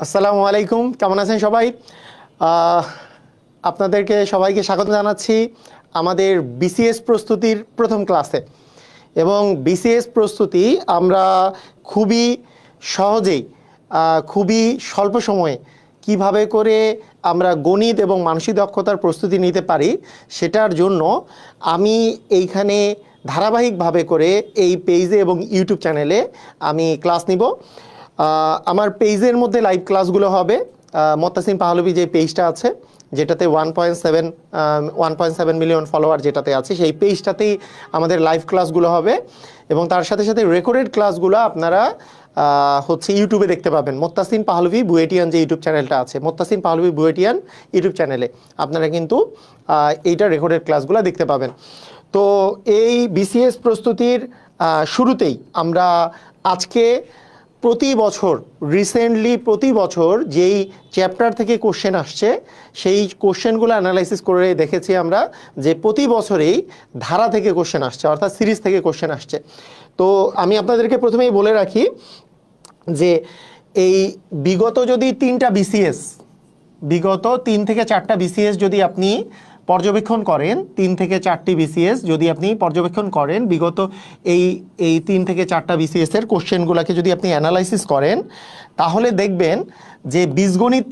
আসসালামু আলাইকুম, কেমন আছেন সবাই? আহ, আপনাদেরকে সবাইকে স্বাগত জানাচ্ছি আমাদের বিসিএস প্রস্তুতির প্রথম ক্লাসে। এবং বিসিএস প্রস্তুতি আমরা খুবই সহজেই খুবই স্বল্প সময়ে কিভাবে করে আমরা গণিত এবং মানসিক দক্ষতার প্রস্তুতি নিতে পারি সেটার জন্য আমি এইখানে ধারাবাহিকভাবে করে এই পেজে এবং ইউটিউব চ্যানেলে আমি ক্লাস নিব। আমার পেজের মধ্যে লাইভ ক্লাসগুলো হবে। মোত্তাসিম পাহলভী যে পেজটা আছে, যেটাতে 1.7 মিলিয়ন ফলোয়ার যেটাতে আছে, সেই পেজটাতেই আমাদের লাইভ ক্লাসগুলো হবে। এবং তার সাথে সাথে রেকর্ডেড ক্লাসগুলো আপনারা হচ্ছে ইউটিউবে দেখতে পাবেন। মোত্তাসিম পাহলভী বুয়েটিয়ান যে ইউটিউব চ্যানেলটা আছে, মোত্তাসিম পাহলভী বুয়েটিয়ান ইউটিউব চ্যানেলে আপনারা কিন্তু এইটা রেকর্ডেড ক্লাসগুলো দেখতে পাবেন। তো এই বিসিএস প্রস্তুতির শুরুতেই আমরা আজকে প্রতি বছর প্রতি বছর যেই চ্যাপ্টার থেকে কোশ্চেন আসছে সেই কোশ্চেনগুলো অ্যানালাইসিস করে দেখেছি আমরা যে প্রতি বছরেই ধারা থেকে কোশ্চেন আসছে, অর্থাৎ সিরিজ থেকে কোশ্চেন আসছে। তো আমি আপনাদেরকে প্রথমেই বলে রাখি যে এই বিগত 3 থেকে 4টা বিসিএস যদি আপনি পর্যবেক্ষণ করেন, 3 থেকে 4টি বিসিএস যদি আপনি পর্যবেক্ষণ করেন, বিগত এই 3 থেকে 4টা বিসিএস এর কোশ্চেনগুলোকে যদি আপনি অ্যানালাইসিস করেন, তাহলে দেখবেন যে বীজগণিত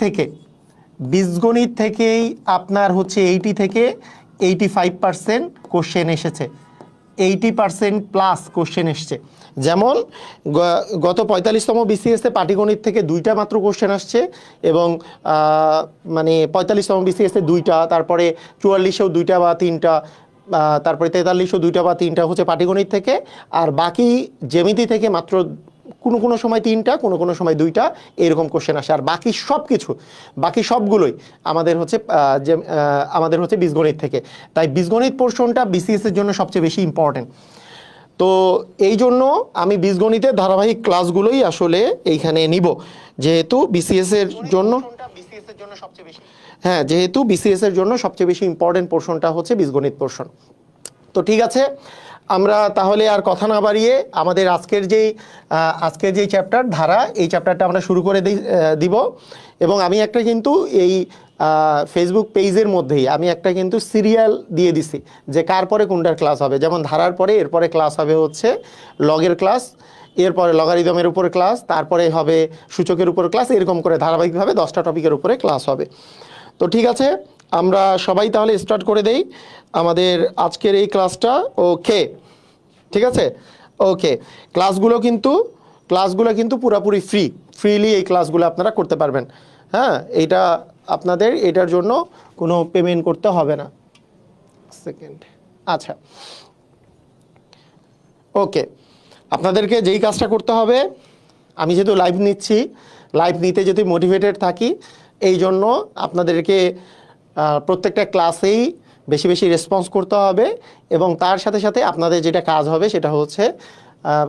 থেকেই আপনার হচ্ছে 80 থেকে 85% কোশ্চেন এসেছে, 80% প্লাস কোশ্চেন এসছে। যেমন গত 45তম বিসিএসে পাটিগণিত থেকে 2টা মাত্র কোশ্চেন আসছে, এবং মানে 45তম বিসিএসে 2টা, তারপরে 44এও 2টা বা 3টা, তারপরে 43এও 2টা বা 3টা হচ্ছে পাটিগণিত থেকে। আর বাকি জ্যামিতি থেকে মাত্র কোনো সময় 3টা, কোনো সময় 2টা এরকম কোশ্চেন আসে। আর বাকি সবগুলোই আমাদের হচ্ছে বীজগণিত থেকে। তাই বীজগণিত পোর্শনটা বিসিএস এর জন্য সবচেয়ে বেশি ইম্পর্টেন্ট। তো এই জন্য আমি বীজগণিতের ধারাবাহিক ক্লাসগুলোই আসলে এইখানে নিব, যেহেতু বিসিএস এর জন্য সবচেয়ে বেশি ইম্পর্টেন্ট পোর্শনটা হচ্ছে বীজগণিত পোর্শন। তো ঠিক আছে, আমরা তাহলে আর কথা না বাড়িয়ে আমাদের আজকের যেই চ্যাপ্টার ধারা, এই চ্যাপ্টারটা আমরা শুরু করে দিব। এবং আমি একটা কিন্তু এই ফেসবুক পেজের মধ্যেই আমি একটা কিন্তু সিরিয়াল দিয়ে দিছি যে কার পরে কোনটার ক্লাস হবে। যেমন ধারার পরে এরপরে ক্লাস হবে হচ্ছে লগের ক্লাস, এরপরে লগারিদমের উপরে ক্লাস, তারপরে হবে সূচকের উপরে ক্লাস, এরকম করে ধারাবাহিকভাবে 10টা টপিকের উপরে ক্লাস হবে। তো ঠিক আছে, আমরা সবাই তাহলে স্টার্ট করে দেই আমাদের আজকের এই ক্লাসটা। ওকে, ঠিক আছে, ওকে। ক্লাসগুলো কিন্তু পুরোপুরি ফ্রিলি এই ক্লাসগুলো আপনারা করতে পারবেন। হ্যাঁ, এইটা আপনাদের এটার জন্য কোনো পেমেন্ট করতে হবে না। সেকেন্ড, আচ্ছা, ওকে। আপনাদেরকে যেই কাজটা করতে হবে, আমি যেহেতু লাইভ নিতে যদি মোটিভেটেড থাকি, এই জন্য আপনাদেরকে প্রত্যেকটা ক্লাসেই বেশি বেশি রেসপন্স করতে হবে। এবং তার সাথে সাথে আপনাদের যেটা কাজ হবে সেটা হচ্ছে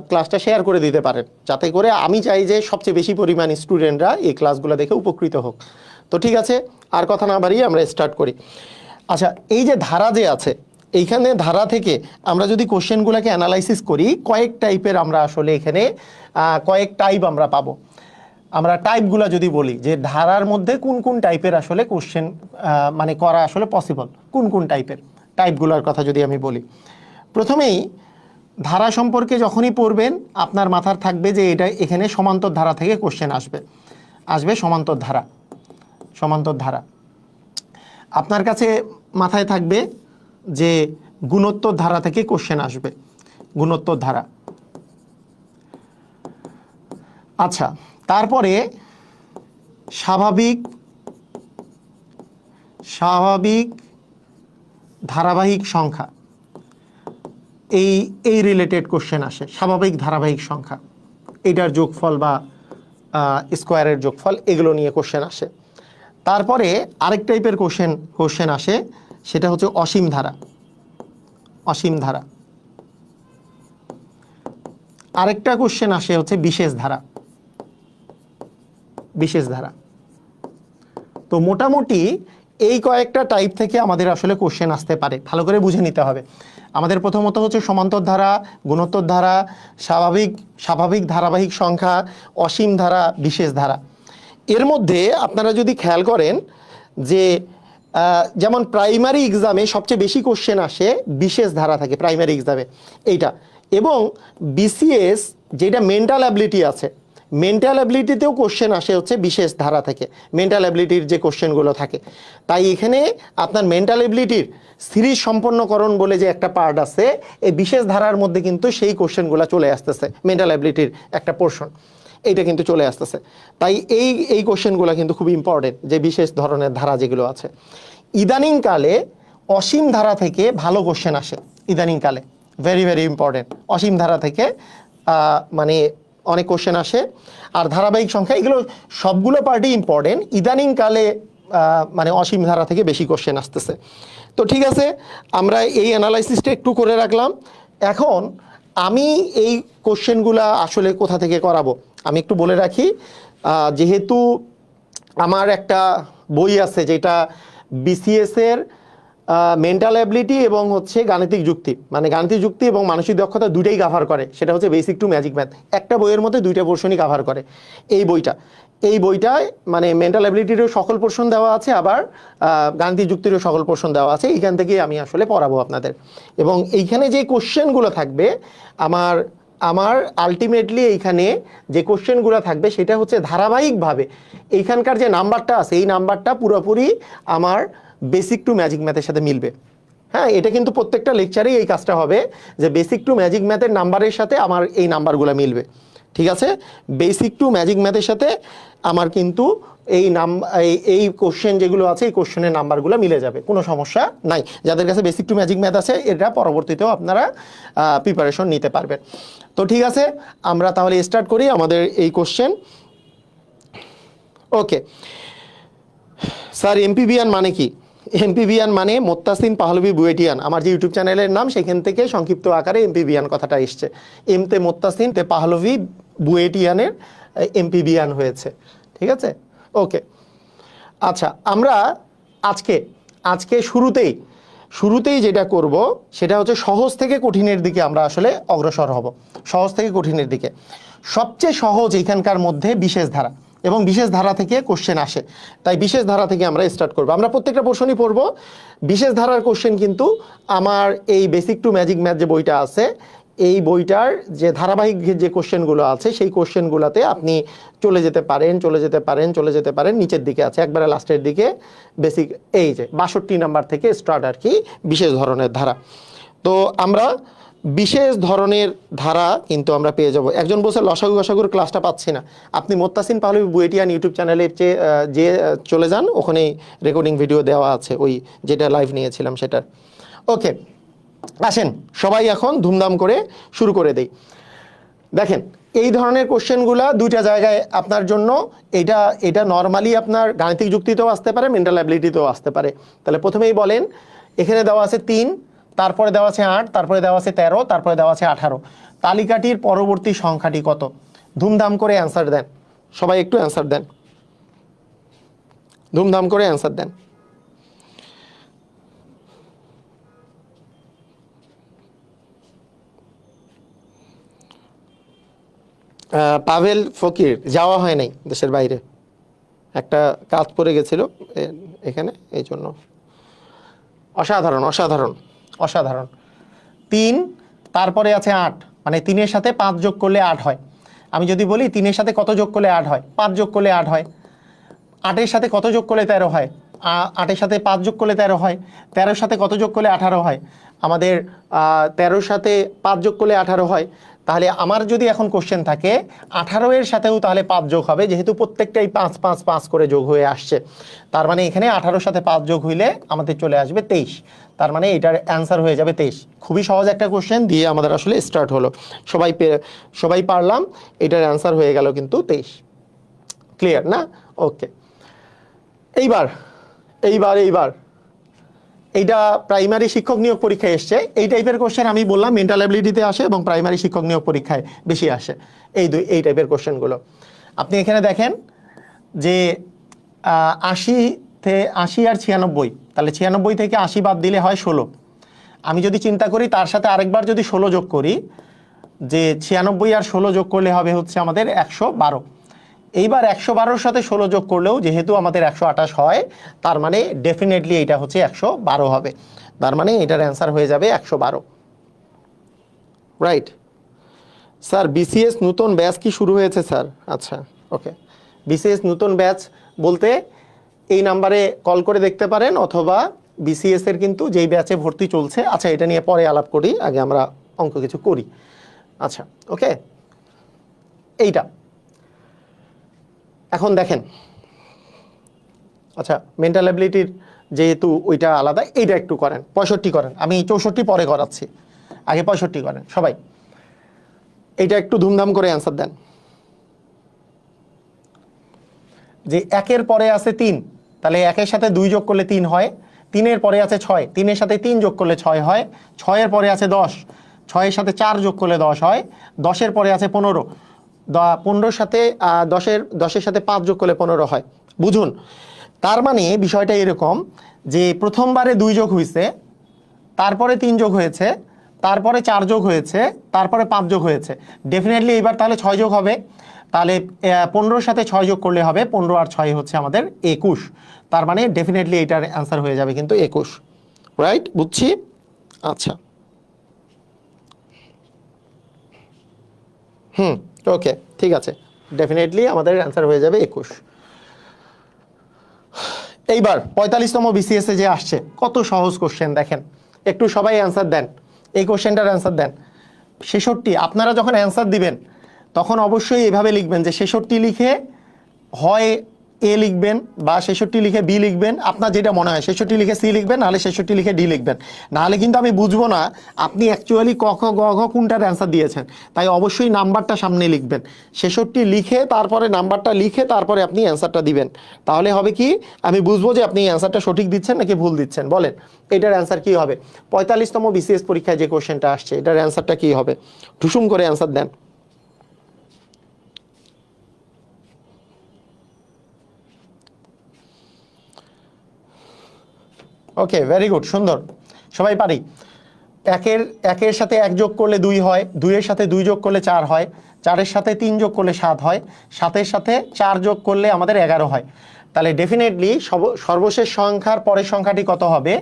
ক্লাসটা শেয়ার করে দিতে পারেন, যাতে করে আমি চাই যে সবচেয়ে বেশি পরিমাণ স্টুডেন্টরা এই ক্লাসগুলো দেখে উপকৃত হোক। তো ঠিক আছে, আর কথা না বাড়িয়ে আমরা স্টার্ট করি। আচ্ছা, এই যে ধারা যে আছে, এইখানে ধারা থেকে আমরা যদি কোশ্চেনগুলোকে অ্যানালাইসিস করি, কয়েক টাইপের আমরা আসলে এখানে কয়েক টাইপ আমরা পাবো। আমরা টাইপগুলো যদি বলি যে ধারার মধ্যে কোন কোন টাইপের আসলে কোশ্চেন মানে করা আসলে পসিবল, কোন টাইপগুলোর কথা যদি আমি বলি, প্রথমেই ধারা সম্পর্কে যখনই পড়বেন আপনার মাথার থাকবে যে এখানে সমান্তর ধারা থেকে কোশ্চেন আসবে সমান্তর ধারা। আপনার কাছে মাথায় থাকবে যে গুণোত্তর ধারা থেকে কোশ্চেন আসবে, গুণোত্তর ধারা। আচ্ছা, তারপরে স্বাভাবিক ধারাবাহিক সংখ্যা, এই রিলেটেড কোশ্চেন আসে। স্বাভাবিক ধারাবাহিক সংখ্যা, এটার যোগফল বা স্কোয়ারের যোগফল, এগুলো নিয়ে কোশ্চেন আসে। তারপরে আরেক টাইপের কোশ্চেন আসে, সেটা হচ্ছে অসীম ধারা। আরেকটা কোশ্চেন আসে হচ্ছে বিশেষ ধারা। তো মোটামুটি এই কয়েকটা টাইপ থেকে আমাদের আসলে কোশ্চেন আসতে পারে, ভালো করে বুঝে নিতে হবে। আমাদের প্রথমত হচ্ছে সমান্তর ধারা, গুণোত্তর ধারা, স্বাভাবিক ধারাবাহিক সংখ্যা, অসীম ধারা, বিশেষ ধারা। এর মধ্যে আপনারা যদি খেয়াল করেন যে যেমন প্রাইমারি এক্সামে সবচেয়ে বেশি কোশ্চেন আসে বিশেষ ধারা থেকে প্রাইমারি এক্সামে এইটা, এবং বিসিএস যেটা মেন্টাল অ্যাবিলিটি আছে, মেন্টাল অ্যাবিলিটিতেও কোশ্চেন আসে হচ্ছে বিশেষ ধারা থেকে, মেন্টাল অ্যাবিলিটির যে কোশ্চেনগুলো থাকে। তাই এখানে আপনার মেন্টাল অ্যাবিলিটির সিরিজ সম্পন্নকরণ বলে যে একটা পার্ট আছে, এই বিশেষ ধারার মধ্যে কিন্তু সেই কোশ্চেনগুলো চলে আসতেছে, মেন্টাল অ্যাবিলিটির একটা পোর্শন এইটা কিন্তু চলে আসতেছে। তাই এই কোশ্চেনগুলো কিন্তু খুব ইম্পর্টেন্ট, যে বিশেষ ধরনের ধারা যেগুলো আছে। ইদানিংকালে অসীম ধারা থেকে ভালো কোশ্চেন আসে, ইদানিংকালে ভেরি ভেরি ইম্পর্টেন্ট, অসীম ধারা থেকে মানে অনেক কোশ্চেন আসে। আর ধারাবাহিক সংখ্যা, এগুলো সবগুলো পার্টি ইম্পর্টেন্ট, ইদানিংকালে মানে অসীম ধারা থেকে বেশি কোশ্চেন আসতেছে। তো ঠিক আছে, আমরা এই অ্যানালাইসিসটা একটু করে রাখলাম। এখন আমি এই কোশ্চেনগুলো আসলে কোথা থেকে করাবো আমি একটু বলে রাখি। যেহেতু আমার একটা বই আছে যেটা বিসিএস এর মেন্টাল অ্যাবিলিটি এবং হচ্ছে গাণিতিক যুক্তি, মানে গাণিতিক যুক্তি এবং মানসিক দক্ষতা দুইটাই কাভার করে, সেটা হচ্ছে বেসিক টু ম্যাজিক ম্যাথ। একটা বইয়ের মধ্যে দুইটা পোর্শনই কাভার করে এই বইটায় মানে মেন্টাল অ্যাবিলিটিরও সকল পোর্শন দেওয়া আছে, আবার গাণিতিক যুক্তিরও সকল পোর্শন দেওয়া আছে। এইখান থেকেই আমি আসলে পড়াবো আপনাদের। এবং এইখানে যে কোশ্চেনগুলো থাকবে আমার আলটিমেটলি এইখানে যে কোশ্চেনগুলো থাকবে সেটা হচ্ছে ধারাবাহিকভাবে এইখানকার যে নাম্বারটা আছে, এই নাম্বারটা পুরোপুরি আমার বেসিক টু ম্যাজিক ম্যাথের সাথে মিলবে। হ্যাঁ, এটা কিন্তু প্রত্যেকটা লেকচারেই এই কাজটা হবে যে বেসিক টু ম্যাজিক ম্যাথের নাম্বারের সাথে আমার এই নাম্বারগুলো মিলবে। ঠিক আছে, বেসিক টু ম্যাজিক ম্যাথের সাথে আমার কিন্তু এই কোশ্চেন যেগুলো আছে এই কোশ্চেনের নাম্বারগুলো মিলে যাবে, কোনো সমস্যা নাই। যাদের কাছে বেসিক টু ম্যাজিক ম্যাথ আছে এটা পরবর্তীতেও আপনারা প্রিপারেশন নিতে পারবেন। তো ঠিক আছে, আমরা তাহলে স্টার্ট করি আমাদের এই কোশ্চেন। ওকে স্যার, এমপিবিয়ান মানে কি? এমপিবিয়ান মানে মোত্তাসিন পাহলভি বুয়েটিয়ান, আমার যে ইউটিউব চ্যানেলের নাম সেখান থেকে সংক্ষিপ্ত আকারে এমপিবিয়ান কথাটা এসছে। এমতে মোত্তাসিন তে পাহলভি বুয়েটিয়ানের এমপিবিয়ান হয়েছে। ঠিক আছে, ওকে। আচ্ছা, আমরা আজকে শুরুতেই যেটা করব সেটা হচ্ছে সহজ থেকে কঠিনের দিকে আমরা আসলে অগ্রসর হব। সহজ থেকে কঠিনের দিকে সবচেয়ে সহজ এখানকার মধ্যে বিশেষ ধারা, এবং বিশেষ ধারা থেকে কোশ্চেন আসে, তাই বিশেষ ধারা থেকে আমরা স্টার্ট করব। আমরা প্রত্যেকটা পোর্শনই পড়ব। বিশেষ ধারার কোশ্চেন কিন্তু আমার এই বেসিক টু ম্যাজিক ম্যাথ যে বইটা আছে, এই বইটার যে ধারাবাহিক যে কোশ্চেনগুলো আছে সেই কোশ্চেনগুলোতে আপনি চলে যেতে পারেন। নিচের দিকে আছে একবারে লাস্টের দিকে বেসিক, এই যে 62 নাম্বার থেকে স্টার্ট আর কি বিশেষ ধরনের ধারা। তো আমরা বিশেষ ধরনের ধারা কিন্তু আমরা পেয়ে যাব। একজন বলছে লসাগু গসাগুর ক্লাসটা পাচ্ছি না। আপনি মোত্তাসিন পাহলভি বুয়েটিয়ান ইউটিউব চ্যানেলে যে চলে যান, ওখানেই রেকর্ডিং ভিডিও দেওয়া আছে, ওই যেটা লাইভ নিয়েছিলাম সেটার। ওকে, আসেন সবাই এখন ধুমধাম করে শুরু করে দেই। দেখেন, এই ধরনের কোশ্চেনগুলো দুইটা জায়গায় আপনার জন্য, এটা নর্মালি আপনার গাণিতিক যুক্তিতেও আসতে পারে, মেন্টাল অ্যাবিলিটিতেও আসতে পারে। তাহলে প্রথমেই বলেন, এখানে দেওয়া আছে 3, তারপরে দেওয়া আছে 8, তারপরে দেওয়া আছে 13, তারপরে দেওয়া আছে 18। তালিকাটির পরবর্তী সংখ্যাটি কত? ধুমধাম করে অ্যান্সার দেন, সবাই একটু অ্যান্সার দেন, ধুমধাম করে অ্যান্সার দেন। পাভেল ফকির যাওয়া হয় নাই দেশের বাইরে, একটা কাজ পড়ে গেছিল এখানে, এই জন্য। অসাধারণ অসাধারণ অসাধারণ। 3, তারপরে আছে 8, মানে 3-এর সাথে 5 যোগ করলে 8 হয়। আমি যদি বলি 3-এর সাথে কত যোগ করলে 8 হয়, 5 যোগ করলে 8 হয়। 8-এর সাথে কত যোগ করলে 13 হয়, 8-এর সাথে 5 যোগ করলে 13 হয়। 13-এর সাথে কত যোগ করলে 18 হয়, আমাদের 13-এর সাথে 5 যোগ করলে 18 হয়। তাহলে আমার যদি এখন কোশ্চেন থাকে 18-এর সাথেও তাহলে 5 যোগ হবে, যেহেতু প্রত্যেকটাই 5 5 5 করে যোগ হয়ে আসছে। তার মানে এখানে 18-এর সাথে 5 যোগ হইলে আমাদের চলে আসবে 23। তার মানে এটার অ্যান্সার হয়ে যাবে 23। খুবই সহজ একটা কোশ্চেন দিয়ে আমাদের আসলে স্টার্ট হলো, সবাই পারলাম, এটার অ্যান্সার হয়ে গেল কিন্তু 23। ক্লিয়ার না? ওকে, এইবার এইটা প্রাইমারি শিক্ষক নিয়োগ পরীক্ষায় এসছে। এই টাইপের কোশ্চেন আমি বললাম মেন্টাল অ্যাবিলিটিতে আসে এবং প্রাইমারি শিক্ষক নিয়োগ পরীক্ষায় বেশি আসে এই টাইপের কোশ্চেনগুলো। আপনি এখানে দেখেন যে 80 আর 96, তাহলে 96 থেকে 80 বাদ দিলে হয় 16। আমি যদি চিন্তা করি তার সাথে আরেকবার যদি 16 যোগ করি, যে 96 আর 16 যোগ করলে হবে হচ্ছে আমাদের 112। এইবার 112-র সাথে 16 যোগ করলেও যেহেতু আমাদের 128 হয়, তার মানে ডেফিনেটলি এটা হচ্ছে 112 হবে। তার মানে এটার অ্যান্সার হয়ে যাবে 112। রাইট স্যার, বিসিএস নতুন ব্যাচ কি শুরু হয়েছে স্যার? আচ্ছা, ওকে। বিসিএস নতুন ব্যাচ বলতে এই নাম্বারে কল করে দেখতে পারেন, অথবা বিসিএস এর কিন্তু যেই ব্যাচে ভর্তি চলছে, আচ্ছা এটা নিয়ে পরে আলাপ করি, আগে আমরা অঙ্ক কিছু করি। আচ্ছা, ওকে। এইটা এখন দেখেন, আচ্ছা মেন্টাল অ্যাবিলিটির যেহেতু ওইটা আলাদা, এইটা একটু করেন, 65 করেন, আমি 64 পরে করাচ্ছি, আগে 65 করেন সবাই। এইটা একটু ধুমধাম করে অ্যান্সার দেন। যে 1-এর পরে আছে 3, তাহলে 1-এর সাথে 2 যোগ করলে 3 হয়, 3-এর পরে আছে 6, 3-এর সাথে 3 যোগ করলে 6 হয়, 6-এর পরে আছে 10, 6-এর সাথে 4 যোগ করলে 10 হয়, 10-এর পরে আছে 15, 15-এর সাথে 10-এর সাথে 5 যোগ করলে 15 হয়। বুঝুন, তার মানে বিষয়টা এরকম যে প্রথমবারে 2 যোগ হয়েছে, তারপরে 3 যোগ হয়েছে, তারপরে 4 যোগ হয়েছে, তারপরে 5 যোগ হয়েছে, ডেফিনেটলি এবার তাহলে 6 যোগ হবে। তাহলে 15-এর সাথে 6 যোগ করলে হবে 15 আর 6 হচ্ছে আমাদের 21। তার মানে ডেফিনেটলি এটার অ্যান্সার হয়ে যাবে কিন্তু 21। রাইট, বুঝছি। আচ্ছা, ওকে, ঠিক আছে, ডেফিনেটলি আমাদের অ্যান্সার হয়ে যাবে 21। এইবার 45তম বিসিএস এ যে আসছে, কত সহজ কোশ্চেন দেখেন, একটু সবাই অ্যান্সার দেন, এই কোশ্চেনটার অ্যান্সার দেন। 66, আপনারা যখন অ্যান্সার দিবেন তখন অবশ্যই এভাবে লিখবেন যে 66 লিখে হয় এ লিখবেন, বা 66 লিখে বি লিখবেন, আপনার যেটা মনে হয়। 66 লিখে সি লিখবেন, নাহলে 66 লিখে ডি লিখবেন, নাহলে কিন্তু আমি বুঝবো না আপনি অ্যাকচুয়ালি ক খ গ ঘ কোনটার অ্যান্সার দিয়েছেন। তাই অবশ্যই নাম্বারটা সামনে লিখবেন, 66 লিখে তারপরে নাম্বারটা লিখে তারপরে আপনি অ্যান্সারটা দিবেন। তাহলে হবে কি, আমি বুঝবো যে আপনি অ্যান্সারটা সঠিক দিচ্ছেন নাকি ভুল দিচ্ছেন। বলেন এটার অ্যান্সার কি হবে? 45তম বিসিএস পরীক্ষায় যে কোশ্চেনটা আসছে, এটার অ্যান্সারটা কি হবে? ঠুসুম করে অ্যান্সার দেন। ওকে, ভেরি গুড, সুন্দর, সবাই পারি। একের সাথে 1 যোগ করলে 2 হয়, 2-এর সাথে 2 যোগ করলে 4 হয়, 4-এর সাথে 3 যোগ করলে 7 হয়, 7-এর সাথে 4 যোগ করলে আমাদের 11 হয়। তাহলে ডেফিনেটলি সর্বশেষ সংখ্যার পরের সংখ্যাটি কত হবে?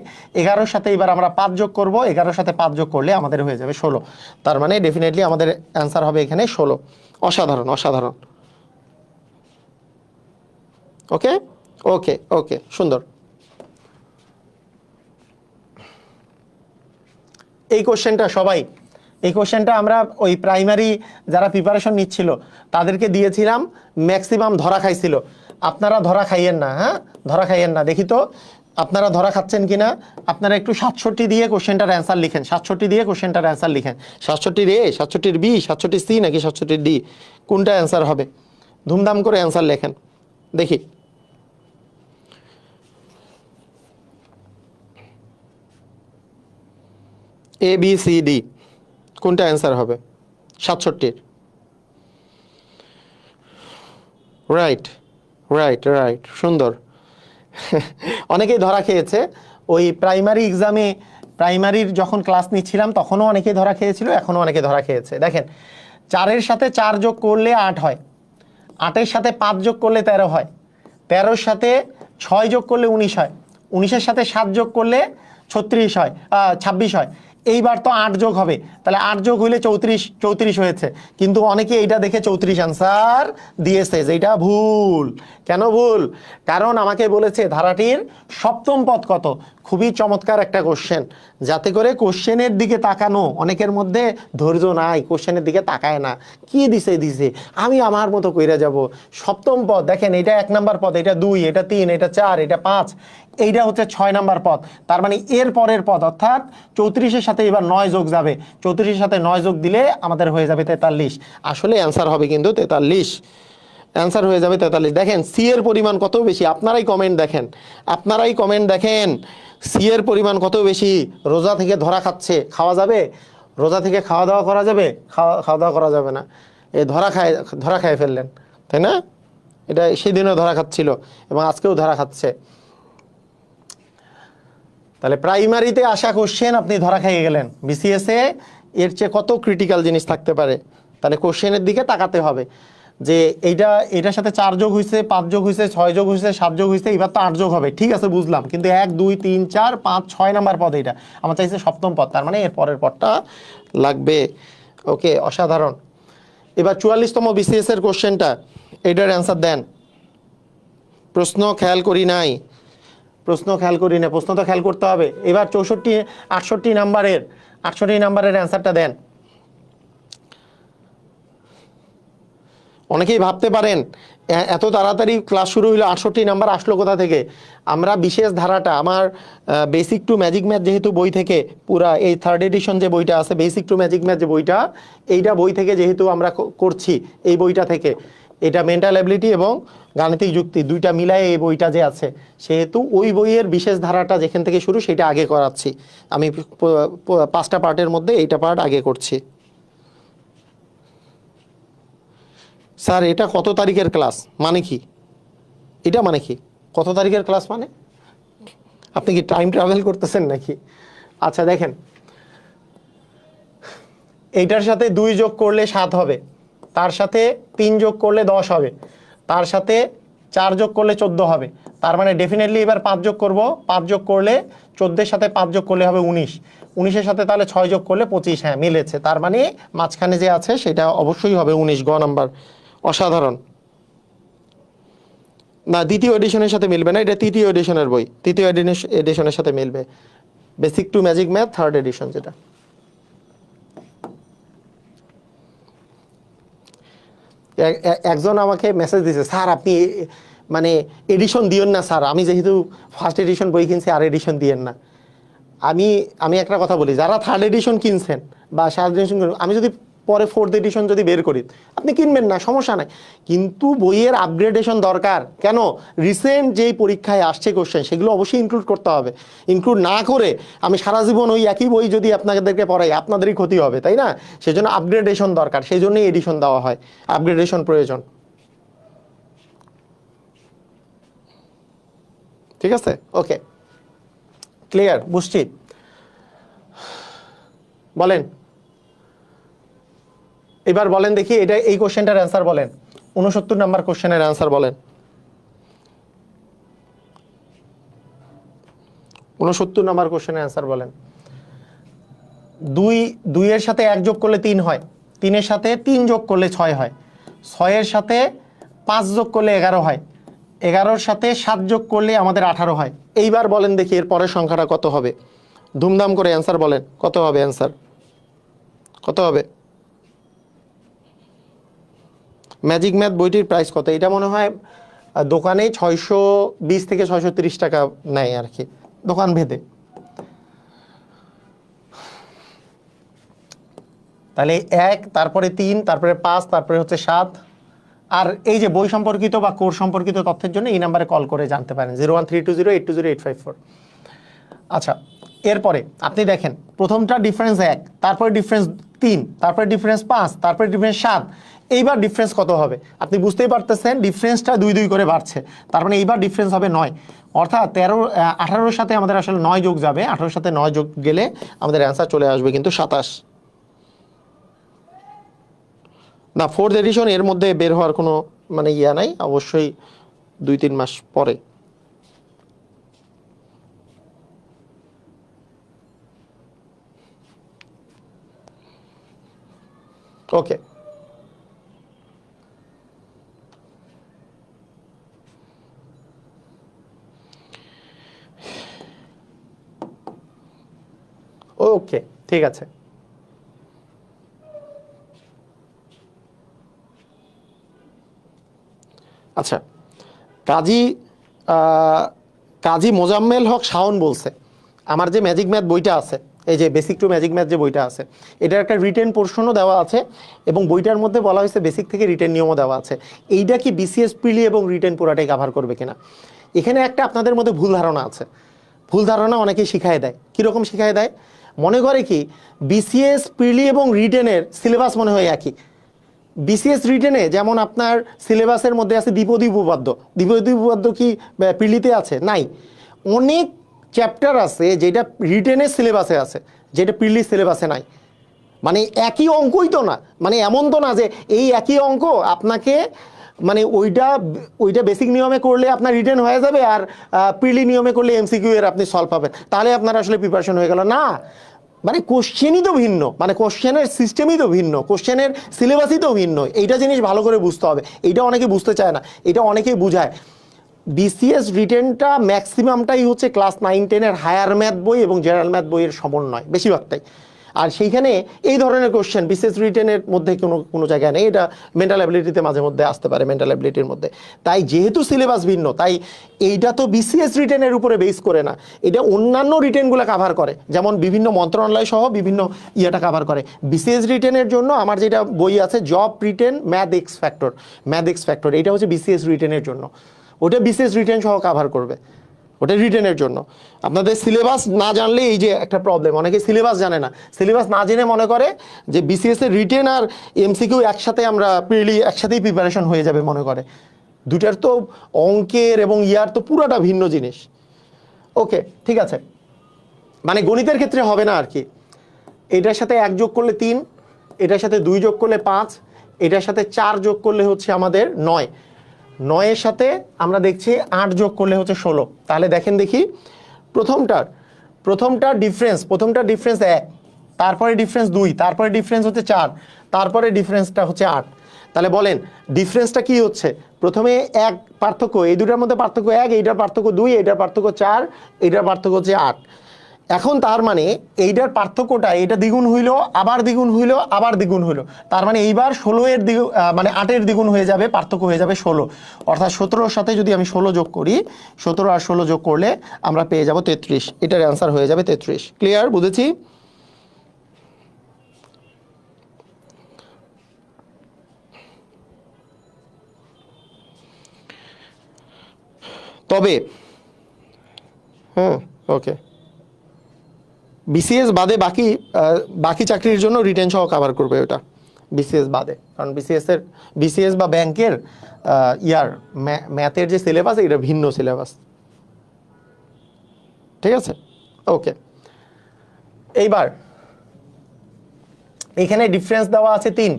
11-র সাথে এবার আমরা 5 যোগ করব, 11-র সাথে 5 যোগ করলে আমাদের হয়ে যাবে 16। তার মানে ডেফিনেটলি আমাদের অ্যান্সার হবে এখানে 16। অসাধারণ, অসাধারণ। ওকে, ওকে, ওকে, সুন্দর। এই কোশ্চেনটা আমরা ওই প্রাইমারি যারা প্রিপারেশন নিচ্ছিল তাদেরকে দিয়েছিলাম, ম্যাক্সিমাম ধরা খাইছিল। আপনারা ধরা খাইয়েন না, হ্যাঁ, ধরা খাইয়েন না। দেখি তো আপনারা ধরা খাচ্ছেন কিনা। আপনারা একটু 67 দিয়ে কোশ্চেনটার অ্যান্সার লিখেন, 67 দিয়ে কোশ্চেনটার অ্যান্সার লিখেন। 67 এ, 67 বি, 67 সি নাকি 67 ডি, কোনটা অ্যান্সার হবে? ধুমধাম করে অ্যান্সার লেখেন দেখি। এ বি সি ডি, কোনটা অ্যান্সার হবে 67-র? রাইট, রাইট, রাইট, সুন্দর। অনেকেই ধরা খেয়েছে ওই প্রাইমারি এক্সামে, প্রাইমারির যখন ক্লাস নিচ্ছিলাম তখনও অনেকেই ধরা খেয়েছিল, এখনও অনেকে ধরা খেয়েছে। দেখেন, 4-এর সাথে 4 যোগ করলে 8 হয়, 8-এর সাথে 5 যোগ করলে 13 হয়, 13-র সাথে 6 যোগ করলে 19 হয়, 19-এর সাথে 7 যোগ করলে 36 হয়, 26 হয়। এইবার তো 8 যোগ হবে, তাহলে 8 যোগ হইলে 34 হয়েছে। কিন্তু অনেকে এইটা দেখে 34 অ্যান্সার দিয়েছে, যেটা ভুল। কেন ভুল? কারণ আমাকে বলেছে ধারাটির সপ্তম পদ কত। খুবই চমৎকার একটা কোশ্চেন, যাতে করে কোশ্চেনের দিকে তাকানো, অনেকের মধ্যে ধৈর্য নাই, কোশ্চেনের দিকে তাকায় না, কি দিছে আমি আমার মতো কইরা যাব। সপ্তম পদ দেখেন, এটা 1 নাম্বার পদ, এটা 2, এটা 3, এটা 4, এটা 5, এইটা হচ্ছে 6 নাম্বার পদ। তার মানে এর পরের পদ, অর্থাৎ 34-এর সাথে এবার 9 যোগ যাবে, 34-এর সাথে 9 যোগ দিলে আমাদের হয়ে যাবে 43। আসলে অ্যান্সার হবে কিন্তু 43, অ্যান্সার হয়ে যাবে 43। দেখেন সি এর পরিমাণ কত বেশি, আপনারাই কমেন্ট দেখেন, আপনারাই কমেন্ট দেখেন, সি এর পরিমাণ কত বেশি। রোজা থেকে ধরা খাচ্ছে, খাওয়া যাবে? রোজা থেকে খাওয়া দাওয়া করা যাবে? খাওয়া দাওয়া করা যাবে না, এ ধরা খায় ফেললেন, তাই না? এটা সেদিনও ধরা খাচ্ছিল এবং আজকেও ধরা খাচ্ছে। তাহলে প্রাইমারিতে আসা কোশ্চেন আপনি ধরা খাইয়ে গেলেন, বিসিএস এ এর চেয়ে কত ক্রিটিক্যাল জিনিস থাকতে পারে। তাহলে কোশ্চেনের দিকে তাকাতে হবে। যে এইটার সাথে 4 যোগ হয়েছে, 5 যোগ হয়েছে, 6 যোগ হয়েছে, 7 যোগ হয়েছে, এবার তো 8 যোগ হবে, ঠিক আছে বুঝলাম, কিন্তু 1 2 3 4 5 6 নাম্বার পদ, এটা আমার চাইছে সপ্তম পদ, তার মানে এর পরের পদটা লাগবে। ওকে, অসাধারণ। এবার 44তম বিসিএস এর কোশ্চেনটা, এটার অ্যান্সার দেন। প্রশ্ন খেয়াল করি নাই, প্রশ্ন খেয়াল করি না, প্রশ্ন তো খেয়াল করতে হবে। এবার 68 নাম্বারের অ্যান্সারটা দেন। অনেকেই ভাবতে পারেন এত তাড়াতাড়ি ক্লাস শুরু হইলো, 68 নাম্বার আসলো কোথা থেকে। আমরা বিশেষ ধারাটা, আমার বেসিক টু ম্যাজিক ম্যাথ যেহেতু বই থেকে, পুরা এই 3rd এডিশন যে বইটা আছে, বেসিক টু ম্যাজিক ম্যাথ যে বইটা, এইটা বই থেকে যেহেতু আমরা করছি, এই বইটা থেকে, এটা মেন্টাল অ্যাবিলিটি এবং গাণিতিক যুক্তি দুইটা মিলায় এই বইটা যে আছে, সেহেতু ওই বইয়ের বিশেষ ধারাটা যেখান থেকে শুরু সেটা আগে করাচ্ছি আমি। 5টা পার্টের মধ্যে এইটা পার্ট আগে করছি। স্যার এটা কত তারিখের ক্লাস মানে কি? এটা মানে কি কত তারিখের ক্লাস মানে? আপনি কি টাইম ট্রাভেল করতেছেন নাকি? আচ্ছা দেখেন, এইটার সাথে 2 যোগ করলে 7 হবে, তার সাথে 3 যোগ করলে 10 হবে, তার সাথে 4 যোগ করলে 14 হবে, তার মানে ডেফিনেটলি এবার 5 যোগ করব, 5 যোগ করলে 14-এর সাথে 5 যোগ করলে হবে 19, 19-এর সাথে তাহলে 6 যোগ করলে 25, হ্যাঁ মিলেছে, তার মানে মাঝখানে যে আছে সেটা অবশ্যই হবে 19, গ নাম্বার। অসাধারণ। না, দ্বিতীয় এডিশনের সাথে মিলবে না, এটা তৃতীয় এডিশনের বই, তৃতীয় এডিশনের সাথে মিলবে, basic to magic math 3rd edition যেটা। একজন আমাকে মেসেজ দিয়েছে, স্যার আপনি মানে এডিশন দিয়েন না স্যার, আমি যেহেতু 1st এডিশন বই কিনছি আর এডিশন দিয়েন না। আমি একটা কথা বলি, যারা 3rd এডিশন কিনছেন বা 7th এডিশন, আমি যদি পরে 4th এডিশন যদি বের করি, আপনি কিনবেন না, সমস্যা নাই, কিন্তু বইয়ের আপগ্রেডেশন দরকার। কেন? রিসেন্ট যেই পরীক্ষায় আসছে কোশ্চেন, সেগুলো অবশ্যই ইনক্লুড করতে হবে। ইনক্লুড না করে আমি সারা জীবন ওই একই বই যদি আপনাদেরকে পড়াই, আপনাদেরই ক্ষতি হবে, তাই না? সেজন্য আপগ্রেডেশন দরকার, সেই জন্যই এডিশন দেওয়া হয়, আপগ্রেডেশন প্রয়োজন। ঠিক আছে, ওকে, ক্লিয়ার, বুঝছি। বলেন, এবার বলেন দেখি, এটা এই কোশ্চেনটার অ্যান্সার বলেন, 69 নাম্বার কোশ্চেনের অ্যান্সার বলেন। 69 নাম্বার কোশ্চেনের অ্যান্সার বলেন। 2 এর সাথে 1 যোগ করলে 3 হয়, 3-এর সাথে 3 যোগ করলে 6 হয়, 6-এর সাথে 5 যোগ করলে 11 হয়, 11-র সাথে 7 যোগ করলে আমাদের 18 হয়। এইবার বলেন দেখি এর পরের সংখ্যাটা কত হবে? ধুমধাম করে অ্যান্সার বলেন, কত হবে অ্যান্সার? কত হবে? ম্যাজিক ম্যাথ বইটির প্রাইস কত? এটা মনে হয় দোকানে 620 থেকে 630 টাকা নেয় আর কি, দোকান ভেদে। তাহলে 1, তারপরে 3, তারপরে 5, তারপরে হচ্ছে 7। আর এই যে বই সম্পর্কিত বা কোর্স সম্পর্কিত তথ্যের জন্য এই নাম্বারে কল করে জানতে পারেন, 01320820824। আচ্ছা, এরপরে আপনি দেখেন, প্রথমটা ডিফারেন্স 1, তারপরে ডিফারেন্স 3, তারপরে ডিফারেন্স 5, তারপরে ডিফারেন্স 7। এইবার ডিফারেন্স কত হবে? আপনি বুঝতেই পারতেছেন, ডিফারেন্সটা 2 2 করে বাড়ছে, তার মানে এইবার ডিফারেন্স হবে 9, অর্থাৎ 18-র সাথে আমাদের আসলে 9 যোগ যাবে, 18-র সাথে 9 যোগ গেলে আমাদের অ্যান্সার চলে আসবে কিন্তু 27। না, 4th এডিশন এর মধ্যে বের হওয়ার কোনো মানে ইয়া নাই, অবশ্যই 2-3 মাস পরে। ওকে, ওকে, ঠিক আছে। আচ্ছা, কাজী কাজী মোজাম্মেল হক শাওন বলছে, আমার যে ম্যাজিক ম্যাথ বইটা আছে, এই যে বেসিক টু ম্যাজিক ম্যাথ যে বইটা আছে, এটার একটা রিটেন পোর্শনও দেওয়া আছে এবং বইটার মধ্যে বলা হয়েছে বেসিক থেকে রিটেন নিয়মও দেওয়া আছে। এইটা কি বিসিএস প্রিলি এবং রিটেন পুরাটাই কভার করবে কিনা? এখানে একটা আপনাদের মধ্যে ভুল ধারণা আছে। ভুল ধারণা অনেকেই শিখায় দেয়। কীরকম শিখায় দেয়? মনে করে কি বিসিএস প্রিলি এবং রিটেনের সিলেবাস মনে হয় একই। বিসিএস রিটেনে যেমন আপনার সিলেবাসের মধ্যে আছে দ্বিপদী উপপাদ্য, দ্বিপদী উপপাদ্য কি প্রিলিতে আছে? নাই। অনেক চ্যাপ্টার আছে যেটা রিটেনের সিলেবাসে আছে, যেটা প্রিলির সিলেবাসে নাই। মানে একই অঙ্কই তো না, মানে এমন তো না যে এই একই অঙ্ক আপনাকে মানে ওইটা বেসিক নিয়মে করলে আপনার রিটেন হয়ে যাবে আর প্রিলি নিয়মে করলে এমসিকিউ এর আপনি সলভ পাবেন, তাহলে আপনার আসলে প্রিপারেশন হয়ে গেল না। মানে কোশ্চেনই তো ভিন্ন, মানে কোশ্চেনের সিস্টেমই তো ভিন্ন, কোশ্চেনের সিলেবাসই তো ভিন্ন, এইটা জিনিস ভালো করে বুঝতে হবে। এইটা অনেকে বুঝতে চায় না, এটা অনেকেই বুঝায়। বিসিএস রিটেনটা ম্যাক্সিমামটাই হচ্ছে ক্লাস 9-10-এর হায়ার ম্যাথ বই এবং জেনারেল ম্যাথ বইয়ের সমন্বয় বেশিরভাগটাই। আর সেইখানে এই ধরনের কোশ্চেন বিসিএস রিটেনের মধ্যে কোনো জায়গায় নেই। এটা মেন্টাল অ্যাবিলিটিতে মাঝে মধ্যে আসতে পারে, মেন্টাল অ্যাবিলিটির মধ্যে। তাই যেহেতু সিলেবাস ভিন্ন, তাই এইটা তো বিসিএস রিটেনের উপরে বেস করে না, এটা অন্যান্য রিটেনগুলো কাভার করে, যেমন বিভিন্ন মন্ত্রণালয় সহ বিভিন্ন ইয়েটা কাভার করে। বিসিএস রিটেনের জন্য আমার যেটা বই আছে job written math x factor, এটা হচ্ছে বিসিএস রিটেনের জন্য, ওটা বিসিএস রিটেন সহ কাভার করবে, ওটা রিটেনের জন্য। আপনাদের সিলেবাস না জানলে এই যে একটা প্রবলেম, অনেকে সিলেবাস জানে না, সিলেবাস না জেনে মনে করে যে বিসিএস এর রিটেন আর এমসিকিউ একসাথে আমরা প্রিলি একসাথেই প্রিপারেশন হয়ে যাবে মনে করে। দুটার তো অঙ্কের এবং ইয়ার তো পুরোটা ভিন্ন জিনিস। ওকে, ঠিক আছে, মানে গণিতের ক্ষেত্রে হবে না আর কি। এটার সাথে 1 যোগ করলে 3, এটার সাথে 2 যোগ করলে 5, এটার সাথে 4 যোগ করলে হচ্ছে আমাদের 9, 9-এর সাথে আমরা দেখছি 8 যোগ করলে হচ্ছে 16। তাহলে দেখেন দেখি প্রথমটার ডিফারেন্স 1, তারপরে ডিফারেন্স 2, তারপরে ডিফারেন্স হচ্ছে 4, তারপরে ডিফারেন্সটা হচ্ছে 8। তাহলে বলেন ডিফারেন্সটা কি হচ্ছে? প্রথমে 1 পার্থক্য, এই দুটার মধ্যে পার্থক্য 1, এইটার পার্থক্য 2, এইটার পার্থক্য 4, এইটার পার্থক্য হচ্ছে 8। এখন তার মানে এইটার পার্থক্যটা, এটা দ্বিগুণ হইলো, আবার দ্বিগুণ হইলো, আবার দ্বিগুণ হইলো, তার মানে এইবার 16-এর দ্বিগুণ মানে 8-এর দ্বিগুণ হয়ে যাবে, পার্থক্য হয়ে যাবে 16। অর্থাৎ 17-এর সাথে যদি আমি 16 যোগ করি, 17 আর 16 যোগ করলে আমরা পেয়ে যাব 33। এটার অ্যান্সার হয়ে যাবে 33। ক্লিয়ার? বুঝেছি? তবে ওকে, বিসিএস বাদে বাকি চাকরির জন্য রিটেন সহ কভার করবে ওটা, বিসিএস বাদে। কারণ বিসিএস বা ব্যাংকের ম্যাথের যে সিলেবাস, এটা ভিন্ন সিলেবাস। ঠিক আছে, ওকে। এইবার এখানে ডিফারেন্স দেওয়া আছে 3,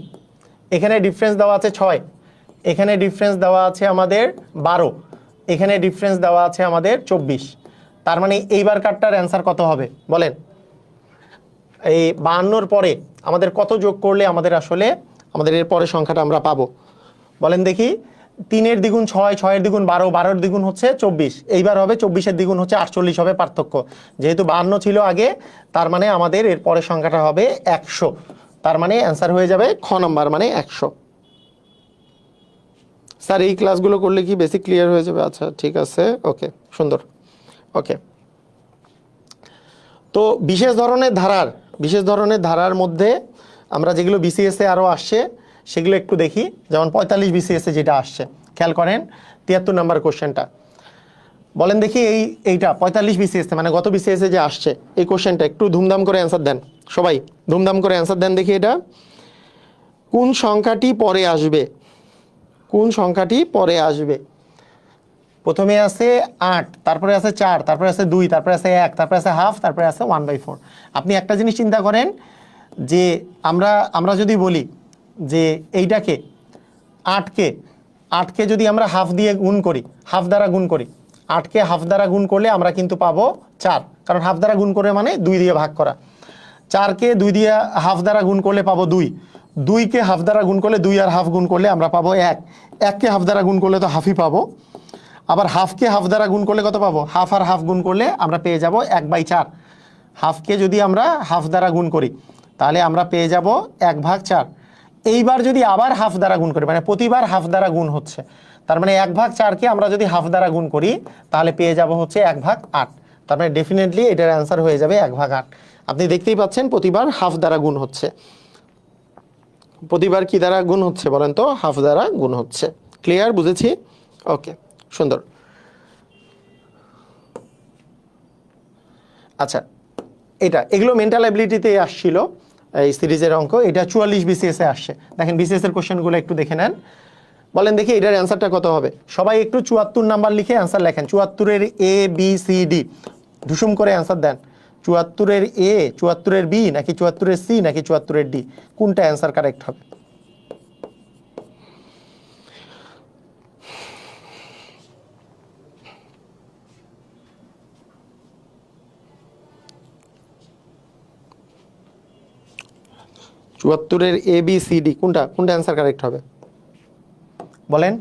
এখানে ডিফারেন্স দেওয়া আছে 6, এখানে ডিফারেন্স দেওয়া আছে আমাদের 12, এখানে ডিফারেন্স দেওয়া আছে আমাদের 24। তার মানে এইবার কারটার অ্যান্সার কত হবে বলেন? এই 52-এর পরে আমাদের কত যোগ করলে আমাদের এর পরের সংখ্যাটা আমরা পাবো বলেন দেখি? 3-এর দ্বিগুণ 6, 6-এর দ্বিগুণ 12, 12-এর দ্বিগুণ হচ্ছে 24, এইবার হবে 24-এর দ্বিগুণ হচ্ছে 48 হবে পার্থক্য। যেহেতু 52 ছিল আগে, তার মানে আমাদের এর পরের সংখ্যাটা হবে 100। তার মানে অ্যান্সার হয়ে যাবে খ নম্বর, মানে 100। স্যার এই ক্লাসগুলো করলে কি বেসিক ক্লিয়ার হয়ে যাবে? আচ্ছা ঠিক আছে, ওকে, সুন্দর, ওকে। তো বিশেষ ধরনের ধারার মধ্যে আমরা যেগুলো বিসিএসে আরও আসছে সেগুলো একটু দেখি। যেমন 45 বিসিএসে যেটা আসছে, খেয়াল করেন 73 নাম্বার কোশ্চেনটা। বলেন দেখি এইটা 45 বিসিএসে, মানে গত বিসিএসে যে আসছে এই কোশ্চেনটা, একটু ধুমধাম করে অ্যান্সার দেন সবাই, ধুমধাম করে অ্যান্সার দেন দেখি। এটা কোন সংখ্যাটি পরে আসবে? প্রথমে আছে 8, তারপরে আছে 4, তারপরে আছে 2, তারপরে আছে 1, তারপরে আছে হাফ, তারপরে আছে 1/4। আপনি একটা জিনিস চিন্তা করেন যে আমরা যদি বলি যে এইটাকে 8কে যদি আমরা হাফ দিয়ে গুণ করি, হাফ দ্বারা গুণ করি, 8কে হাফ দ্বারা গুণ করলে আমরা কিন্তু পাবো 4, কারণ হাফ দ্বারা গুণ করে মানে 2 দিয়ে ভাগ করা। 4কে 2 দিয়ে হাফ দ্বারা গুণ করলে পাবো 2, 2কে হাফ দ্বারা গুণ করলে 2 আর হাফ গুণ করলে আমরা পাবো 1, 1কে হাফ দ্বারা গুণ করলে তো হাফই পাবো। আবার হাফকে হাফ দ্বারা গুণ করলে কত পাবো? হাফ আর হাফ গুণ করলে আমরা পেয়ে যাব 1/4। হাফকে যদি আমরা হাফ দ্বারা গুণ করি তাহলে আমরা পেয়ে যাব 1/4। এইবার যদি আবার হাফ দ্বারা গুণ করি, মানে প্রতিবার হাফ দ্বারা গুণ হচ্ছে, তার মানে 1/4কে আমরা যদি হাফ দ্বারা গুণ করি তাহলে পেয়ে যাব হচ্ছে 1/8। তার মানে ডেফিনেটলি এটার অ্যান্সার হয়ে যাবে 1/8। আপনি দেখতেই পাচ্ছেন প্রতিবার হাফ দ্বারা গুণ হচ্ছে। প্রতিবার কি দ্বারা গুণ হচ্ছে বলেন তো? হাফ দ্বারা গুণ হচ্ছে। ক্লিয়ার? বুঝেছি? ওকে, সুন্দর। আচ্ছা, এগুলো মেন্টাল অ্যাবিলিটিতে আসছিল এই সিরিজের অঙ্ক। এটা 44 বিসিএসে আসছে। দেখেন বিসিএস এর কোশ্চেনগুলো একটু দেখে নেন। বলেন দেখি এটার অ্যান্সারটা কত হবে? সবাই একটু 74 নাম্বার লিখে অ্যান্সার লেখেন। 74-এর A B C D ঢুসুম করে অ্যান্সার দেন। 74-এর এ, 74-এর বি, নাকি 74-এর সি, নাকি 74-এর ডি? কোনটা অ্যান্সার কারেক্ট হবে? চুয়াত্তরের এ বি সি ডি কোনটা অ্যান্সার কারেক্ট হবে বলেন?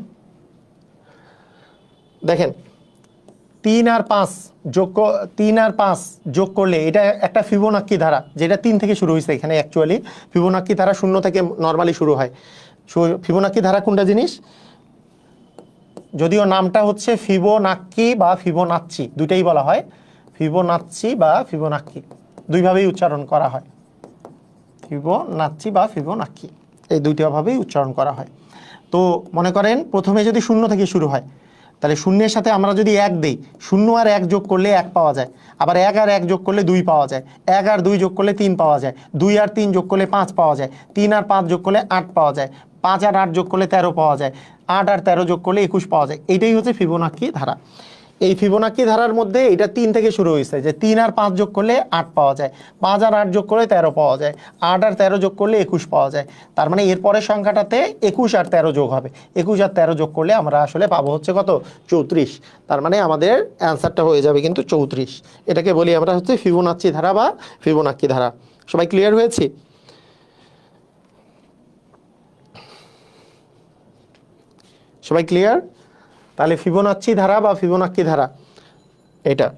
দেখেন 3 আর 5 যোগ করলে এটা একটা ফিবোনাক্কি ধারা, যেটা 3 থেকে শুরু হয়েছে। এখানে অ্যাকচুয়ালি ফিবোনাক্কি ধারা 0 থেকে নর্মালি শুরু হয়। ফিবোনাক্কি ধারা কোনটা জিনিস? যদিও নামটা হচ্ছে ফিবোনাক্কি বা ফিবোনাচ্চি, দুইটাই বলা হয়, ফিবোনাচ্চি বা ফিবোনাক্কি, দুইভাবেই উচ্চারণ করা হয়। ফিবোনাচ্চি বা ফিবোনাক্কি, এই দুইটা ভাবেই উচ্চারণ করা হয়। তো মনে করেন প্রথমে যদি 0 থেকে শুরু হয়, তাহলে শূন্যের সাথে আমরা যদি 1 দেই, 0 আর 1 যোগ করলে 1 পাওয়া যায়। আবার 1 আর 1 যোগ করলে 2 পাওয়া যায়। 1 আর 2 যোগ করলে 3 পাওয়া যায়। 2 আর 3 যোগ করলে 5 পাওয়া যায়। 3 আর 5 যোগ করলে 8 পাওয়া যায়। 5 আর 8 যোগ করলে 13 পাওয়া যায়। 8 আর 13 যোগ করলে 21 পাওয়া যায়। এটাই হচ্ছে ফিবোনাক্কি ধারা। এই ফিবোনাক্কি ধারার মধ্যে এটা 3 থেকে শুরু হয়েছে, যে 3 আর 5 যোগ করলে 8 পাওয়া যায়। 5 আর 8 যোগ করলে 13 পাওয়া যায়। 8 আর 13 যোগ করলে 21 পাওয়া যায়। তার মানে এরপরের সংখ্যাটাতে 21 আর 13 যোগ হবে। 21 আর 13 যোগ করলে আমরা আসলে পাবো হচ্ছে কত? 34। তার মানে আমাদের অ্যান্সারটা হয়ে যাবে কিন্তু 34। এটাকে বলি আমরা হচ্ছে ফিবোনাচ্চি ধারা বা ফিবোনাক্কি ধারা। সবাই ক্লিয়ার হয়েছে? সবাই ক্লিয়ার? তাহলে ফিবোনাচ্চি ধারা বা ফিবোনাক্কি ধারা এটা।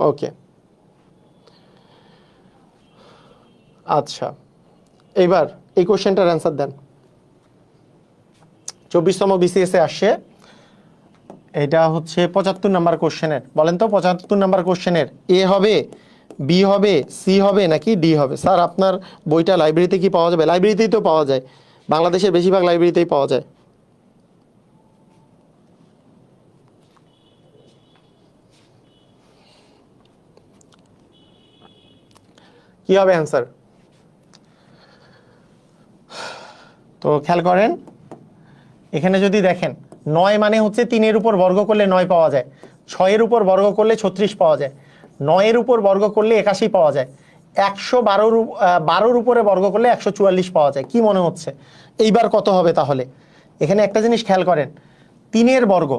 ওকে, আচ্ছা, এইবার এই কোশ্চেনটার অ্যান্সার দেন। 24তম বিসিএসে আসছে, এটা হচ্ছে 75 নাম্বার কোশ্চেনের। বলেন তো 75 নাম্বার কোশ্চেনের এ হবে, বি হবে, সি হবে, নাকি ডি হবে? স্যার আপনার বইটা লাইব্রেরিতে কি পাওয়া যাবে? লাইব্রেরিতেই তো পাওয়া যায়, বাংলাদেশের বেশিরভাগ লাইব্রেরিতেই পাওয়া যায়। কি হবে অ্যান্সার? তো খেয়াল করেন, এখানে যদি দেখেন 9 মানে হচ্ছে 3-এর উপর বর্গ করলে 9 পাওয়া যায়। 6-এর উপর বর্গ করলে 36 পাওয়া যায়। 9-এর উপর বর্গ করলে 81 পাওয়া যায়। 112-র উপরে বর্গ করলে 144 পাওয়া যায়। কি মনে হচ্ছে এইবার কত হবে? তাহলে এখানে একটা জিনিস খেয়াল করেন, 3-এর বর্গ,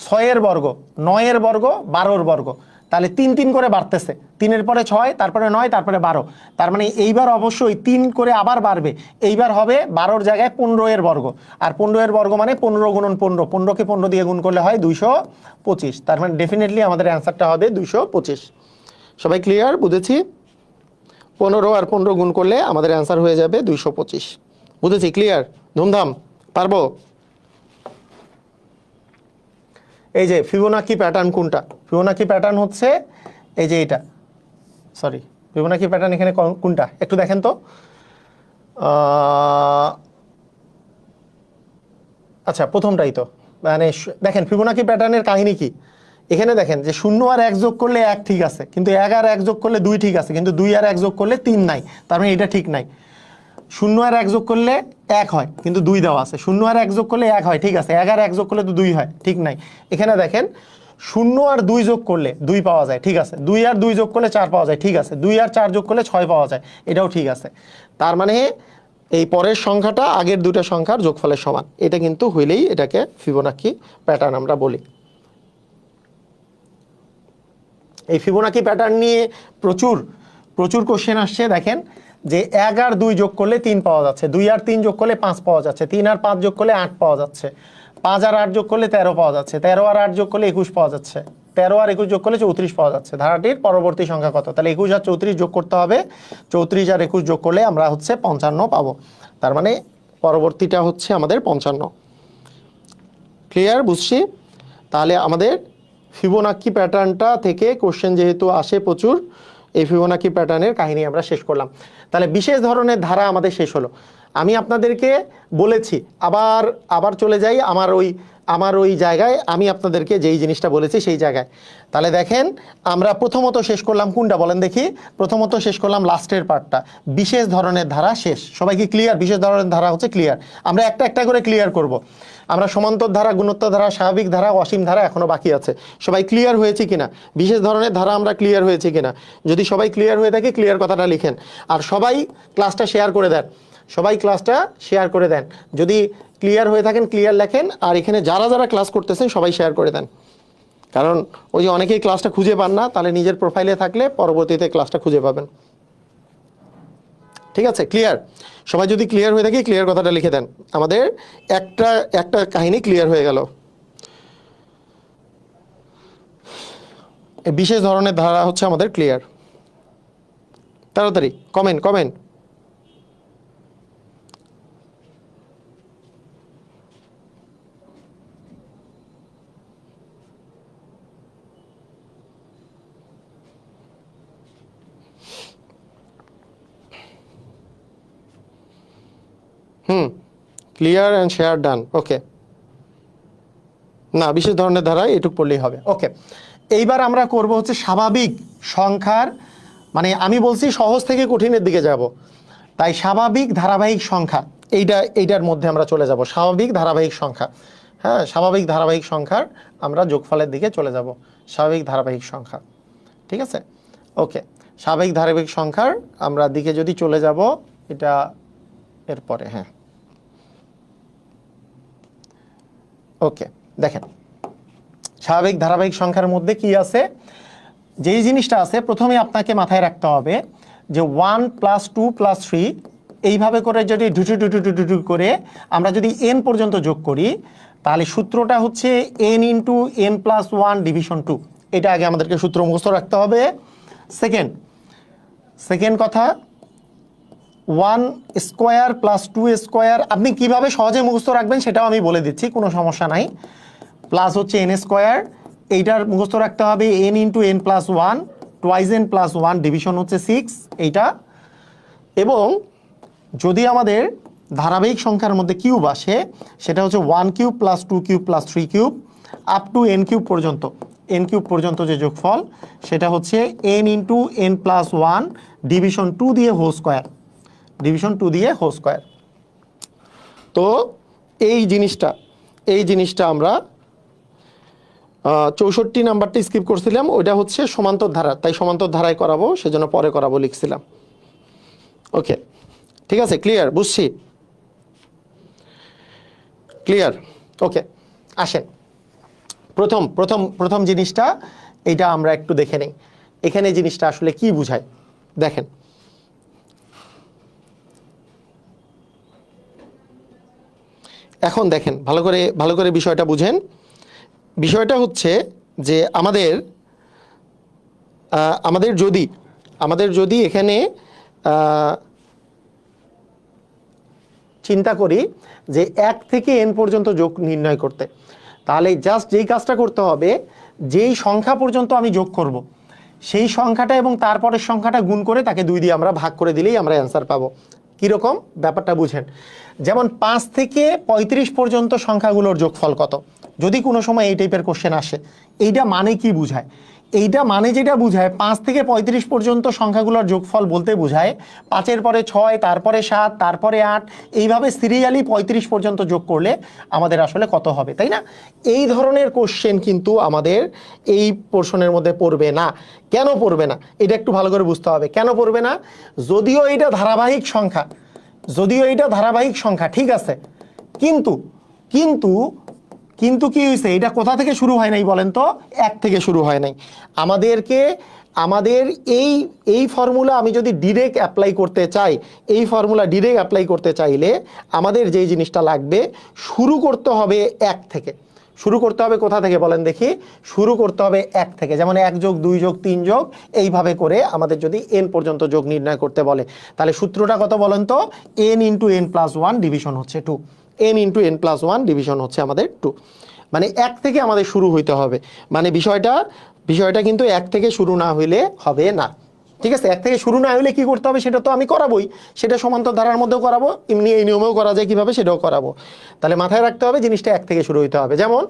6-এর বর্গ, 9-এর বর্গ, 12-র বর্গ, তাহলে 3 3 করে বাড়তেছে। 3-এর পরে 6, তারপরে 9, তারপরে 12। তার মানে এইবার অবশ্যই 3 করে আবার বাড়বে। এইবার হবে 12-র জায়গায় 15-এর বর্গ। আর 15-এর বর্গ মানে 15 গুণন 15, 15কে 15 দিয়ে গুণ করলে হয় 225। তার মানে ডেফিনেটলি আমাদের অ্যান্সারটা হবে 225। সবাই ক্লিয়ার? বুঝেছি? 15 আর 15 গুণ করলে আমাদের অ্যান্সার হয়ে যাবে 225। বুঝেছি? ক্লিয়ার? ধুমধাম? পারবো? এই যে ফিবোনাক্কি প্যাটার্ন কোনটা? ফিবোনাক্কি প্যাটার্ন হচ্ছে এই যে এটা, সরি, ফিবোনাক্কি প্যাটার্ন এখানে কোনটা একটু দেখেন তো। আচ্ছা, প্রথমটাই তো, মানে দেখেন ফিবোনাক্কি প্যাটার্নের কাহিনী কি। এখানে দেখেন যে 0 আর 1 যোগ করলে 1 ঠিক আছে, কিন্তু 1 আর 1 যোগ করলে 2 ঠিক আছে, কিন্তু 2 আর 1 যোগ করলে 3 নাই। তার মানে এটা ঠিক নাই। 0 আর 1 যোগ করলে 1 হয়, কিন্তু 2 দেওয়া আছে। 0 আর 1 যোগ করলে 1 হয়, ঠিক আছে। 1 আর 1 যোগ করলে তো 2 হয়, ঠিক নাই। এখানে দেখেন 0 আর 2 যোগ করলে 2 পাওয়া যায়, ঠিক আছে। 2 আর 2 যোগ করলে 4 পাওয়া যায়, ঠিক আছে। 2 আর 4 যোগ করলে 6 পাওয়া যায়, এটাও ঠিক আছে। তার মানে এই পরের সংখ্যাটা আগের দুটো সংখ্যার যোগফলের সমান। এটা কিন্তু হইলেই এটাকে ফিবোনাক্কি প্যাটার্ন আমরা বলি। এই ফিবোনাক্কি প্যাটার্ন নিয়ে প্রচুর কোশ্চেন আসছে। দেখেন যে 1 আর 2 যোগ করলে 3 পাওয়া যাচ্ছে, 2 আর 3 যোগ করলে 5 পাওয়া যাচ্ছে, 3 আর 5 যোগ করলে 8 পাওয়া যাচ্ছে, 5 আর 8 যোগ করলে 13 পাওয়া যাচ্ছে, 13 আর 8 যোগ করলে 21 পাওয়া যাচ্ছে, 13 আর 21 যোগ করলে 34 পাওয়া যাচ্ছে। ধারাটির পরবর্তী সংখ্যা কত? তাহলে 21 আর 34 যোগ করতে হবে। 34 আর 21 যোগ করলে আমরা হচ্ছে 55 পাবো। তার মানে পরবর্তীটা হচ্ছে আমাদের 55। ক্লিয়ার? বুঝছি? তাহলে আমাদের ফিবোনাক্কি প্যাটার্নটা থেকে কোশ্চেন যেহেতু আসে প্রচুর, এই ফিবোনাক্কি প্যাটার্নের কাহিনী আমরা শেষ করলাম। তাহলে বিশেষ ধরনের ধারা আমাদের শেষ হলো। আমি আপনাদেরকে বলেছি, আবার আবার চলে যাই আমার ওই জায়গায়, আমি আপনাদেরকে যেই জিনিসটা বলেছি সেই জায়গায়। তাহলে দেখেন আমরা প্রথমত শেষ করলাম কোনটা বলেন দেখি? প্রথমত শেষ করলাম লাস্টের পার্টটা, বিশেষ ধরনের ধারা শেষ। সবাই কি ক্লিয়ার? বিশেষ ধরনের ধারা হচ্ছে ক্লিয়ার। আমরা একটা একটা করে ক্লিয়ার করব। আমরা সমান্তর ধারা, গুণোত্তর ধারা, স্বাভাবিক ধারা, অসীম ধারা এখনো বাকি আছে। সবাই ক্লিয়ার হয়েছে কিনা? বিশেষ ধরনের ধারা আমরা ক্লিয়ার হয়েছে কিনা? যদি সবাই ক্লিয়ার হয়ে থাকে ক্লিয়ার কথাটা লিখেন। আর সবাই ক্লাসটা শেয়ার করে দেন, সবাই ক্লাসটা শেয়ার করে দেন। যদি ক্লিয়ার হয়ে থাকেন ক্লিয়ার লেখেন, আর এখানে যারা যারা ক্লাস করতেছেন সবাই শেয়ার করে দেন। কারণ ওই যে অনেকেই ক্লাসটা খুঁজে পান না, তাহলে নিজের প্রোফাইলে থাকলে পরবর্তীতে ক্লাসটা খুঁজে পাবেন। ঠিক আছে? ক্লিয়ার? সবাই যদি ক্লিয়ার হয়ে থাকে ক্লিয়ার কথাটা লিখে দেন। আমাদের একটা একটা কাহিনী ক্লিয়ার হয়ে গেল। বিশেষ ধরনের ধারা হচ্ছে আমাদের ক্লিয়ার। তাড়াতাড়ি comment comment. Clear and share done. Okay, না বিশেষ ধরনের ধারা এটুক পড়লেই হবে। ওকে, এইবার আমরা করব হচ্ছে স্বাভাবিক সংখ্যার, মানে আমি বলছি সহজ থেকে কঠিনের দিকে যাব, তাই স্বাভাবিক ধারাবাহিক সংখ্যা এইটার মধ্যে আমরা চলে যাব। স্বাভাবিক ধারাবাহিক সংখ্যা, হ্যাঁ, স্বাভাবিক ধারাবাহিক সংখ্যার আমরা যোগফলের দিকে চলে যাব। স্বাভাবিক ধারাবাহিক সংখ্যা, ঠিক আছে? ওকে, স্বাভাবিক ধারাবাহিক সংখ্যার আমরা দিকে যদি চলে যাব, এটা এরপরে, হ্যাঁ। ওকে, দেখেন স্বাভাবিক ধারাবাহিক সংখ্যার মধ্যে কি আছে, যেই জিনিসটা আছে প্রথমে আপনাকে মাথায় রাখতে হবে যে 1 + 2 + 3 এইভাবে করে যদি ডুটু করে আমরা যদি n পর্যন্ত যোগ করি, তাহলে সূত্রটা হচ্ছে n × n + 1 ডিভিশন 2। এটা আগে আমাদেরকে সূত্র মুখস্থ রাখতে হবে। সেকেন্ড কথা, 1² + 2² আপনি কিভাবে সহজে মুখস্থ রাখবেন সেটাও আমি বলে দিচ্ছি, কোনো সমস্যা নাই। প্লাস হচ্ছে n², এইটার মুখস্থ রাখতে হবে n × n + 1, twice n + 1 division হচ্ছে 6 এইটা। এবং যদি আমাদের ধারাবাহিক সংখ্যার মধ্যে কিউব আসে, সেটা হচ্ছে 1³ + 2³ + 3³ আপ টু n³ পর্যন্ত, n³ পর্যন্ত যে যোগফল সেটা হচ্ছে n × n + 1 ডিভিশন 2 দিয়ে হোল স্কোয়ার, ডিভিশন 2 দিয়ে হোল স্কোয়ার। তো এই জিনিসটা আমরা 64 নাম্বারটা স্কিপ করছিলাম, ওইটা হচ্ছে সমান্তর ধারা, তাই সমান্তর ধারায় করাবো, সেজন্য পরে করাবো লিখছিলাম। ওকে, ঠিক আছে, ক্লিয়ার? বুঝছি, ক্লিয়ার? ওকে, আসেন প্রথম জিনিসটা এইটা আমরা একটু দেখে নেই, এখানে জিনিসটা আসলে কি বুঝায়। দেখেন, এখন দেখেন ভালো করে বিষয়টা বুঝেন। বিষয়টা হচ্ছে যে আমাদের যদি এখানে চিন্তা করি যে 1 থেকে n পর্যন্ত যোগ নির্ণয় করতে, তাহলে জাস্ট যেই কাজটা করতে হবে, যেই সংখ্যা পর্যন্ত আমি যোগ করব সেই সংখ্যাটা এবং তারপরের সংখ্যাটা গুণ করে তাকে 2 দিয়ে আমরা ভাগ করে দিলেই আমরা অ্যান্সার পাবো। কীরকম ব্যাপারটা বুঝেন? যেমন 5 থেকে 35 পর্যন্ত সংখ্যাগুলোর যোগফল কত, যদি কোনো সময় এই টাইপের কোশ্চেন আসে, এইটা মানে কি বুঝায়? এইটা মানে যেটা বুঝায় 5 থেকে 35 পর্যন্ত সংখ্যাগুলোর যোগফল বলতে বোঝায় 5-এর পরে 6, তারপরে 7, তারপরে 8, এইভাবে সিরিয়ালি 35 পর্যন্ত যোগ করলে আমাদের আসলে কত হবে, তাই না? এই ধরনের কোশ্চেন কিন্তু আমাদের এই পোর্শনের মধ্যে পড়বে না। কেন পড়বে না এটা একটু ভালো করে বুঝতে হবে। কেন পড়বে না? যদিও এটা ধারাবাহিক সংখ্যা, ঠিক আছে, কিন্তু কি হয়েছে, এটা কোথা থেকে শুরু হয় নাই বলেন তো? 1 থেকে শুরু হয় নাই। আমাদের এই ফর্মুলা আমি যদি ডিরেক্ট অ্যাপ্লাই করতে চাই, এই ফর্মুলা ডিরেক্ট অ্যাপ্লাই করতে চাইলে আমাদের যেই জিনিসটা লাগবে, শুরু করতে হবে 1 থেকে। শুরু করতে হবে কোথা থেকে বলেন দেখি? শুরু করতে হবে 1 থেকে। যেমন 1 যোগ 2 যোগ 3 যোগ এইভাবে করে আমাদের যদি n পর্যন্ত যোগ নির্ণয় করতে বলে, তাহলে সূত্রটা কত বলেন তো? n × n + 1 ডিভিশন হচ্ছে 2। n × n + 1 ডিভিশন হচ্ছে আমাদের 2। মানে 1 থেকে আমাদের শুরু হইতে হবে। মানে বিষয়টা কিন্তু 1 থেকে শুরু না হইলে হবে না। ঠিক আছে, 1 থেকে শুরু না হলে কি করতে হবে সেটা তো আমি করাবোই, সেটা সমান্তর ধারার মধ্যেও করাবো, এমনি এই নিয়মেও করা যায় কিভাবে সেটাও করাবো। তাহলে মাথায় রাখতে হবে জিনিসটা 1 থেকে শুরু হইতে হবে। যেমন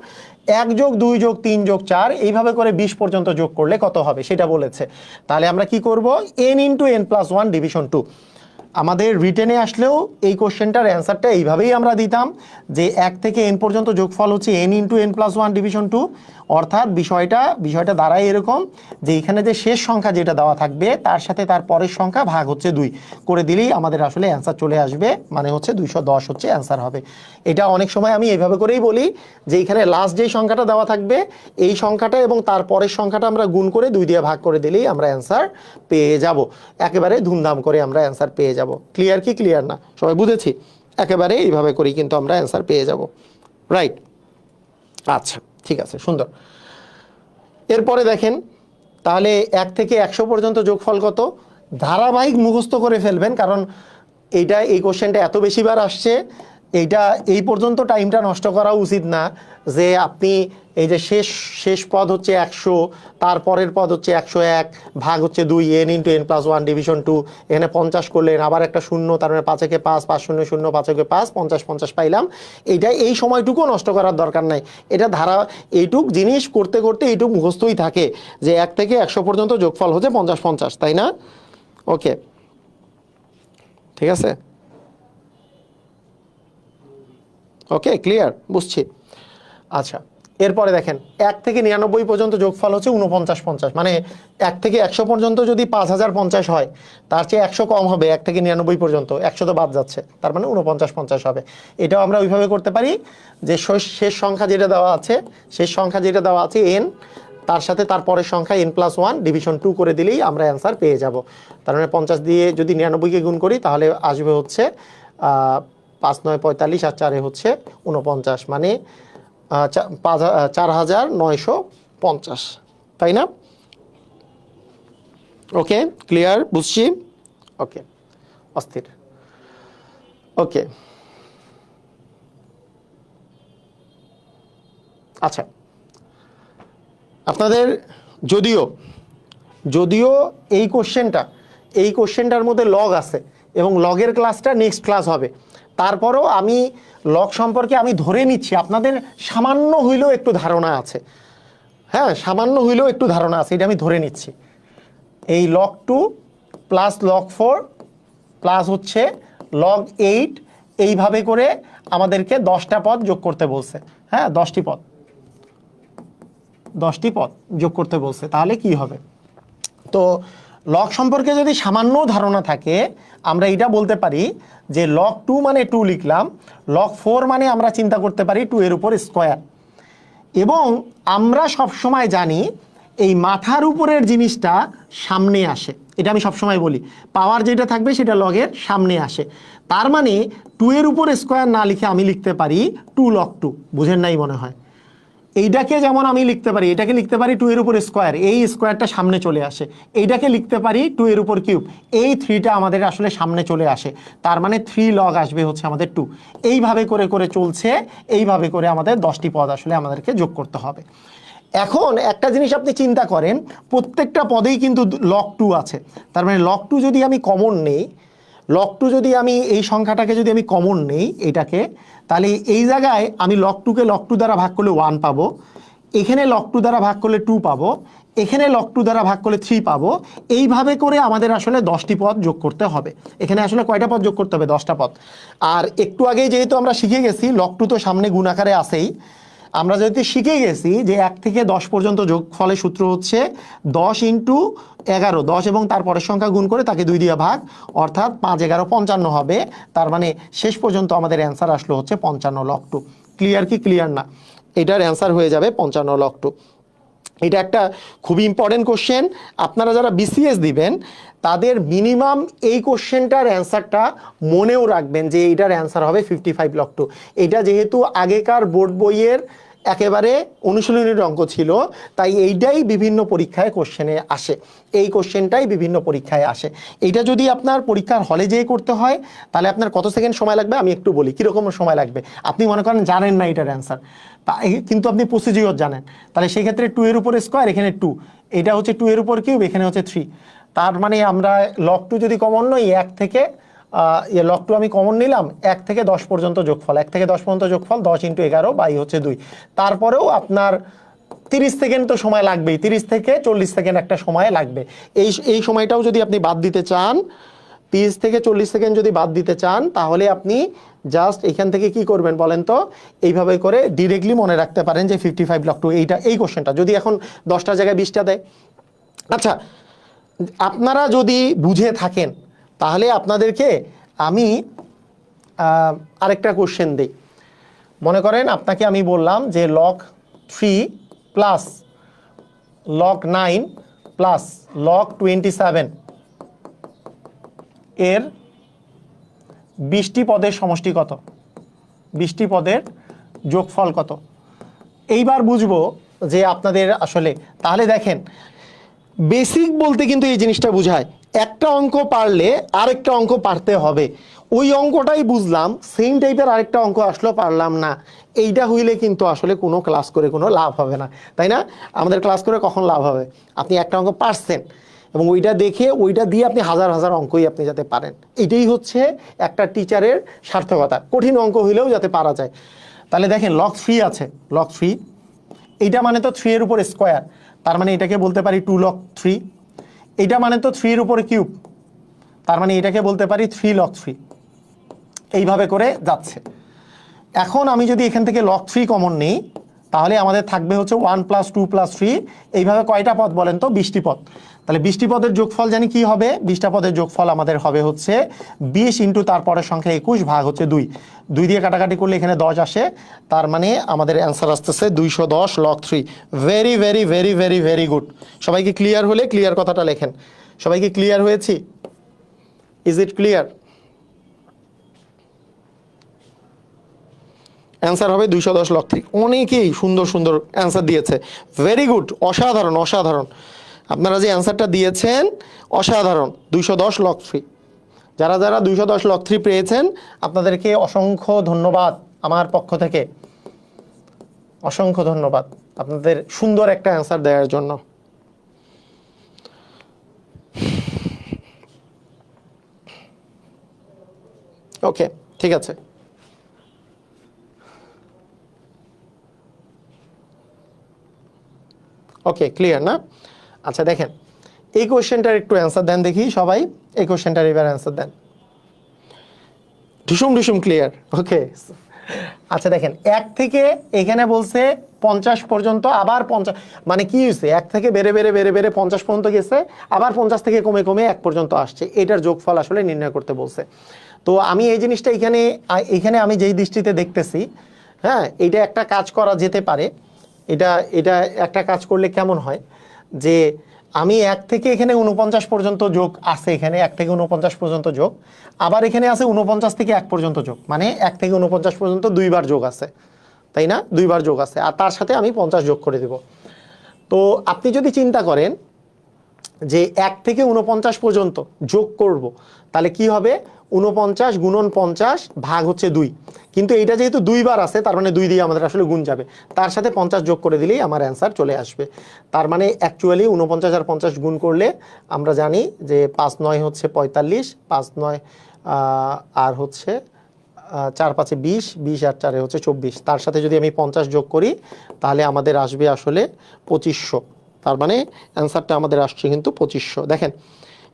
1 + 2 + 3 + 4 এইভাবে করে 20 পর্যন্ত যোগ করলে কত হবে সেটা বলেছে। তাহলে আমরা কি করব, n × n+1 ডিভিশন 2। আমাদের রিটেনে আসলেও এই কোশ্চেনটার অ্যান্সারটা এইভাবেই আমরা দিতাম যে 1 থেকে n পর্যন্ত যোগফল হচ্ছে n × n+1 ডিভিশন 2। অর্থাৎ বিষয়টা দাঁড়ায় এরকম যে এখানে যে শেষ সংখ্যা যেটা দেওয়া থাকবে তার সাথে তার পরের সংখ্যা ভাগ হচ্ছে 2 করে দিলেই আমাদের আসলে অ্যান্সার চলে আসবে, মানে হচ্ছে 210 হচ্ছে অ্যান্সার হবে। এটা অনেক সময় আমি এইভাবে করেই বলি যে এখানে লাস্ট যেই সংখ্যাটা দেওয়া থাকবে এই সংখ্যাটা এবং তার পরের সংখ্যাটা আমরা গুণ করে 2 দিয়ে ভাগ করে দিলেই আমরা অ্যান্সার পেয়ে যাব। একেবারে ধুমধাম করে আমরা অ্যান্সার পেয়ে যাব। ক্লিয়ার কি ক্লিয়ার না সবাই বুঝেছি? একেবারে এইভাবে করেই কিন্তু আমরা অ্যান্সার পেয়ে যাব, রাইট? আচ্ছা ঠিক আছে, সুন্দর। এরপরে দেখেন তাহলে 1 থেকে 100 পর্যন্ত যোগফল কত, ধারাবাহিক মুখস্থ করে ফেলবেন, কারণ এই কোশ্চেনটা এত বেশিবার আসছে, এই পর্যন্ত টাইমটা নষ্ট করা উচিত না যে আপনি এই যে শেষ পদ হচ্ছে 100, তারপরের পদ হচ্ছে 101, ভাগ হচ্ছে 2, n × n+1 ডিভিশন 2, এখানে 50 করলেন, আবার একটা শূন্য, তার মানে 5 একে 5, 5 0 0, 5 একে 5, 50 50 পাইলাম। এই সময়টুকু নষ্ট করার দরকার নাই। এটা এইটুক জিনিস করতে করতে এইটুক মুখস্থই থাকে যে 1 থেকে 100 পর্যন্ত যোগফল হচ্ছে 50 50, তাই না? ওকে, ঠিক আছে, ওকে ক্লিয়ার, বুঝছি। আচ্ছা এরপরে দেখেন 1 থেকে 99 পর্যন্ত যোগফল হচ্ছে 49 50, মানে 1 থেকে 100 পর্যন্ত যদি 5050 হয় তার চেয়ে 100 কম হবে 1 থেকে 99 পর্যন্ত, 100 তো বাদ যাচ্ছে, তার মানে 49 50 হবে। এটাও আমরা ওইভাবে করতে পারি যে শেষ সংখ্যা যেটা দেওয়া আছে n, তার সাথে তার পরের সংখ্যা n+1 ডিভিশন 2 করে দিলেই আমরা অ্যান্সার পেয়ে যাব। তার মানে 50 দিয়ে যদি 99কে গুণ করি তাহলে আসবে হচ্ছে 5 9 45 আর 4 হচ্ছে 49, মানে 4950, তাই না? ওকে ক্লিয়ার, বুঝছি। ওকে অস্থির। ওকে আচ্ছা, আপনাদের যদিও এই কোশ্চেনটার মধ্যে লগ আছে এবং লগের ক্লাসটা নেক্সট ক্লাস হবে, তারপরেও আমি লগ সম্পর্কে আমি ধরে নিচ্ছি আপনাদের সামান্য হইলেও একটু ধারণা আছে। হ্যাঁ, সামান্য হইলেও একটু ধারণা আছে, এটা আমি ধরে নিচ্ছি। এই log 2 প্লাস log 4 প্লাস হচ্ছে log 8 এইভাবে করে আমাদেরকে 10টা পদ যোগ করতে বলছে। হ্যাঁ, 10টি পদ যোগ করতে বলছে। তাহলে কি হবে? তো লগ সম্পর্কে যদি সামান্য ধারণা থাকে আমরা এটা বলতে পারি যে log 2 মানে 2 লিখলাম, log 4 মানে আমরা চিন্তা করতে পারি 2 এর উপর স্কয়ার। এবং আমরা সব সময় জানি এই মাথার উপরের জিনিসটা সামনে আসে, এটা আমি সব সময় বলি, পাওয়ার যেটা থাকবে সেটা লগের সামনে আসে। তার মানে 2 এর উপর স্কয়ার না লিখে আমি লিখতে পারি 2 log 2। বুঝেন নাই মনে হয়? এইটাকে যেমন আমি লিখতে পারি, এটাকে লিখতে পারি 2 এর উপর স্কয়ার, এই স্কয়ারটা সামনে চলে আসে। এইটাকে লিখতে পারি 2 এর উপর কিউব, এই 3টা আমাদের আসলে সামনে চলে আসে। তার মানে 3 log আসবে হচ্ছে আমাদের 2। এইভাবে করে করে চলছে, এইভাবে করে আমাদের 10টি পদ আসলে আমাদেরকে যোগ করতে হবে। এখন একটা জিনিস আপনি চিন্তা করেন, প্রত্যেকটা পদেই কিন্তু log 2 আছে। তার মানে log 2 যদি আমি কমন নেই, log 2 যদি আমি এই সংখ্যাটাকে যদি আমি কমন নেই এটাকে, তাহলে এই জায়গায় আমি log 2কে log 2 দ্বারা ভাগ করলে 1 পাবো, এখানে log 2 দ্বারা ভাগ করলে 2 পাবো, এখানে log 2 দ্বারা ভাগ করলে 3 পাবো। এইভাবে করে আমাদের আসলে 10টি পদ যোগ করতে হবে। এখানে আসলে কয়টা পদ যোগ করতে হবে? 10টা পদ। আর একটু আগেই যেহেতু আমরা শিখে গেছি log 2 তো সামনে গুণ আকারে আসেই, আমরা যেহেতু শিখে গেছি যে 1 থেকে 10 পর্যন্ত যোগফলের সূত্র হচ্ছে 10 × 11, 10 এবং তার পরের সংখ্যা গুণ করে তাকে 2 দিয়ে ভাগ, অর্থাৎ 5 11 55 হবে। তার মানে শেষ পর্যন্ত আমাদের অ্যান্সার আসলো হচ্ছে 55 log 2। ক্লিয়ার কি ক্লিয়ার না? এটার অ্যান্সার হয়ে যাবে 55 log 2। এটা একটা খুবই ইম্পর্টেন্ট কোশ্চেন। আপনারা যারা বিসিএস দিবেন তাদের মিনিমাম এই কোশ্চেনটার অ্যান্সারটা মনেও রাখবেন যে এইটার অ্যান্সার হবে 55 log 2। এটা যেহেতু আগেকার বোর্ড বইয়ের একেবারে অনুশীলনীর অঙ্ক ছিল, তাই এইটাই বিভিন্ন পরীক্ষায় কোশ্চেনে আসে, এই কোশ্চেনটাই বিভিন্ন পরীক্ষায় আসে। এইটা যদি আপনার পরীক্ষার হলে যেয়ে করতে হয় তাহলে আপনার কত সেকেন্ড সময় লাগবে আমি একটু বলি। কীরকম সময় লাগবে? আপনি মনে করেন জানেন না এটার অ্যান্সার, কিন্তু আপনি প্রসিডিওর জানেন, তাহলে সেই ক্ষেত্রে 2 এর উপর স্কয়ার, এখানে 2, এটা হচ্ছে 2 এর উপর কিউব, এখানে হচ্ছে 3, তার মানে আমরা লগ টু যদি কমন নই 1 থেকে লগ টু আমি কমন নিলাম 1 থেকে 10 পর্যন্ত যোগফল, 1 থেকে 10 পর্যন্ত যোগফল 10 × 11 বাই হচ্ছে 2। তারপরেও আপনার 30 সেকেন্ড তো সময় লাগবেই, 30 থেকে 40 সেকেন্ড একটা সময় লাগবে। এই সময়টাও যদি আপনি বাদ দিতে চান, 30 থেকে 40 সেকেন্ড যদি বাদ দিতে চান, তাহলে আপনি জাস্ট এখান থেকে কি করবেন বলেন তো, এইভাবে করে ডিরেক্টলি মনে রাখতে পারেন যে 55 log 2 এই কোশ্চেনটা যদি এখন 10টার জায়গায় 20টা দেয়। আচ্ছা, আপনারা যদি বুঝে থাকেন তাহলে আপনাদেরকে আমি আরেকটা কোশ্চেন দিই। মনে করেন আপনাকে আমি বললাম যে log 3 plus log 9 plus log 27 এর 20টি পদের সমষ্টি কত, 20টি পদের যোগফল কত। এইবার বুঝবো যে আপনাদের আসলে, তাহলে দেখেন বেসিক বলতে কিন্তু এই জিনিসটা বোঝায়, একটা অঙ্ক পারলে আরেকটা অঙ্ক পারতে হবে। ওই অঙ্কটাই বুঝলাম, সেম টাইপের আরেকটা অঙ্ক আসলো পারলাম না, এইটা হইলে কিন্তু আসলে কোনো ক্লাস করে কোনো লাভ হবে না, তাই না? আমাদের ক্লাস করে কখন লাভ হবে? আপনি একটা অঙ্ক পারছেন এবং ওইটা দেখে ওইটা দিয়ে আপনি হাজার হাজার অঙ্কই আপনি যাতে পারেন, এটাই হচ্ছে একটা টিচারের সার্থকতা। কঠিন অঙ্ক হইলেও যাতে পারা যায়। তাহলে দেখেন log 3 আছে, log 3 এইটা মানে তো 3 এর উপর স্কোয়ার, তার মানে এটাকে বলতে পারি 2 log 3। এইটা মানে তো 3 এর উপরে কিউব, তার মানে এটাকে বলতে পারি 3 log 3। এইভাবে করে যাচ্ছে। এখন আমি যদি এখান থেকে log 3 কমন নিই, তাহলে আমাদের থাকবে হচ্ছে 1 + 2 + 3। এইভাবে কয়টা পদ বলেন তো? 20টি পদ। তাহলে 20টি পদের যোগফল জানি কি হবে? 20টা পদের যোগফল আমাদের হবে হচ্ছে 20 × তারপরের সংখ্যা 21 ভাগ হচ্ছে 2। 2 দিয়ে কাটাকাটি করলে এখানে 10 আসে, তার মানে আমাদের অ্যান্সার আসতেছে 210 log 3। Very very very very very good. সবাইকে ক্লিয়ার হলে ক্লিয়ার কথাটা লেখেন। সবাইকে ক্লিয়ার হয়েছি? Is it clear? অ্যান্সার হবে 210 log 3। অনেকেই সুন্দর সুন্দর অ্যান্সার দিয়েছে, ভেরি গুড, অসাধারণ অসাধারণ। আপনারা যে অ্যান্সারটা দিয়েছেন অসাধারণ, 210 log 3। যারা যারা 210 log 3 পেয়েছেন আপনাদেরকে অসংখ্য ধন্যবাদ আমার পক্ষ থেকে, অসংখ্য ধন্যবাদ আপনাদের সুন্দর একটা অ্যান্সার দেওয়ার জন্য। ওকে, ঠিক আছে। ওকে, ক্লিয়ার না? আচ্ছা দেখেন, এই কোশ্চেনটার একটু অ্যান্সার দেন দেখি সবাই। এই কোশ্চেনটার এবার অ্যান্সার দেন। ঢুসুম ঢুসুম ক্লিয়ার। ওকে, আচ্ছা দেখেন, 1 থেকে এখানে বলছে 50 পর্যন্ত, আবার 50 মানে কি হয়েছে, 1 থেকে বেড়ে বেড়ে বেড়ে বেড়ে 50 পর্যন্ত গেছে, আবার 50 থেকে কমে কমে 1 পর্যন্ত আসছে। এটার যোগফল আসলে নির্ণয় করতে বলছে। তো আমি এই জিনিসটা এখানে আমি যেই দৃষ্টিতে দেখতেছি, হ্যাঁ, এইটা একটা কাজ করা যেতে পারে। এটা এটা একটা কাজ করলে কেমন হয় যে আমি 1 থেকে এখানে 49 পর্যন্ত যোগ আছে, এখানে 1 থেকে 49 পর্যন্ত যোগ, আবার এখানে আছে 49 থেকে 1 পর্যন্ত যোগ, মানে 1 থেকে 49 পর্যন্ত 2বার যোগ আছে, তাই না? 2বার যোগ আছে, আর তার সাথে আমি 50 যোগ করে দেব। তো আপনি যদি চিন্তা করেন যে 1 থেকে 49 পর্যন্ত যোগ করব, তাহলে কি হবে? 49 × 50 ভাগ হচ্ছে 2। কিন্তু এইটা যেহেতু 2বার আছে, তার মানে 2 দিয়ে আমাদের আসলে গুণ যাবে, তার সাথে 50 যোগ করে দিলেই আমার অ্যান্সার চলে আসবে। তার মানে অ্যাকচুয়ালি 49 আর 50 গুণ করলে আমরা জানি যে 5 9 হচ্ছে 45, 5 9 আর হচ্ছে 4 5 20, 20 আর 4 হচ্ছে 24। তার সাথে যদি আমি 50 যোগ করি তাহলে আমাদের আসবে আসলে 2500। তার মানে অ্যান্সারটা আমাদের আসছে কিন্তু 2500। দেখেন,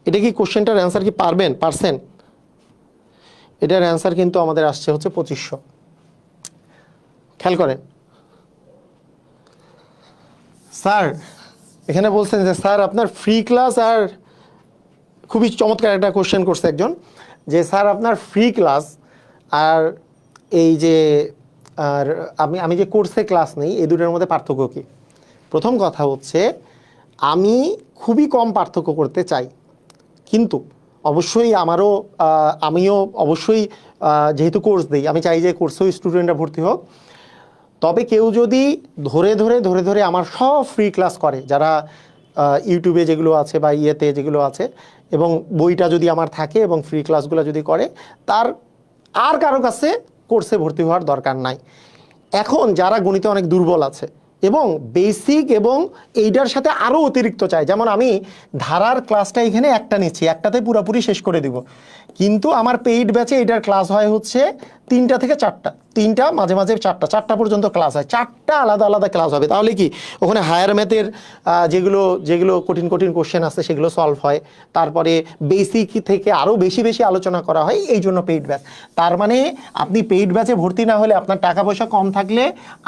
এটা কি কোশ্চেনটার অ্যান্সার কি পারছেন? এটার অ্যান্সার কিন্তু আমাদের আসছে হচ্ছে 2500। খেয়াল করেন স্যার, এখানে বলছেন যে স্যার আপনার ফ্রি ক্লাস, আর খুবই চমৎকার একটা কোশ্চেন করছে একজন, যে স্যার আপনার ফ্রি ক্লাস আর এই যে আর আমি যে কোর্সে ক্লাস নেই, এই দুটোর মধ্যে পার্থক্য কী? প্রথম কথা হচ্ছে আমি খুবই কম পার্থক্য করতে চাই, কিন্তু অবশ্যই আমিও অবশ্যই যেহেতু কোর্স দিই, আমি চাই যে কোর্সেও স্টুডেন্টরা ভর্তি হোক। তবে কেউ যদি ধরে ধরে ধরে ধরে আমার সব ফ্রি ক্লাস করে, যারা ইউটিউবে যেগুলো আছে বা ইয়েতে যেগুলো আছে, এবং বইটা যদি আমার থাকে এবং ফ্রি ক্লাসগুলো যদি করে, তার আর কারো কাছে কোর্সে ভর্তি হওয়ার দরকার নাই। এখন যারা গণিতে অনেক দুর্বল আছে, এবং বেসিক এবং এইটার সাথে আরও অতিরিক্ত চাই। যেমন আমি ধারার ক্লাসটা এখানে একটা নিচ্ছি, একটাতে পুরোপুরি শেষ করে দিব, কিন্তু আমার পেইড ব্যাচে এটার ক্লাস হয় হচ্ছে 3টা থেকে 4টা, 3টা মাঝে মাঝে 4টা পর্যন্ত ক্লাস হয়, 4টা আলাদা আলাদা ক্লাস হবে। তাহলে কি ওখানে হায়ার ম্যাথের যেগুলো যেগুলো কঠিন কঠিন কোশ্চেন আছে সেগুলো সলভ হয়, তারপরে বেসিক থেকে আরও বেশি বেশি আলোচনা করা হয়, এই জন্য পেইড ব্যাচ। তার মানে আপনি পেইড ব্যাচে ভর্তি না হলে, আপনার টাকা পয়সা কম থাকলে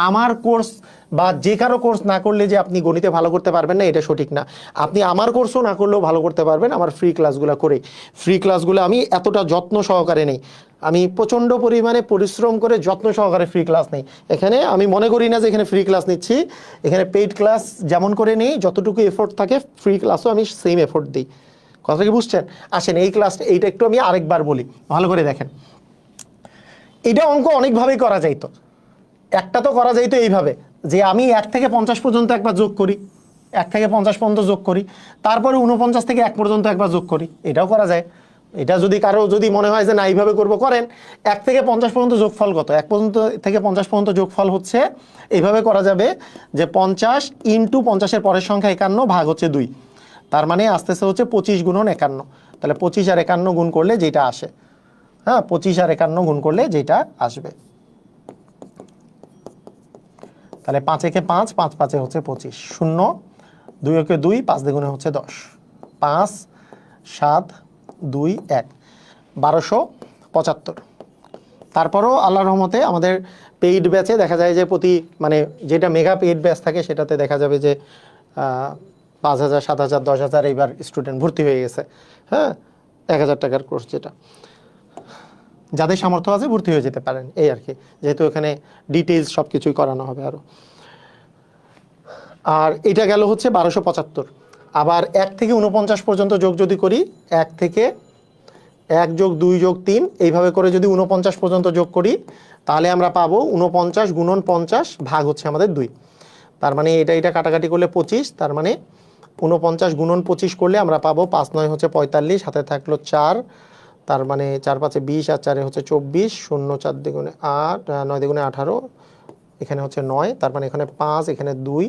আমার কোর্স বা যে কারো কোর্স না করলে যে আপনি গণিতে ভালো করতে পারবেন না, এটা সঠিক না। আপনি আমার কোর্সও না করলেও ভালো করতে পারবেন আমার ফ্রি ক্লাসগুলো করে। ফ্রি ক্লাসগুলো আমি এতটা যত্ন সহকারে নেই, আমি প্রচণ্ড পরিমাণে পরিশ্রম করে যত্ন সহকারে ফ্রি ক্লাস নেই। এখানে আমি মনে করি না যে এখানে ফ্রি ক্লাস নিচ্ছি, এখানে পেইড ক্লাস যেমন করে নেই, যতটুকু এফোর্ট থাকে ফ্রি ক্লাসও আমি সেম এফোর্ট দিই। কথা কি বুঝছেন? আসেন এই ক্লাসটা, এইটা একটু আমি আরেকবার বলি, ভালো করে দেখেন। এটা অঙ্ক অনেকভাবেই করা যাইতো। একটা তো করা যাইতো এইভাবে যে আমি 1 থেকে 50 পর্যন্ত একবার যোগ করি, 1 থেকে 50 পর্যন্ত যোগ করি, তারপরে 49 থেকে 1 পর্যন্ত একবার যোগ করি, এটাও করা যায়। এটা যদি কারো যদি মনে হয় যে না এইভাবে করবো, করেন। 1 থেকে 50 পর্যন্ত যোগফল কত? 1 পর্যন্ত থেকে 50 পর্যন্ত যোগফল হচ্ছে এইভাবে করা যাবে যে 50 ইন্টু 50-এর পরের সংখ্যা 51 ভাগ হচ্ছে 2, তার মানে আসতেছে হচ্ছে 25 গুণন 51। তাহলে 25 আর 51 গুণ করলে যেটা আসে, হ্যাঁ 25 আর 51 গুণ করলে যেটা আসবে, তাহলে 5 একে 5, 5 5-এ হচ্ছে 25, 0 2 একে 2, 5 দ্বিগুণে হচ্ছে 10, 5 7 2 1, 1275। তারপরও আল্লাহর রহমতে আমাদের পেইড ব্যাচে দেখা যায় যে প্রতি মানে যেটা মেগা পেইড ব্যাচ থাকে সেটাতে দেখা যাবে যে 5000 7000 10000 এইবার স্টুডেন্ট ভর্তি হয়ে গেছে। হ্যাঁ 1000 টাকার কোর্স, যেটা যাদের সামর্থ্য আছে ভর্তি হয়ে যেতে পারেন, এই আর কি, যেহেতু এখানে ডিটেইলস সব কিছুই করানো হবে আরও। আর এটা গেল হচ্ছে 1275। আবার 1 থেকে 49 পর্যন্ত যোগ যদি করি, 1 থেকে 1 যোগ 2 যোগ 3 এইভাবে করে যদি 49 পর্যন্ত যোগ করি, তাহলে আমরা পাবো 49 গুণন 50 ভাগ হচ্ছে আমাদের 2। তার মানে এটা কাটাকাটি করলে 25, তার মানে 49 গুণন 25 করলে আমরা পাবো 5 9 হচ্ছে 45, হাতে থাকলো 4, তার মানে 4 5 20 আর 4 হচ্ছে 24, 0 4 দ্বিগুণে 8, 9 দ্বিগুণে 18, এখানে হচ্ছে 9, তার মানে এখানে 5, এখানে 2,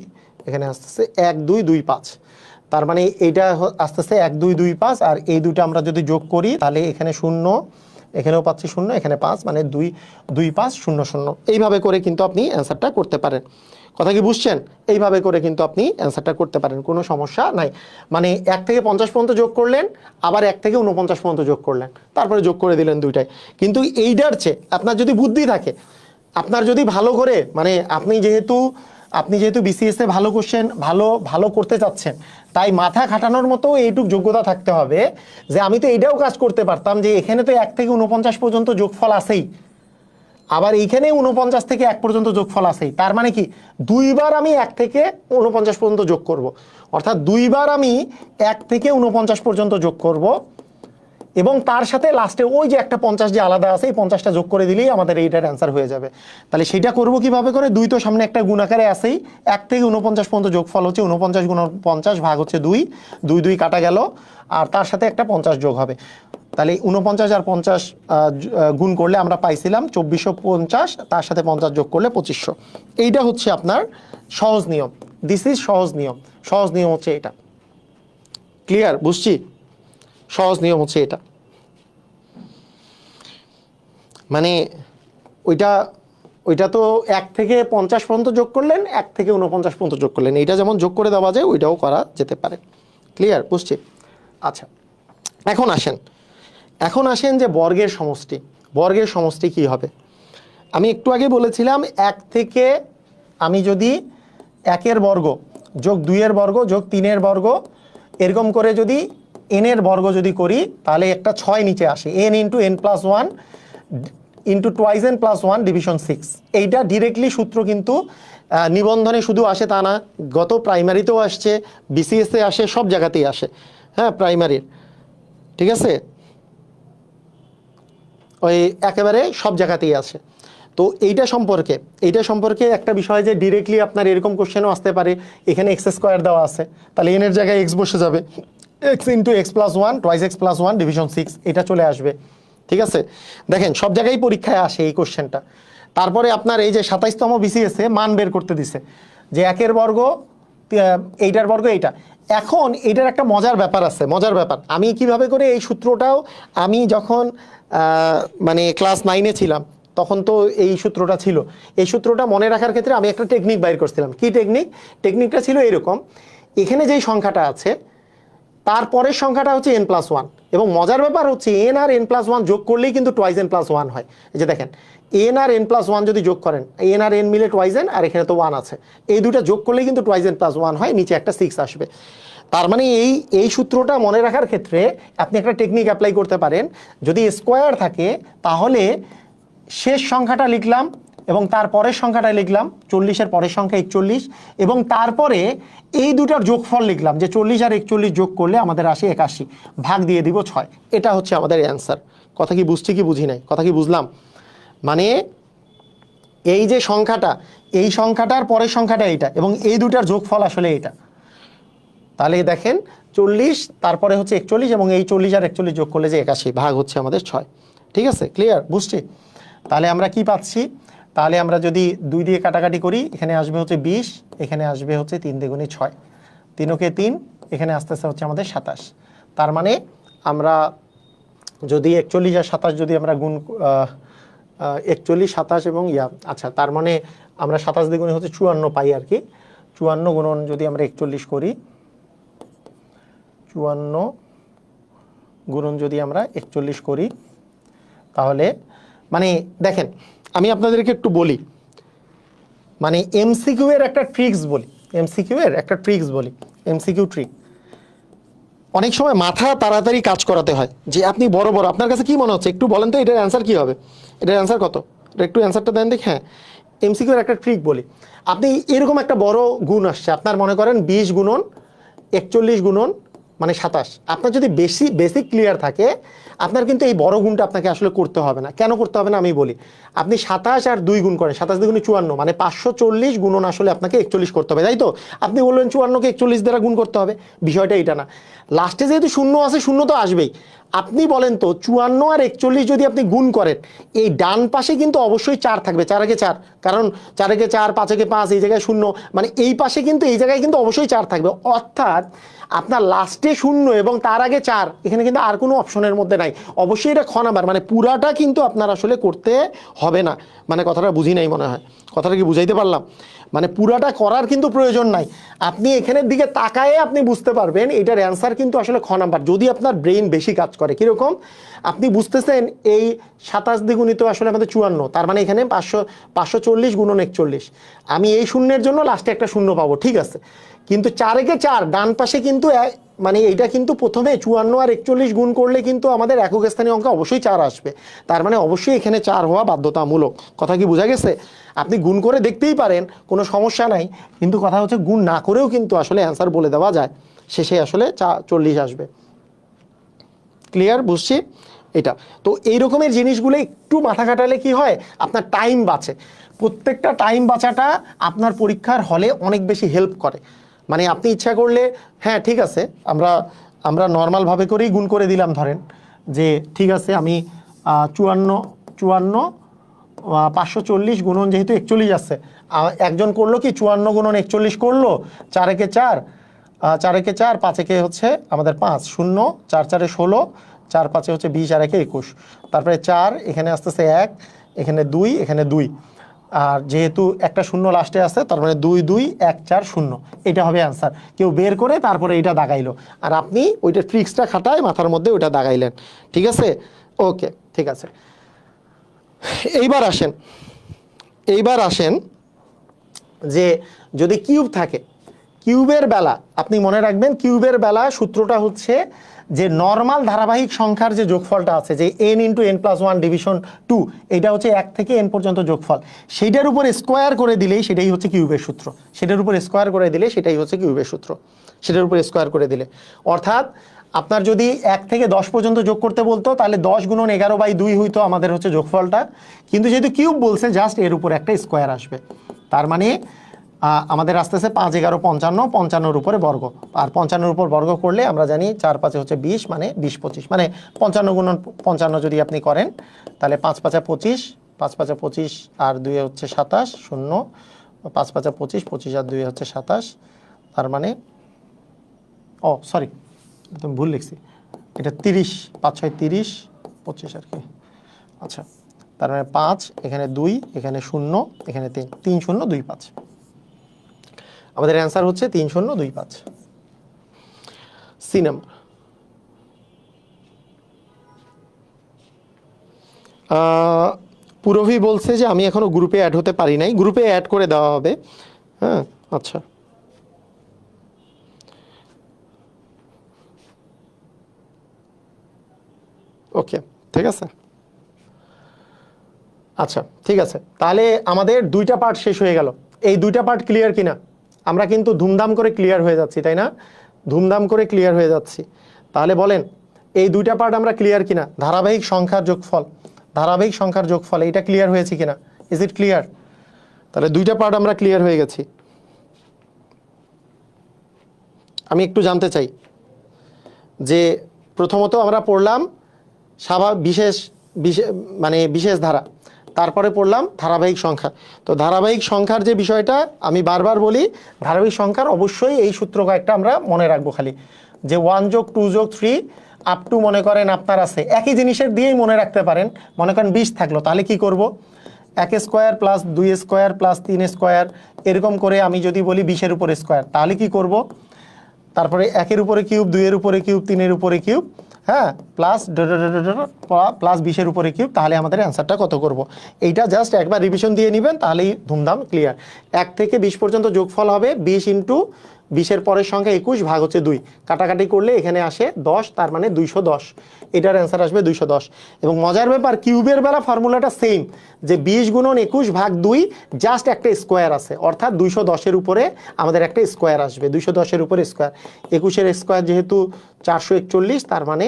এখানে আসতেছে 1 2 2 5, তার মানে এইটা আসতেছে 1 2 2 5, আর এই দুটো আমরা যদি যোগ করি তাহলে এখানে 0, এখানেও পাচ্ছি 0, এখানে 5, মানে 2 2 5 0 0। এইভাবে করে কিন্তু আপনি অ্যান্সারটা করতে পারেন। কথা কি বুঝছেন? এইভাবে করে কিন্তু আপনি অ্যান্সারটা করতে পারেন, কোনো সমস্যা নাই। মানে 1 থেকে 50 পর্যন্ত যোগ করলেন, আবার 1 থেকে 49 পর্যন্ত যোগ করলেন, তারপরে যোগ করে দিলেন দুইটাই। কিন্তু এইটার চেয়ে আপনার যদি বুদ্ধি থাকে, আপনার যদি ভালো করে মানে আপনি যেহেতু বিসিএসে ভালো কোশ্চেন ভালো করতে চাচ্ছেন, তাই মাথা খাটানোর মতো এইটুক যোগ্যতা থাকতে হবে যে আমি তো এইটাও কাজ করতে পারতাম যে এখানে তো 1 থেকে 49 পর্যন্ত যোগফল আছেই, আবার এইখানে 49 থেকে 1 পর্যন্ত যোগফল আছেই, তার মানে কি দুইবার আমি 1 থেকে 49 পর্যন্ত যোগ করব, অর্থাৎ দুইবার আমি 1 থেকে 49 পর্যন্ত যোগ করব, এবং তার সাথে লাস্টে ওই যে একটা 50 যে আলাদা আছে, এই 50টা যোগ করে দিলেই আমাদের এইটার অ্যান্সার হয়ে যাবে। তাহলে সেটা করব কিভাবে করে? 2 তো সামনে একটা গুণ আকারে আছেই, 1 থেকে 49 পর্যন্ত যোগফল হচ্ছে 49 গুণ 50 ভাগ হচ্ছে 2, 2 2 কাটা গেল, আর তার সাথে একটা 50 যোগ হবে। তাহলে 49 আর 50 গুণ করলে আমরা পাইছিলাম 2450, তার সাথে 50 যোগ করলে 2500। এইটা হচ্ছে আপনার সহজ নিয়ম, দিস ইজ সহজ নিয়ম। সহজ নিয়ম হচ্ছে এটা, ক্লিয়ার? বুঝছি? সহজ নিয়ম হচ্ছে এটা, মানে ওইটা তো 1 থেকে 50 পর্যন্ত যোগ করলেন, 1 থেকে 49 পর্যন্ত যোগ করলেন, এইটা যেমন যোগ করে দেওয়া যায় ওইটাও করা যেতে পারে। ক্লিয়ার? বুঝছি? আচ্ছা, এখন আসেন যে বর্গের সমষ্টি কি হবে? আমি একটু আগে বলেছিলাম 1 থেকে আমি যদি 1-এর বর্গ যোগ 2-এর বর্গ যোগ 3-এর বর্গ এরকম করে যদি n-এর বর্গ যদি করি, তাহলে একটা 6 নিচে আসে, n into n plus 1 into twice n plus 1 division 6। এইটা ডিরেক্টলি সূত্র কিন্তু নিবন্ধনে শুধু আসে তা না, গত প্রাইমারিতেও আসছে, বিসিএসে আসে, সব জায়গাতেই আসে। হ্যাঁ প্রাইমারির, ঠিক আছে, ওই একেবারে সব জায়গাতেই আসে। তো এইটা সম্পর্কে একটা বিষয় যে ডিরেক্টলি আপনার এরকম কোশ্চেনও আসতে পারে, এখানে এক্স স্কোয়ার দেওয়া আছে, তাহলে n এর জায়গায় x বসে যাবে, x into x plus 1 twice x plus 1 division 6, এটা চলে আসবে। ঠিক আছে, দেখেন সব জায়গায় পরীক্ষায় আসে এই কোশ্চেনটা। তারপরে আপনার এই যে 27তম বিসিএসে মান বের করতে দিছে, যে 1 বর্গ, এইটার বর্গ এইটা। এখন এটার একটা মজার ব্যাপার আছে, মজার ব্যাপার। আমি কিভাবে করে এই সূত্রটাও, আমি যখন মানে ক্লাস 9-এ ছিলাম তখন তো এই সূত্রটা ছিল। এই সূত্রটা মনে রাখার ক্ষেত্রে আমি একটা টেকনিক বাইর করছিলাম। কি টেকনিক? টেকনিকটা ছিল এরকম, এখানে যেই সংখ্যাটা আছে তারপরের সংখ্যাটা হচ্ছে n+1, এবং মজার ব্যাপার হচ্ছে n আর n+1 যোগ করলেই কিন্তু টুয়াইস n+1 হয়। এই যে দেখেন, n আর n+1 যদি যোগ করেন, n আর n মিলে টুয়াইস n, আর এখানে তো 1 আছে, এই দুটো যোগ করলেই কিন্তু টুয়াইস n+1 হয়, নিচে একটা 6 আসবে। তার মানে এই সূত্রটা মনে রাখার ক্ষেত্রে আপনি একটা টেকনিক অ্যাপ্লাই করতে পারেন। যদি স্কোয়ার থাকে তাহলে শেষ সংখ্যাটা লিখলাম এবং তারপরের সংখ্যাটা লিখলাম, 40-এর পরের সংখ্যা 41, এবং তারপরে এই দুটার যোগফল লিখলাম, যে 40 আর 41 যোগ করলে আমাদের আসে 81, ভাগ দিয়ে দিব 6। এটা হচ্ছে আমাদের অ্যান্সার। কথা কি বুঝছি কি বুঝি নাই? কথা কি বুঝলাম? মানে এই যে সংখ্যাটা, এই সংখ্যাটার পরের সংখ্যাটা এইটা, এবং এই দুটার যোগফল আসলে এটা। তাহলে দেখেন 40 তারপরে হচ্ছে 41, এবং এই 40 আর 41 যোগ করলে যে 81, ভাগ হচ্ছে আমাদের 6। ঠিক আছে, ক্লিয়ার? বুঝছি? তাহলে আমরা কি পাচ্ছি? তাহলে আমরা যদি 2 দিয়ে কাটাকাটি করি, এখানে আসবে হচ্ছে 20, এখানে আসবে হচ্ছে 3 দুগুণে 6, 3 × 3, এখানে আসতেছে হচ্ছে আমাদের 27। তার মানে আমরা যদি 41 আর 27 যদি আমরা গুণ 41, 27 এবং আচ্ছা, তার মানে আমরা 27 দ্বিগুণে হচ্ছে 54 পাই আর কি। 54 গুণন যদি আমরা 41 করি, 54 গুণন যদি আমরা 41 করি, তাহলে মানে দেখেন, আমি আপনাদেরকে একটু বলি, মানে এমসিকিউ এর একটা ট্রিক্স বলি, এমসিকিউ এর একটা ট্রিক্স বলি, এমসিকিউ ট্রিক। অনেক সময় মাথা তাড়াতাড়ি কাজ করাতে হয়, যে আপনি বড় বড়, আপনার কাছে কি মনে হচ্ছে একটু বলেন তো, এটার অ্যান্সার কি হবে? এটার অ্যান্সার কত? এটা একটু অ্যান্সারটা দেন দেখ। হ্যাঁ, এমসিকিউ এর একটা ট্রিক বলি। আপনি এরকম একটা বড় গুণ আসছে, আপনার মনে করেন 20 গুণন 41 গুণন মানে 27। আপনার যদি বেসিক ক্লিয়ার থাকে, আপনার কিন্তু এই বড় গুণটা আপনাকে আসলে করতে হবে না। কেন করতে হবে না আমি বলি। আপনি 27 আর 2 গুণ করেন, 27 দুগুণে 54, মানে 540 গুণন আসলে আপনাকে 41 করতে হবে, তাই তো? আপনি বললেন 54-কে 41 দ্বারা গুণ করতে হবে, বিষয়টা এটা না। লাস্টে যেহেতু শূন্য আছে, শূন্য তো আসবেই। আপনি বলেন তো 54 আর 41 যদি আপনি গুণ করেন, এই ডান পাশে কিন্তু অবশ্যই 4 থাকবে, 4 একে 4, কারণ 4 একে 4, 5 একে 5, এই জায়গায় 0, মানে এই পাশে কিন্তু, এই জায়গায় কিন্তু অবশ্যই 4 থাকবে। অর্থাৎ আপনার লাস্টে 0 এবং তার আগে 4, এখানে কিন্তু আর কোনো অপশনের মধ্যে নাই। অবশ্যই এটা খ নাম্বার, মানে পুরাটা কিন্তু আপনার আসলে করতে হবে না। মানে কথাটা বুঝি নাই মনে হয়, কথাটা কি বুঝাইতে পারলাম? মানে পুরাটা করার কিন্তু প্রয়োজন নাই। আপনি এখানের দিকে তাকায়ে আপনি বুঝতে পারবেন এটার অ্যান্সার কিন্তু আসলে খ নাম্বার, যদি আপনার ব্রেন বেশি কাজ করে। কিরকম? আপনি বুঝতেছেন এই 27 দ্বিগুণিত আসলে আমাদের 54, তার মানে এখানে 540 গুণন 41, আমি এই শূন্যের জন্য লাস্টে একটা শূন্য পাবো, ঠিক আছে। কিন্তু 4 একে 4, ডান পাশে কিন্তু মানে এইটা কিন্তু প্রথমে 54 আর 41 গুণ করলে কিন্তু আমাদের একক স্থানীয় অঙ্ক অবশ্যই 4 আসবে। তার মানে অবশ্যই এখানে 4 হওয়া বাধ্যতামূলক। কথা কি বোঝা গেছে? আপনি গুণ করে দেখতেই পারেন, কোনো সমস্যা নাই, কিন্তু কথা হচ্ছে গুণ না করেও কিন্তু আসলে অ্যান্সার বলে দেওয়া যায়, শেষে আসলে 40 আসবে। ক্লিয়ার? বুঝছি এটা। তো এই রকমের জিনিসগুলো একটু মাথা খাটালে কি হয়, আপনার টাইম বাঁচে। প্রত্যেকটা টাইম বাঁচাটা আপনার পরীক্ষার হলে অনেক বেশি হেল্প করে। মানে আপনি ইচ্ছা করলে, হ্যাঁ ঠিক আছে, আমরা নর্মালভাবে করেই গুণ করে দিলাম, ধরেন যে ঠিক আছে আমি 54 540 গুণন যেহেতু 41 আছে, একজন করলো কি 54 গুণন 41 করলো, 4 একে 4, 4 একে 4, 5 একে হচ্ছে আমাদের 5, 0, 4 4 16, 4 5 হচ্ছে 20, আর একে 21, তারপরে 4, এখানে আসতেছে 1, এখানে 2, এখানে 2, আর যেহেতু একটা শূন্য লাস্টে আছে, তার মানে 2 2 1 4 0, এটা হবে অ্যান্সার। কেউ বের করে তারপরে এটা দাগাইলো, আর আপনি ওইটা ট্রিক্সটা খাটায় মাথার মধ্যে ওইটা দাগাইলেন। ঠিক আছে, ওকে, ঠিক আছে। এইবার আসেন যে যদি কিউব থাকে, কিউবের বেলা আপনি মনে রাখবেন, কিউবের বেলা সূত্রটা হচ্ছে যে নরমাল ধারাবাহিক সংখ্যার যে যোগফলটা আছে, যে n × n+1 ডিভিশন 2, এটা হচ্ছে 1 থেকে n পর্যন্ত যোগফল, সেইটার উপর স্কোয়ার করে দিলেই সেটাই হচ্ছে কিউবের সূত্র। সেটার উপর স্কোয়ার করে দিলে সেটাই হচ্ছে কিউবের সূত্র, সেটার উপর স্কোয়ার করে দিলে। অর্থাৎ আপনার যদি 1 থেকে 10 পর্যন্ত যোগ করতে বলতো, তাহলে 10 গুণন 11/2 হইতো আমাদের হচ্ছে যোগফলটা, কিন্তু যেহেতু কিউব বলছে, জাস্ট এর উপর একটা স্কোয়ার আসবে। তার মানে আমাদের আসতেছে 5 11 55, 55-র উপরে বর্গ, আর 55-র উপর বর্গ করলে আমরা জানি 4 5 হচ্ছে 20, মানে 20 25, মানে 55 গুণন 55 যদি আপনি করেন, তাহলে 5 5 25, 5 5 25, আর 2 হচ্ছে 27, 0, 5 5 25, 25 আর 2 হচ্ছে 27, তার মানে সরি তুমি ভুল লিখছি, এটা 30, 5 6 30, 25 আর কি। আচ্ছা, তার মানে 5, এখানে 2, এখানে 0, এখানে 3, 3 0 2 5। আমাদের অ্যান্সার হচ্ছে 3 0 2 5, সি নাম্বার। পুরভি বলছে যে আমি এখনো গ্রুপে অ্যাড হতে পারি নাই, গ্রুপে অ্যাড করে দেওয়া হবে। হ্যাঁ, আচ্ছা, ওকে, ঠিক আছে। আচ্ছা, ঠিক আছে, তাহলে আমাদের 2টা পার্ট শেষ হয়ে গেল। এই 2টা পার্ট ক্লিয়ার কিনা? আমরা কিন্তু ধুমধাম করে ক্লিয়ার হয়ে যাচ্ছি, তাই না? ধুমধাম করে ক্লিয়ার হয়ে যাচ্ছি। তাহলে বলেন এই 2টা পার্ট আমরা ক্লিয়ার কিনা? ধারাবাহিক সংখ্যার যোগফল, ধারাবাহিক সংখ্যার যোগফল, এটা ক্লিয়ার হয়েছে কিনা? Is it clear? তাহলে 2টা পার্ট আমরা ক্লিয়ার হয়ে গেছি। আমি একটু জানতে চাই যে প্রথমত আমরা পড়লাম বিশেষ ধারা, তারপরে পড়লাম ধারাবাহিক সংখ্যা। তো ধারাবাহিক সংখ্যার যে বিষয়টা আমি বারবার বলি, ধারাবাহিক সংখ্যার অবশ্যই এই সূত্র কয়েকটা আমরা মনে রাখবো, খালি যে 1 যোগ 2 যোগ 3 আপ টু মনে করেন আপনার আছে, একই জিনিসের দিয়েই মনে রাখতে পারেন। মনে করেন 20 থাকলো, তাহলে কি করব? 1 square plus 2 square plus 3 square, এরকম করে আমি যদি বলি 20-এর উপরে স্কোয়ার, তাহলে কি করব? তারপরে 1-এর উপরে কিউব, 2-এর উপরে কিউব, 3-এর উপরে কিউব, হ্যাঁ, প্লাস 20-এর উপরে কিউব, তাহলে আমাদের অ্যান্সারটা কত করব? এইটা জাস্ট একবার রিভিশন দিয়ে নেবেন, তাহলেই ধুমধাম ক্লিয়ার। 1 থেকে 20 পর্যন্ত যোগফল হবে 20 ইন্টু 20-এর পরের সংখ্যা 21 ভাগ হচ্ছে 2, কাটাকাটি করলে এখানে আসে 10, তার মানে 210। এটার অ্যান্সার আসবে 210। এবং মজার ব্যাপার, কিউবের বেলা ফর্মুলাটা সেম, যে 20 গুণন 21 ভাগ 2, জাস্ট একটা স্কোয়ার আছে, অর্থাৎ 210-এর উপরে আমাদের একটা স্কোয়ার আসবে, 210-এর উপরে স্কোয়ার। 21-এর স্কোয়ার যেহেতু 441, তার মানে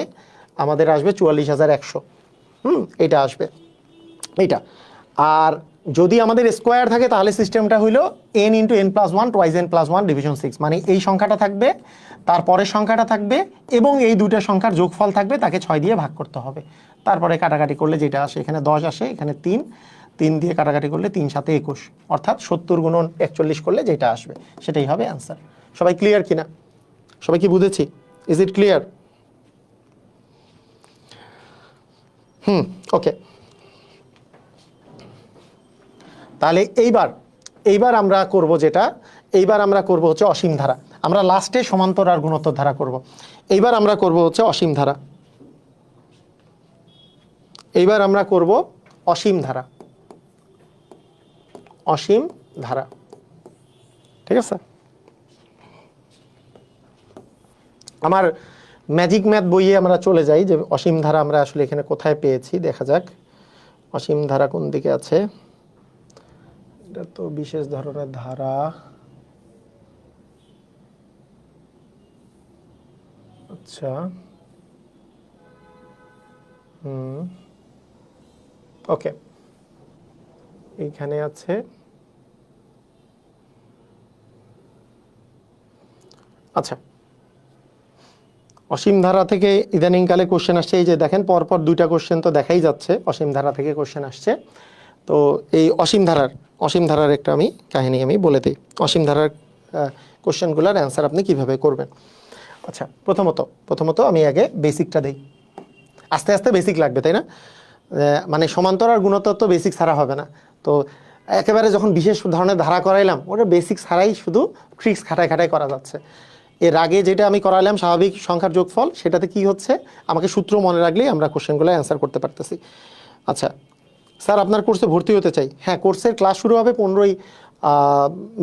আমাদের আসবে 44,100। এটা আসবে, এইটা। আর যদি আমাদের স্কোয়ার থাকে তাহলে সিস্টেমটা হইল n into n plus 1 twice n plus 1 division 6, মানে এই সংখ্যাটা থাকবে, তারপরের সংখ্যাটা থাকবে, এবং এই 2টা সংখ্যার যোগফল থাকবে, তাকে 6 দিয়ে ভাগ করতে হবে। তারপরে কাটাকাটি করলে যেটা আসে, এখানে 10 আসে, এখানে 3 দিয়ে কাটাকাটি করলে 3 7 21, অর্থাৎ 70 গুণন 41 করলে যেটা আসবে সেটাই হবে অ্যান্সার। সবাই ক্লিয়ার কিনা? সবাই কি বুঝেছি? Is it clear? ওকে। তাহলে এইবার আমরা করব যেটা, এইবার আমরা করব হচ্ছে অসীম ধারা। আমরা লাস্টে সমান্তর আর গুণোত্তর ধারা করব। এইবার আমরা করব হচ্ছে অসীম ধারা। এইবার আমরা করব অসীম ধারা, অসীম ধারা, ঠিক আছে? আমার ম্যাজিক ম্যাথ বইয়ে আমরা চলে যাই যে অসীম ধারা আমরা আসলে এখানে কোথায় পেয়েছি, দেখা যাক অসীম ধারা কোন দিকে আছে। এটা তো বিশেষ ধরনের ধারা, আচ্ছা, ওকে, এইখানে আছে। আচ্ছা, অসীম ধারা থেকে ইদানিংকালে কোশ্চেন আসছে, এই যে দেখেন পরপর 2টা কোশ্চেন তো দেখাই যাচ্ছে অসীম ধারা থেকে কোশ্চেন আসছে। তো এই অসীম ধারার একটা আমি কাহিনী আমি বলে দিই, অসীম ধারার কোশ্চেনগুলোর অ্যান্সার আপনি কিভাবে করবেন। আচ্ছা, প্রথমত আমি আগে বেসিকটা দেই, আস্তে আস্তে বেসিক লাগবে, তাই না? মানে সমান্তর আর গুণোত্তর তো বেসিক ছাড়া হবে না। তো একেবারে যখন বিশেষ ধরনের ধারা করাইলাম, ওটা বেসিক ছাড়াই শুধু ট্রিক্স খাটাই করা যাচ্ছে। এর আগে যেটা আমি করালাম স্বাভাবিক সংখ্যার যোগফল, সেটাতে কি হচ্ছে, আমাকে সূত্র মনে রাখলেই আমরা কোশ্চেনগুলো অ্যান্সার করতে পারতেছি। আচ্ছা স্যার, আপনার কোর্সে ভর্তি হতে চাই। হ্যাঁ, কোর্সের ক্লাস শুরু হবে 15ই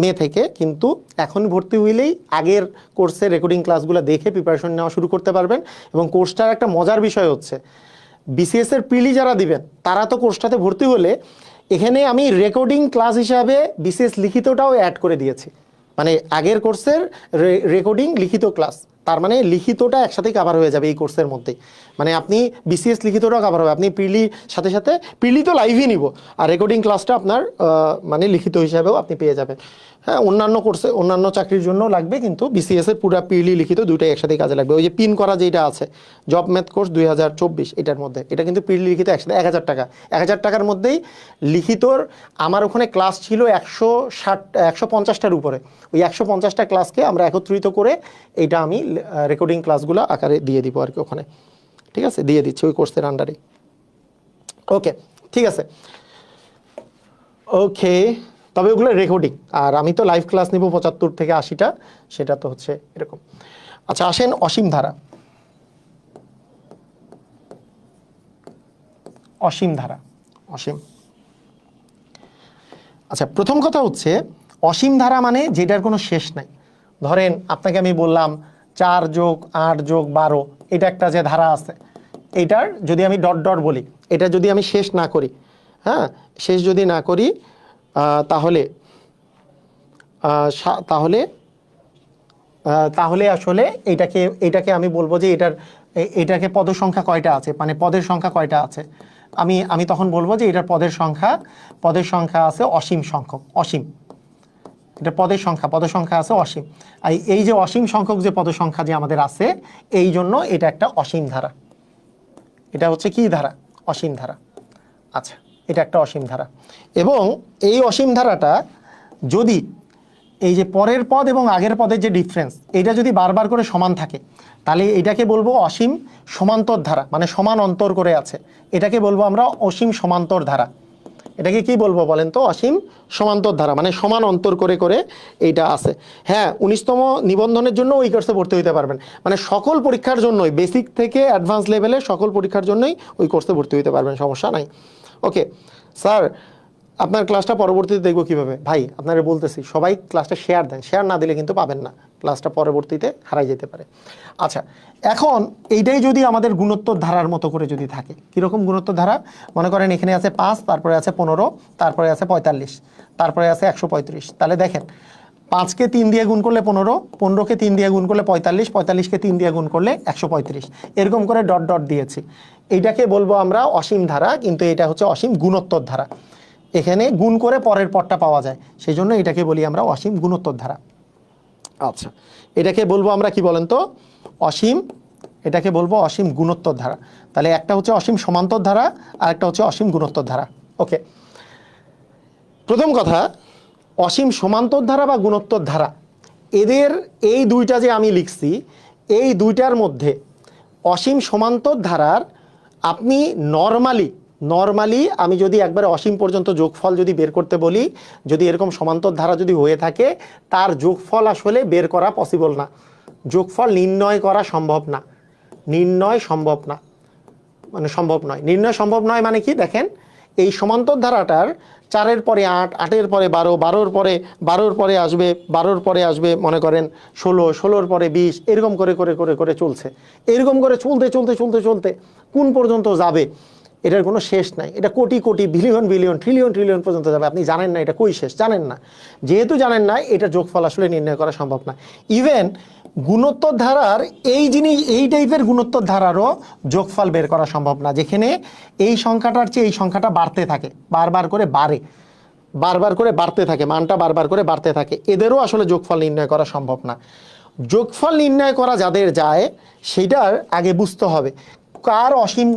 মে থেকে, কিন্তু এখন ভর্তি হইলেই আগের কোর্সের রেকর্ডিং ক্লাসগুলো দেখে প্রিপারেশন নেওয়া শুরু করতে পারবেন। এবং কোর্সটার একটা মজার বিষয় হচ্ছে, বিসিএস এর প্রিলি যারা দিবেন তারা তো কোর্সটাতে ভর্তি হলে এখানে আমি রেকর্ডিং ক্লাস হিসাবে বিসিএস লিখিতটাও অ্যাড করে দিয়েছি। মানে আগের কোর্সের রেকর্ডিং লিখিত ক্লাস, তার মানে লিখিতটা একসাথেই কভার হয়ে যাবে এই কোর্সের মধ্যেই। মানে আপনি বিসিএস লিখিতটাও কভার হবে, আপনি প্রিলি সাথে সাথে প্রিলি তো লাইভই নিব, আর রেকর্ডিং ক্লাসটা আপনার মানে লিখিত হিসাবেও আপনি পেয়ে যাবেন। হ্যাঁ, অন্যান্য কোর্সে অন্যান্য চাকরির জন্য লাগবে, কিন্তু বিসিএস এর পুরো প্রিলি লিখিত দুইটাই একসাথে কাজে লাগবে। ওই যে পিন করা যেটা আছে জব ম্যাথ কোর্স 2024 এটার মধ্যে, এটা কিন্তু প্রিলি লিখিত একসাথে 1000 টাকা, 1000 টাকার মধ্যেই লিখিতর আমার ওখানে ক্লাস ছিল 150টার উপরে। ওই 150টা ক্লাসকে আমরা একত্রিত করে এইটা আমি রেকর্ডিং ক্লাসগুলো আকারে দিয়ে দিব আর কি ওখানে, ঠিক আছে, দিয়ে দিচ্ছি ওই কোর্সের আন্ডারে। ওকে, ঠিক আছে, ওকে। তবে ওগুলো রেকর্ডিং, আর আমি তো লাইভ ক্লাস নিব 75 থেকে 80টা, সেটা তো হচ্ছে এরকম। আচ্ছা, আসেন অসীম ধারা। অসীম ধারা, অসীম। আচ্ছা, প্রথম কথা হচ্ছে অসীম ধারা মানে যেটার কোনো শেষ নাই। ধরেন আপনাকে আমি বললাম 4 যোগ 8 যোগ 12, এটা একটা যে ধারা আছে, এইটার যদি আমি ডট ডট বলি, এটা যদি আমি শেষ না করি, হ্যাঁ, শেষ যদি না করি তাহলে তাহলে তাহলে আসলে এটাকে আমি বলবো যে এটাকে পদের সংখ্যা কয়টা আছে, মানে পদের সংখ্যা কয়টা আছে, আমি তখন বলবো যে এটার পদের সংখ্যা আছে অসীম সংখ্যক, অসীম। এটা পদের সংখ্যা আছে অসীম। আর এই যে অসীম সংখ্যক যে পদের সংখ্যা যে আমাদের আছে, এই জন্য এটা একটা অসীম ধারা। এটা হচ্ছে কি ধারা? অসীম ধারা। আচ্ছা, এটা একটা অসীম ধারা। এবং এই অসীম ধারাটা যদি এই যে পরের পদ এবং আগের পদের যে ডিফারেন্স, এটা যদি বারবার করে সমান থাকে, তাহলে এটাকে বলবো অসীম সমান্তর ধারা, মানে সমান অন্তর করে আছে, এটাকে বলবো আমরা অসীম সমান্তর ধারা। এটাকে কি বলবো বলেন তো? অসীম সমান্তর ধারা, মানে সমান অন্তর করে করে এইটা আছে। হ্যাঁ, 19তম নিবন্ধনের জন্য ওই কোর্সে ভর্তি হইতে পারবেন, মানে সকল পরীক্ষার জন্যই, বেসিক থেকে অ্যাডভান্স লেভেলে সকল পরীক্ষার জন্যই ওই কোর্সে ভর্তি হইতে পারবেন, সমস্যা নাই। ওকে স্যার, আপনার ক্লাসটা পরবর্তীতে দেখবো কিভাবে? ভাই আপনারা বলতেছি সবাই ক্লাসটা শেয়ার দেন, শেয়ার না দিলে কিন্তু পাবেন না, ক্লাসটা পরবর্তীতে হারাই যেতে পারে। আচ্ছা, এখন এইটাই যদি আমাদের গুণোত্তর ধারার মতো করে যদি থাকে, কীরকম গুণোত্তর ধারা? মনে করেন এখানে আছে 5, তারপরে আছে 15, তারপরে আছে 45, তারপরে আছে 135। তাহলে দেখেন 5কে 3 দিয়ে গুণ করলে 15, 15কে 3 দিয়ে গুণ করলে 45, 45কে 3 দিয়ে গুণ করলে 135, এরকম করে ডট ডট দিয়েছি। এইটাকে বলবো আমরা অসীম ধারা, কিন্তু এটা হচ্ছে অসীম গুণোত্তর ধারা। এখানে গুণ করে পরের পদটা পাওয়া যায়, সেই জন্য এটাকে বলি আমরা অসীম গুণোত্তর ধারা। আচ্ছা, এটাকে বলবো আমরা কি বলেন তো? অসীম, এটাকে বলবো অসীম গুণোত্তর ধারা। তাহলে একটা হচ্ছে অসীম সমান্তর ধারা, আর একটা হচ্ছে অসীম গুণোত্তর ধারা। ওকে, প্রথম কথা, অসীম সমান্তর ধারা বা গুণোত্তর ধারা, এদের এই দুইটা যে আমি লিখছি, এই দুইটার মধ্যে অসীম সমান্তর ধারার আপনি নরমালি আমি যদি একবারে অসীম পর্যন্ত যোগফল যদি বের করতে বলি, যদি এরকম সমান্তর ধারা যদি হয়ে থাকে, তার যোগফল আসলে বের করা পসিবল না, যোগফল নির্ণয় করা সম্ভব না, নির্ণয় সম্ভব নয়। মানে কি দেখেন, এই সমান্তর ধারাটার 4-এর পরে 8, 8-এর পরে 12, 12-র পরে আসবে 12-র পরে আসবে মনে করেন 16, 16-র পরে 20, এরকম করে করে করে করে চলছে। এরকম করে চলতে চলতে চলতে চলতে কোন পর্যন্ত যাবে এটার কোনো শেষ নাই। এটা crore crore, billion billion, trillion trillion পর্যন্ত যাবে। আপনি জানেন না এটা কই শেষ, জানেন না। যেহেতু জানেন না, এটা যোগফল আসলে নির্ণয় করা সম্ভব না। ইভেন গুণোত্তর ধারার এই টাইপের গুণোত্তর ধারারও যোগফল বের করা সম্ভব না, যেখানে এই সংখ্যাটার চেয়ে এই সংখ্যাটা বাড়তে থাকে, বারবার করে বাড়তে থাকে, মানটা বারবার করে বাড়তে থাকে, এদেরও আসলে যোগফল নির্ণয় করা সম্ভব না। যোগফল নির্ণয় করা যাদের যায়, সেটার আগে বুঝতে হবে কার অসীম,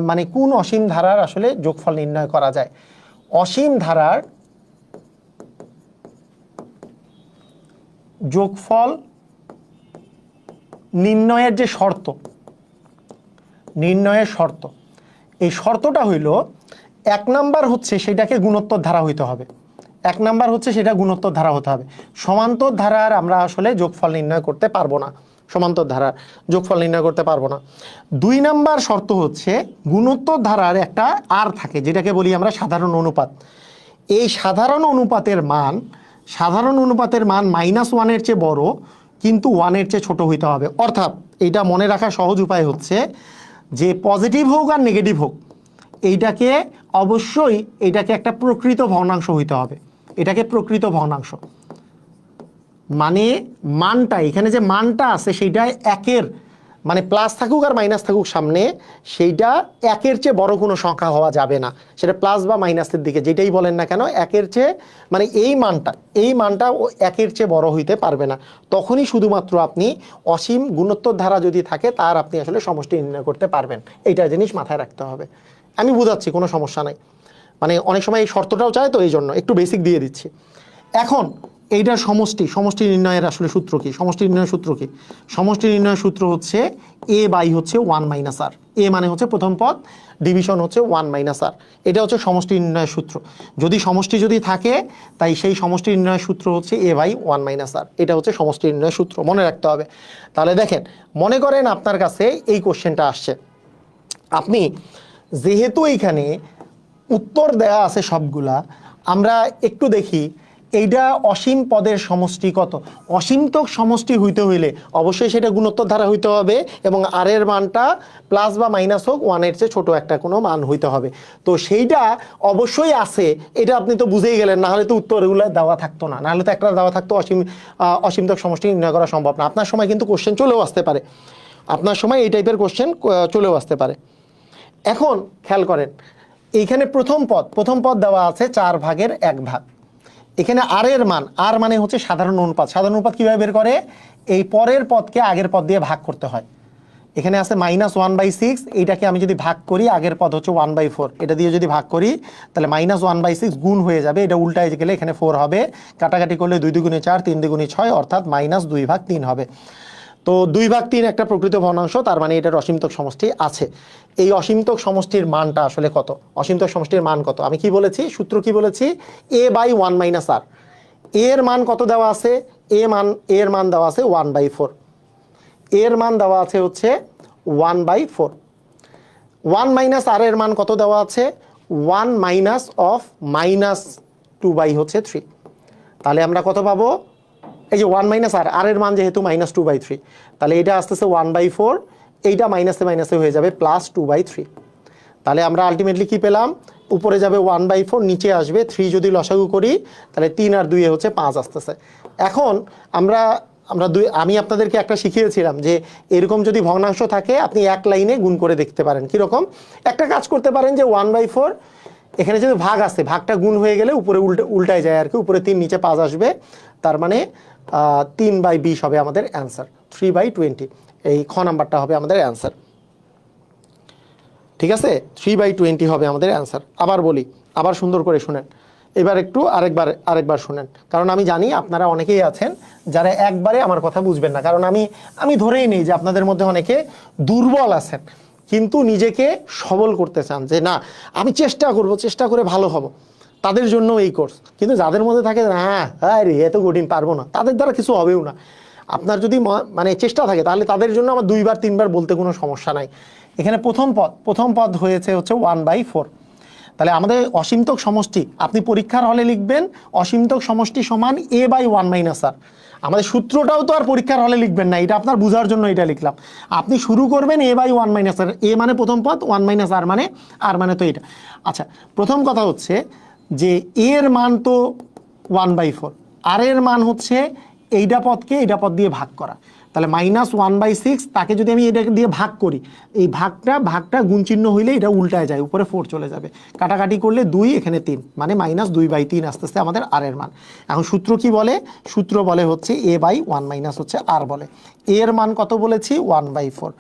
মানে কোন অসীম ধারার আসলে যোগফল নির্ণয় করা যায়। অসীম ধারার যোগফল নির্ণয়ের যে শর্ত, এই শর্তটা হইল 1 নাম্বার হচ্ছে সেটাকে গুণোত্তর ধারা হইতে হবে, 1 নাম্বার হচ্ছে সেটা গুণোত্তর ধারা হতে হবে। সমান্তর ধারার আমরা আসলে যোগফল নির্ণয় করতে পারবো না, সমান্তর ধারার যোগফল নির্ণয় করতে পারবো না। 2 নাম্বার শর্ত হচ্ছে গুণোত্তর ধারার একটা আর থাকে, যেটাকে বলি আমরা সাধারণ অনুপাত। এই সাধারণ অনুপাতের মান -1-এর চেয়ে বড়, কিন্তু 1-এর চেয়ে ছোট হইতে হবে। অর্থাৎ এইটা মনে রাখার সহজ উপায় হচ্ছে যে পজিটিভ হোক আর নেগেটিভ হোক, এইটাকে অবশ্যই এটাকে একটা প্রকৃত ভগ্নাংশ হইতে হবে, এটাকে প্রকৃত ভগ্নাংশ। মানে মানটা, এখানে যে মানটা আছে সেটা 1-এর মানে প্লাস থাকুক আর মাইনাস থাকুক সামনে, সেইটা একের চেয়ে বড় কোনো সংখ্যা হওয়া যাবে না, সেটা প্লাস বা মাইনাসের দিকে যেটাই বলেন না কেন, একের চেয়ে মানে এই মানটা একের চেয়ে বড় হইতে পারবে না। তখনই শুধুমাত্র আপনি অসীম গুণোত্তর ধারা যদি থাকে তার আপনি আসলে সমষ্টি নির্ণয় করতে পারবেন। এইটা জিনিস মাথায় রাখতে হবে। আমি বুঝাচ্ছি, কোনো সমস্যা নাই, মানে অনেক সময় এই শর্তটাও চায়, তো এই জন্য একটু বেসিক দিয়ে দিচ্ছি। এখন এইটার সমষ্টি নির্ণয়ের আসলে সূত্র কি? সমষ্টি নির্ণয়ের সূত্র কি? সমষ্টি নির্ণয়ের সূত্র হচ্ছে a বাই হচ্ছে 1 মাইনাস আর। এ মানে হচ্ছে প্রথম পদ, ডিভিশন হচ্ছে 1 মাইনাস আর। এটা হচ্ছে সমষ্টি নির্ণয়ের সূত্র। যদি সমষ্টি যদি থাকে, তাই সেই সমষ্টি নির্ণয়ের সূত্র হচ্ছে a বাই 1 মাইনাস আর। এটা হচ্ছে সমষ্টি নির্ণয়ের সূত্র, মনে রাখতে হবে। তাহলে দেখেন, মনে করেন আপনার কাছে এই কোশ্চেনটা আসছে, আপনি যেহেতু এইখানে উত্তর দেয়া আছে সবগুলা, আমরা একটু দেখি এইটা অসীম পদের সমষ্টি কত। অসীমতক সমষ্টি হইতে হইলে অবশ্যই সেটা গুণোত্তর ধারা হইতে হবে এবং আর এর মানটা প্লাস বা মাইনাস হোক 1-এর চেয়ে ছোট একটা কোনো মান হইতে হবে। তো সেইটা অবশ্যই আছে, এটা আপনি তো বুঝেই গেলেন, না হলে তো উত্তরগুলো দেওয়া থাকতো না, নাহলে তো একটা দেওয়া থাকতো অসীমতক সমষ্টি নির্ণয় করা সম্ভব না। আপনার সময় কিন্তু কোশ্চেন চলেও আসতে পারে, আপনার সময় এই টাইপের কোশ্চেন চলেও আসতে পারে। এখন খেয়াল করেন, এইখানে প্রথম পদ দেওয়া আছে 4/1 এখানে আর এর মান, আর মানে হচ্ছে সাধারণ অনুপাত। সাধারণ অনুপাত কিভাবে বের করে? এই পরের পদকে আগের পদ দিয়ে ভাগ করতে হয়। এখানে আছে -1/6, এইটাকে আমি যদি ভাগ করি, আগের পদ হচ্ছে 1/4, এটা দিয়ে যদি ভাগ করি তাহলে -1/6 গুণ হয়ে যাবে, এটা উল্টায় গেলে এখানে 4 হবে, কাটাকাটি করলে 2 দুগুণে 4, 3 দুগুণে 6, অর্থাৎ -2/3 হবে। তো 2/3 একটা প্রকৃত ভগ্নাংশ, তার মানে এটার অসীমতক সমষ্টি আছে। এই অসীমতক সমষ্টির মানটা আসলে কত? অসীমতক সমষ্টির মান কত? আমি কি বলেছি, সূত্র কি বলেছি? a বাই 1 মাইনাস আর। এর মান কত দেওয়া আছে? এর মান দেওয়া আছে 1/4। এর মান দেওয়া আছে হচ্ছে 1/4। 1 মাইনাস আর এর মান কত দেওয়া আছে? 1 মাইনাস অফ -2/3। তাহলে আমরা কত পাবো? এই যে 1 মাইনাস আর এর মান যেহেতু -2/3, তাহলে এটা আসতেছে 1/4, এইটা মাইনাসে মাইনাসে হয়ে যাবে +2/3। তাহলে আমরা আলটিমেটলি কি পেলাম? উপরে যাবে 1/4, নিচে আসবে 3। যদি লসাগু করি তাহলে 3 আর 2 হচ্ছে 5 আসতেছে। এখন আমি আপনাদেরকে একটা শিখিয়েছিলাম যে এরকম যদি ভগ্নাংশ থাকে আপনি এক লাইনে গুণ করে দেখতে পারেন। কীরকম? একটা কাজ করতে পারেন যে 1/4, এখানে যেহেতু ভাগ আছে, ভাগটা গুণ হয়ে গেলে উপরে উল্টায় যায় আর কি, উপরে 3 নিচে 5 আসবে, তার মানে 3/20 হবে আমাদের অ্যান্সার। 3/20 এই খ নাম্বারটা হবে আমাদের অ্যান্সার। ঠিক আছে, 3/20 হবে আমাদের অ্যান্সার। আবার বলি, আবার সুন্দর করে শুনেন, এবার একটু আরেকবার শুনেন, কারণ আমি জানি আপনারা অনেকেই আছেন যারা একবারে আমার কথা বুঝবেন না, কারণ আমি ধরেই নেই যে আপনাদের মধ্যে অনেকে দুর্বল আছেন, কিন্তু নিজেকে সবল করতে চান যে না আমি চেষ্টা করব, চেষ্টা করে ভালো হব, তাদের জন্য এই কোর্স। কিন্তু যাদের মধ্যে থাকে হ্যাঁ রে এত কঠিন পারবো না, তাদের দ্বারা কিছু হবেও না। আপনার যদি মানে চেষ্টা থাকে তাহলে তাদের জন্য আমার 2-3 বার বলতে কোনো সমস্যা নাই। এখানে প্রথম পদ হয়েছে হচ্ছে 1/4। তাহলে আমাদের অসীমতক সমষ্টি আপনি পরীক্ষার হলে লিখবেন অসীমতক সমষ্টি সমান a বাই 1 মাইনাস আর। আমাদের সূত্রটাও তো আর পরীক্ষার হলে লিখবেন না, এটা আপনার বোঝার জন্য এটা লিখলাম। আপনি শুরু করবেন a by 1 minus r. a মানে প্রথম পদ, 1 মাইনাস আর মানে তো এটা। আচ্ছা, প্রথম কথা হচ্ছে যে এর মান তো 1/4, আর এর মান হচ্ছে এইটা পদকে এইটা পদ দিয়ে ভাগ করা। তাহলে -1/6, তাকে যদি আমি এটা দিয়ে ভাগ করি, এই ভাগটা গুণ চিহ্ন হইলে এটা উল্টায় যায়, উপরে 4 চলে যাবে, কাটাকাটি করলে 2, এখানে 3, মানে -2/3 আসতেছে আমাদের আর এর মান। এখন সূত্র কি বলে? সূত্র বলে হচ্ছে a বাই 1 মাইনাস হচ্ছে আর বলে। এর মান কত বলেছি? 1/4।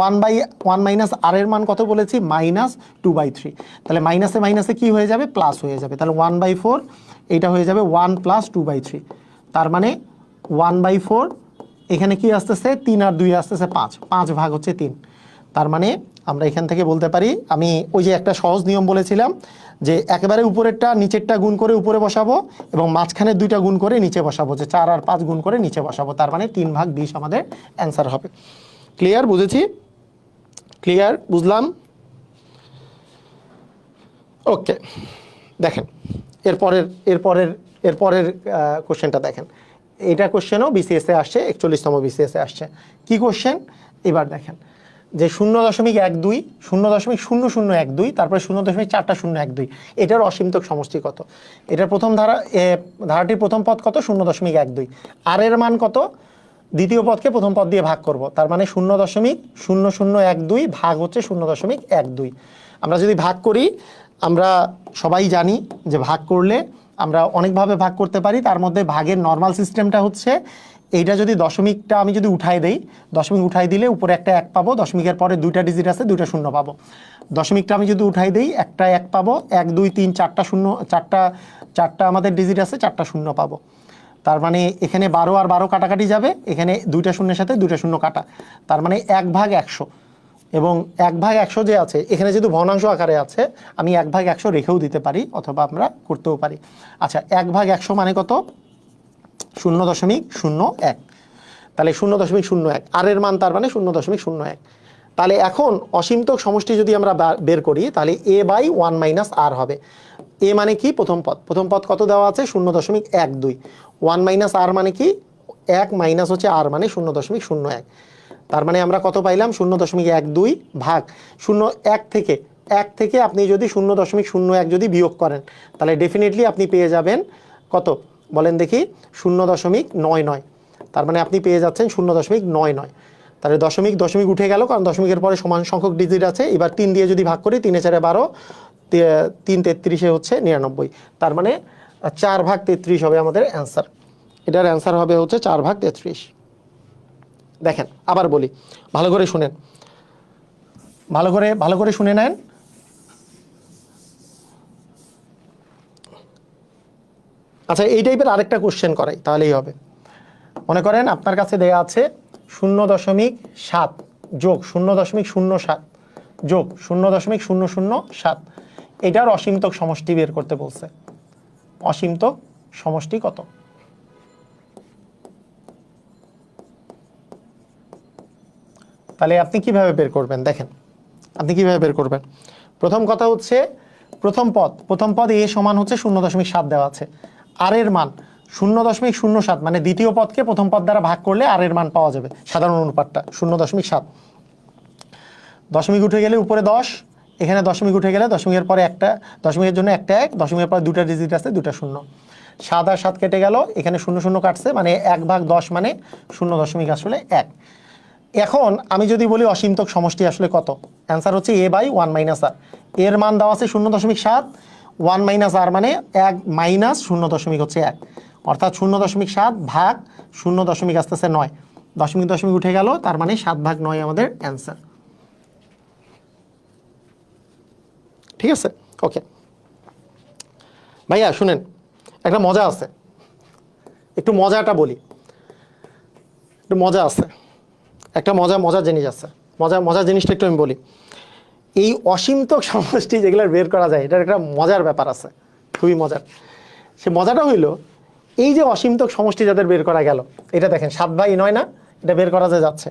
1 মাইনাস আর এর মান কত বলেছি? -2/3। তাহলে মাইনাসে মাইনাসে কি হয়ে যাবে? প্লাস হয়ে যাবে। তাহলে 1/4 এইটা হয়ে যাবে 1 + 2/3, তার মানে 1/4, এখানে কি আসতেছে? 3 আর 2 আসতেছে 5, 5 ভাগ হচ্ছে 3। তার মানে আমরা এখান থেকে বলতে পারি, আমি ওই যে একটা সহজ নিয়ম বলেছিলাম যে একেবারে উপরেরটা নিচেরটা গুণ করে উপরে বসাবো এবং মাঝখানে 2টা গুণ করে নিচে বসাবো, যে 4 আর 5 গুণ করে নিচে বসাবো, তার মানে 3/20 আমাদের অ্যান্সার হবে। ক্লিয়ার? বুঝেছি? ক্লিয়ার? বুঝলাম? ওকে, দেখেন এরপরের কোশ্চেনটা দেখেন। এটা কোশ্চেনও বিসিএসে আসছে, 41তম বিসিএসে আসছে। কি কোশ্চেন? এবার দেখেন যে 0.12, 0.0012, তারপরে 0.4012, এটার অসীমতক সমষ্টি কত? এটার প্রথম ধারাটির প্রথম পদ কত? 0.12। আর এর মান কত? দ্বিতীয় পদকে প্রথম পদ দিয়ে ভাগ করব, তার মানে 0.0012 ভাগ হচ্ছে 0.12। আমরা যদি ভাগ করি, আমরা সবাই জানি যে ভাগ করলে আমরা অনেকভাবে ভাগ করতে পারি। তার মধ্যে ভাগের নর্মাল সিস্টেমটা হচ্ছে এইটা যদি দশমিকটা আমি যদি উঠাই দেই, দশমিক উঠাই দিলে উপরে একটা 1 পাবো, দশমিকের পরে 2টা ডিজিট আছে, 2টা শূন্য পাবো। দশমিকটা আমি যদি উঠাই দেই, একটা 1 পাবো, 1 2 3 4টা শূন্য, চারটা আমাদের ডিজিট আছে, 4টা শূন্য পাবো। তার মানে এখানে 12 আর 12 কাটাকাটি যাবে, এখানে 2টা শূন্যের সাথে 2টা শূন্য কাটা, তার মানে 1/100। এবং 1/100 যে আছে এখানে যেহেতু ভগ্নাংশ আকারে আছে, আমি 1/100 রেখেও দিতে পারি, অথবা আমরা করতেও পারি। আচ্ছা, 1/100 মানে কত? 0.01। তাহলে 0.01 আর এর মান তার মানে 0.01। তাহলে এখন অসীমতক সমষ্টি যদি আমরা বের করি, তাহলে a/1 - r হবে। এ মানে কি? প্রথম পদ। প্রথম পদ কত দেওয়া আছে? 0.12। 1 - r মানে কি? 1 মাইনাস হচ্ছে r মানে 0.01। তার মানে আমরা কত পাইলাম? 0.12 ভাগ 1 থেকে আপনি যদি 0.01 যদি বিয়োগ করেন, তাহলে ডেফিনেটলি আপনি পেয়ে যাবেন কত বলেন দেখি? 0.99। তার মানে আপনি পেয়ে যাচ্ছেন 0.99। তাহলে দশমিক উঠে গেল, কারণ দশমিকের পরে সমান সংখ্যক ডিজিট আছে। এবার 3 দিয়ে যদি ভাগ করি, 3 এ 4 12, 3 33 হচ্ছে 99। তার মানে 4/33 হবে আমাদের অ্যান্সার। এটার অ্যান্সার হবে হচ্ছে 4/33। দেখেন, আবার বলি, ভালো করে শুনেন, ভালো করে শুনে নেন। আচ্ছা, এই টাইপের আরেকটা কোশ্চেন করাই, তাহলেই হবে। মনে করেন আপনার কাছে দেয়া আছে 0.7 যোগ 0.07 যোগ 0.007। এটার অসীমতক সমষ্টি বের করতে বলছে। অসীমতক সমষ্টি কত? তাহলে আপনি কিভাবে বের করবেন? দেখেন, আপনি কিভাবে বের করবেন। প্রথম কথা হচ্ছে, প্রথম পদ এ সমান হচ্ছে 0.7 দেওয়া আছে। আর এর মান 0.07, মানে দ্বিতীয় পদকে প্রথম পদ দ্বারা ভাগ করলে আর এর মান পাওয়া যাবে। সাধারণ অনুপাতটা 0.7। দশমিক উঠে গেলে উপরে 10, এখানে দশমিক উঠে গেলে দশমিকের পরে একটা, দশমিকের জন্য একটা 1, দশমিকের পরে 2টা ডিজিট আছে, 2টা শূন্য। 7 আর 7 কেটে গেল, এখানে 0 0 কাটছে, মানে 1/10 মানে 0.1। এখন আমি যদি বলি অসীমতক সমষ্টি আসলে কত, অ্যান্সার হচ্ছে a/1 - r। এর মান দেওয়া আছে 0.7, 1 - r মানে 1 মাইনাস 0.1, অর্থাৎ 0.7 ভাগ 0. আসতেছে 9, দশমিক উঠে গেল, তার মানে 7/9 আমাদের অ্যান্সার। ঠিক আছে, ওকে ভাইয়া শুনেন, একটা মজা আছে, একটু মজাটা বলি, একটু মজা আছে, একটা মজার জিনিস আছে। মজার জিনিসটা একটু আমি বলি। এই অসীমতক সমষ্টি যেগুলো বের করা যায়, এটার একটা মজার ব্যাপার আছে, খুবই মজার। সে মজাটা হইল, এই যে অসীমতক সমষ্টি যাদের বের করা গেল, এটা দেখেন 7/9 না, এটা বের করা যাচ্ছে।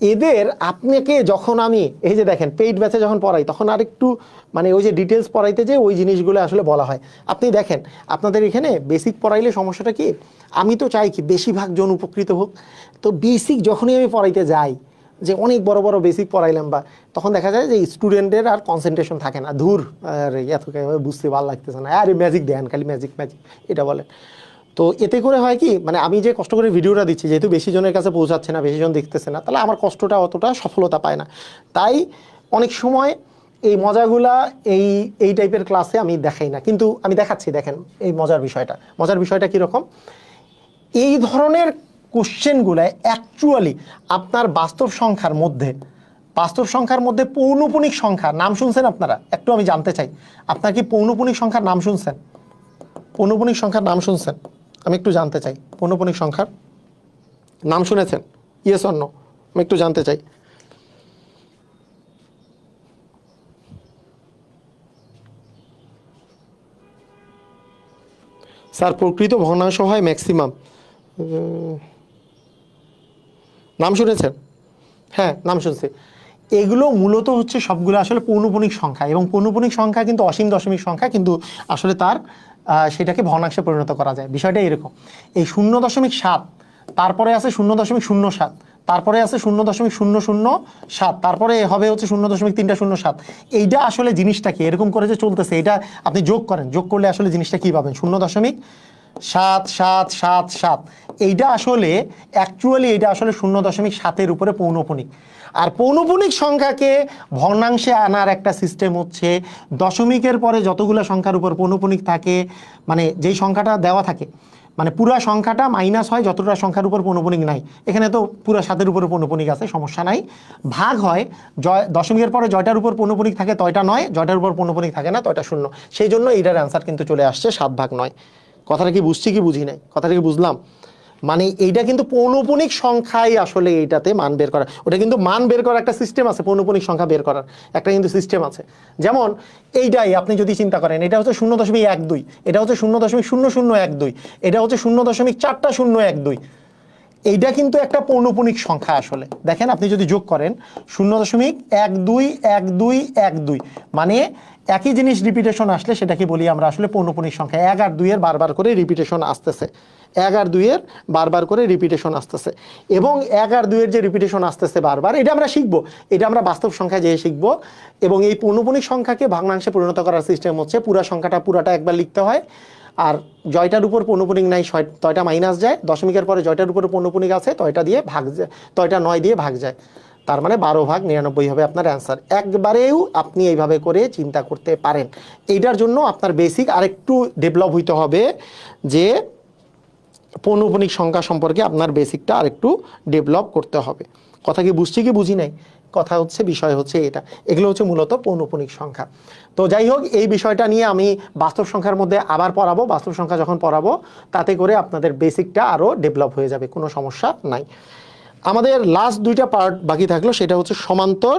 এদের আপনাকে যখন আমি এই যে দেখেন পেইড ব্যাচে যখন পড়াই, তখন আরেকটু মানে ওই যে ডিটেলস পড়াইতে যে ওই জিনিসগুলো আসলে বলা হয়। আপনি দেখেন, আপনাদের এখানে বেসিক পড়াইলে সমস্যাটা কি, আমি তো চাই কি বেশিরভাগ জন উপকৃত হোক। তো বেসিক যখনই আমি পড়াইতে যাই, যে অনেক বড় বড় বেসিক পড়াইলাম বা, তখন দেখা যায় যে স্টুডেন্টের আর কনসেন্ট্রেশন থাকে না। ধুর, আর এত বুঝতে ভালো লাগতেছে না, আরে ম্যাজিক দেন, খালি ম্যাজিক এটা বলেন। তো এতে করে হয় কি, মানে আমি যে কষ্ট করে ভিডিওটা দিচ্ছি, যেহেতু বেশি জনের কাছে পৌঁছাচ্ছে না, বেশি জন দেখতেছে না, তাহলে আমার কষ্টটা অতটা সফলতা পায় না। তাই অনেক সময় এই মজাগুলা এই টাইপের ক্লাসে আমি দেখাই না, কিন্তু আমি দেখাচ্ছি। দেখেন এই মজার বিষয়টা কীরকম, এই ধরনের কোশ্চেনগুলো অ্যাকচুয়ালি আপনার বাস্তব সংখ্যার মধ্যে পৌনপুনিক সংখ্যা নাম শুনছেন আপনারা? একটু আমি জানতে চাই, আপনার কি পৌনপুনিক সংখ্যার নাম শুনছেন? পৌনপুনিক সংখ্যার নাম শুনছেন? আমি একটু জানতে চাই, পৌনপুনিক সংখ্যার নাম শুনেছেন? ইয়েস অর নো, আমি একটু জানতে চাই। স্যার, প্রকৃত ভগ্নাংশ হয় ম্যাক্সিমাম, নাম শুনেছেন? হ্যাঁ, নাম শুনছি। এগুলো মূলত হচ্ছে সবগুলো আসলে পৌনপুনিক সংখ্যা, এবং পৌনপুনিক সংখ্যা কিন্তু অসীম দশমিক সংখ্যা, কিন্তু আসলে তার সেটাকে ভগ্নাংশে পরিণত করা যায়। বিষয়টা এরকম, এই 0.7, তারপরে আছে 0.07, তারপরে আছে 0.007, তারপরে হবে হচ্ছে 0.307। এইটা আসলে জিনিসটা কি, এরকম করে যে চলতেছে, এটা আপনি যোগ করলে আসলে জিনিসটা কি পাবেন? 0.77777। এইটা আসলে অ্যাকচুয়ালি এটা আসলে 0.7-এর উপরে পৌনঃপুনিক। আর পৌনঃপুনিক সংখ্যাকে ভগ্নাংশে আনার একটা সিস্টেম হচ্ছে দশমিকের পরে যতগুলো সংখ্যার উপর পৌনঃপুনিক থাকে, মানে যেই সংখ্যাটা দেওয়া থাকে, মানে পুরা সংখ্যাটা মাইনাস হয় যতটা সংখ্যার উপর পৌনঃপুনিক নাই। এখানে তো পুরো 7-এর উপরে পৌনঃপুনিক আছে, সমস্যা নাই। ভাগ হয় দশমিকের পরে জয়টার উপর পৌনঃপুনিক থাকে তয়টা 9, জয়টার উপর পৌনঃপুনিক থাকে না তয়টা 0। সেই জন্য এইটার অ্যান্সার কিন্তু চলে আসছে 7/9। কথাটা কি বুঝছি কি বুঝি নাই? কথাটা কি বুঝলাম? মানে এইটা কিন্তু পৌনঃপুনিক সংখ্যাই আসলে এইটাতে মান বের করা, ওটা কিন্তু মান বের করার একটা সিস্টেম আছে, পৌনঃপুনিক সংখ্যা বের করার একটা কিন্তু সিস্টেম আছে। যেমন এইটাই আপনি যদি চিন্তা করেন, এটা হচ্ছে 0.12, এটা হচ্ছে 0.0012, এটা হচ্ছে 0.4012। এইটা কিন্তু একটা পৌনঃপুনিক সংখ্যা আসলে। দেখেন আপনি যদি যোগ করেন 0.121212, মানে একই জিনিস রিপিটেশন আসলে সেটাকে বলি আমরা আসলে পৌনঃপুনিক সংখ্যা। 1 আর 2 এর বারবার করে রিপিটেশন আসতেছে, 1 আর 2 এর বারবার করে রিপিটেশন আসতেছে, এবং 1 আর 2 এর যে রিপিটেশন আসতেছে বারবার, এটা আমরা শিখবো, এটা আমরা বাস্তব সংখ্যায় যেয়ে শিখবো। এবং এই পৌনঃপুনিক সংখ্যাকে ভগ্নাংশে পরিণত করার সিস্টেম হচ্ছে পুরা সংখ্যাটা পুরাটা একবার লিখতে হয়, আর জয়টার উপর পৌনঃপুনিক নাই তয়টা মাইনাস যায়, দশমিকের পরে জয়টার উপর পৌনঃপুনিক আছে তয়টা দিয়ে ভাগ যায়, তয়টা 9 দিয়ে ভাগ যায়, তার মানে 12/99 হবে আপনার অ্যান্সার। একবারেও আপনি এইভাবে করে চিন্তা করতে পারেন। এইটার জন্য আপনার বেসিক আরেকটু ডেভেলপ হইতে হবে, যে পৌনঃপুনিক সংখ্যা সম্পর্কে আপনার বেসিকটা আরেকটু ডেভেলপ করতে হবে। কথা কি বুঝছি কি বুঝি নাই? কথা হচ্ছে, বিষয় হচ্ছে এটা। এগুলো হচ্ছে মূলত পৌনঃপুনিক সংখ্যা। তো যাই হোক, এই বিষয়টা নিয়ে আমি বাস্তব সংখ্যার মধ্যে আবার পড়াবো। বাস্তব সংখ্যা যখন পড়াবো তাতে করে আপনাদের বেসিকটা আরও ডেভেলপ হয়ে যাবে, কোনো সমস্যা নাই। আমাদের লাস্ট দুইটা পার্ট বাকি থাকলো, সেটা হচ্ছে সমান্তর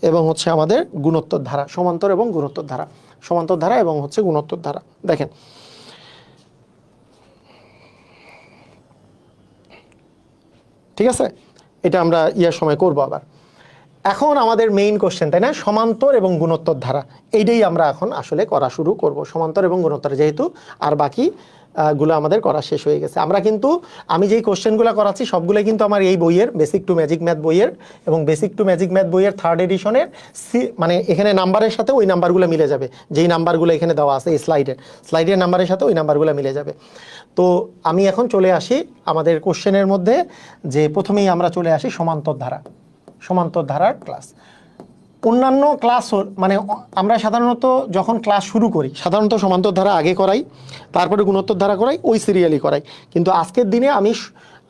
এবং হচ্ছে আমাদের গুণোত্তর ধারা। সমান্তর এবং গুণোত্তর ধারা, সমান্তর ধারা এবং হচ্ছে গুণোত্তর ধারা। দেখেন ঠিক আছে, এটা আমরা ইয়ার সময় করবো আবার। এখন আমাদের মেইন কোশ্চেন, তাই না, সমান্তর এবং গুণোত্তর ধারা, এইটাই আমরা এখন আসলে করা শুরু করব। সমান্তর এবং গুণোত্তর, যেহেতু আর বাকি গুলো আমাদের করা শেষ হয়ে গেছে। আমরা কিন্তু, আমি যেই কোশ্চেনগুলো করাচ্ছি সবগুলো কিন্তু আমার এই বইয়ের বেসিক টু ম্যাজিক ম্যাথ বইয়ের, এবং বেসিক টু ম্যাজিক ম্যাথ বইয়ের 3rd এডিশনের মানে এখানে নাম্বারের সাথে ওই নাম্বারগুলো মিলে যাবে, যেই নাম্বারগুলো এখানে দেওয়া আছে এই স্লাইডের নাম্বারের সাথে ওই নাম্বারগুলো মিলে যাবে। তো আমি এখন চলে আসি আমাদের কোশ্চেনের মধ্যে, যে প্রথমেই আমরা চলে আসি সমান্তর ধারা। সমান্তর ধারার ক্লাস, অন্যান্য ক্লাস মানে আমরা সাধারণত যখন ক্লাস শুরু করি সাধারণত সমান্তর ধারা আগে করাই, তারপরে গুণোত্তর ধারা করাই, ওই সিরিয়ালি করাই। কিন্তু আজকের দিনে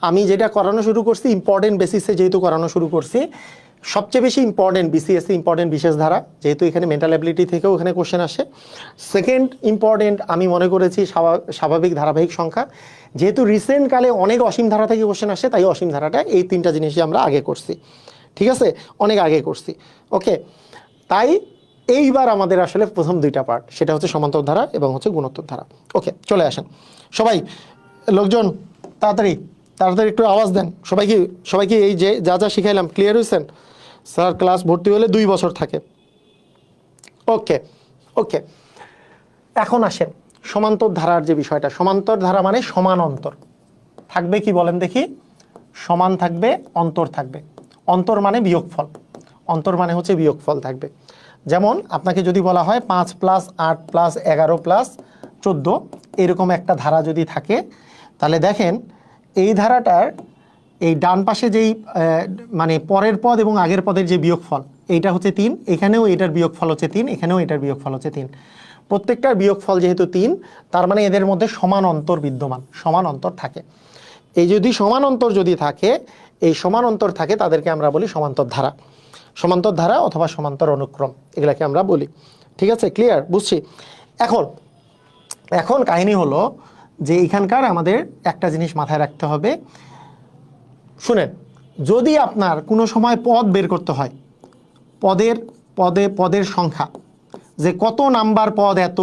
আমি যেটা করানো শুরু করছি, ইম্পর্টেন্ট বেসিসে যেহেতু করানো শুরু করছি, সবচেয়ে বেশি ইম্পর্টেন্ট বিসিএসসি ইম্পর্টেন্ট বিশেষ ধারা, যেহেতু এখানে মেন্টাল অ্যাবিলিটি থেকেও এখানে কোশ্চেন আসে। সেকেন্ড ইম্পর্টেন্ট আমি মনে করেছি স্বাভাবিক ধারাবাহিক সংখ্যা, যেহেতু রিসেন্ট কালে অনেক অসীম ধারা থেকে কোশ্চেন আসে, তাই অসীম ধারাটা, এই 3টা জিনিসই আমরা আগে করছি। ঠিক আছে, অনেক আগে করছি। ওকে, তাই এইবার আমাদের আসলে প্রথম 2টা পার্ট, সেটা হচ্ছে সমান্তর ধারা এবং হচ্ছে গুণোত্তর ধারা। ওকে, চলে আসেন সবাই, লোকজন তাড়াতাড়ি তাড়াতাড়ি একটু আওয়াজ দেন। সবাইকে এই যে যা যা শিখাইলাম ক্লিয়ার হয়েছেন? স্যার ক্লাস ভর্তি হলে 2 বছর থাকে। ওকে ওকে, এখন আসেন সমান্তর ধারার যে বিষয়টা। সমান্তর ধারা মানে সমান অন্তর থাকবে, কি বলেন দেখি? সমান থাকবে, অন্তর থাকবে। অন্তর মানে বিয়োগফল, অন্তর মানে হচ্ছে বিয়োগফল থাকবে। যেমন আপনাকে যদি বলা হয় 5 + 8 + 11 + 14, এরকম একটা ধারা যদি থাকে, তাহলে দেখেন এই ধারাটার এই ডান পাশে যেই মানে পরের পদ এবং আগের পদের যে বিয়োগফল, এইটা হচ্ছে 3, এখানেও এটার বিয়োগফল হচ্ছে 3, এখানেও এটার বিয়োগফল হচ্ছে 3। প্রত্যেকটার বিয়োগফল যেহেতু 3, তার মানে এদের মধ্যে সমান অন্তর বিদ্যমান, সমান অন্তর থাকে। এই যদি সমান অন্তর যদি থাকে, এই সমান অন্তর থাকে, তাদেরকে আমরা বলি সমান্তর ধারা। সমান্তর ধারা অথবা সমান্তর অনুক্রম, এগুলাকে আমরা বলি। ঠিক আছে, ক্লিয়ার, বুঝছি। এখন কাহিনী হলো যে এখানকার আমাদের একটা জিনিস মাথায় রাখতে হবে। শুনেন, যদি আপনার কোনো সময় পদ বের করতে হয়, পদের সংখ্যা, যে কত নাম্বার পদ এত,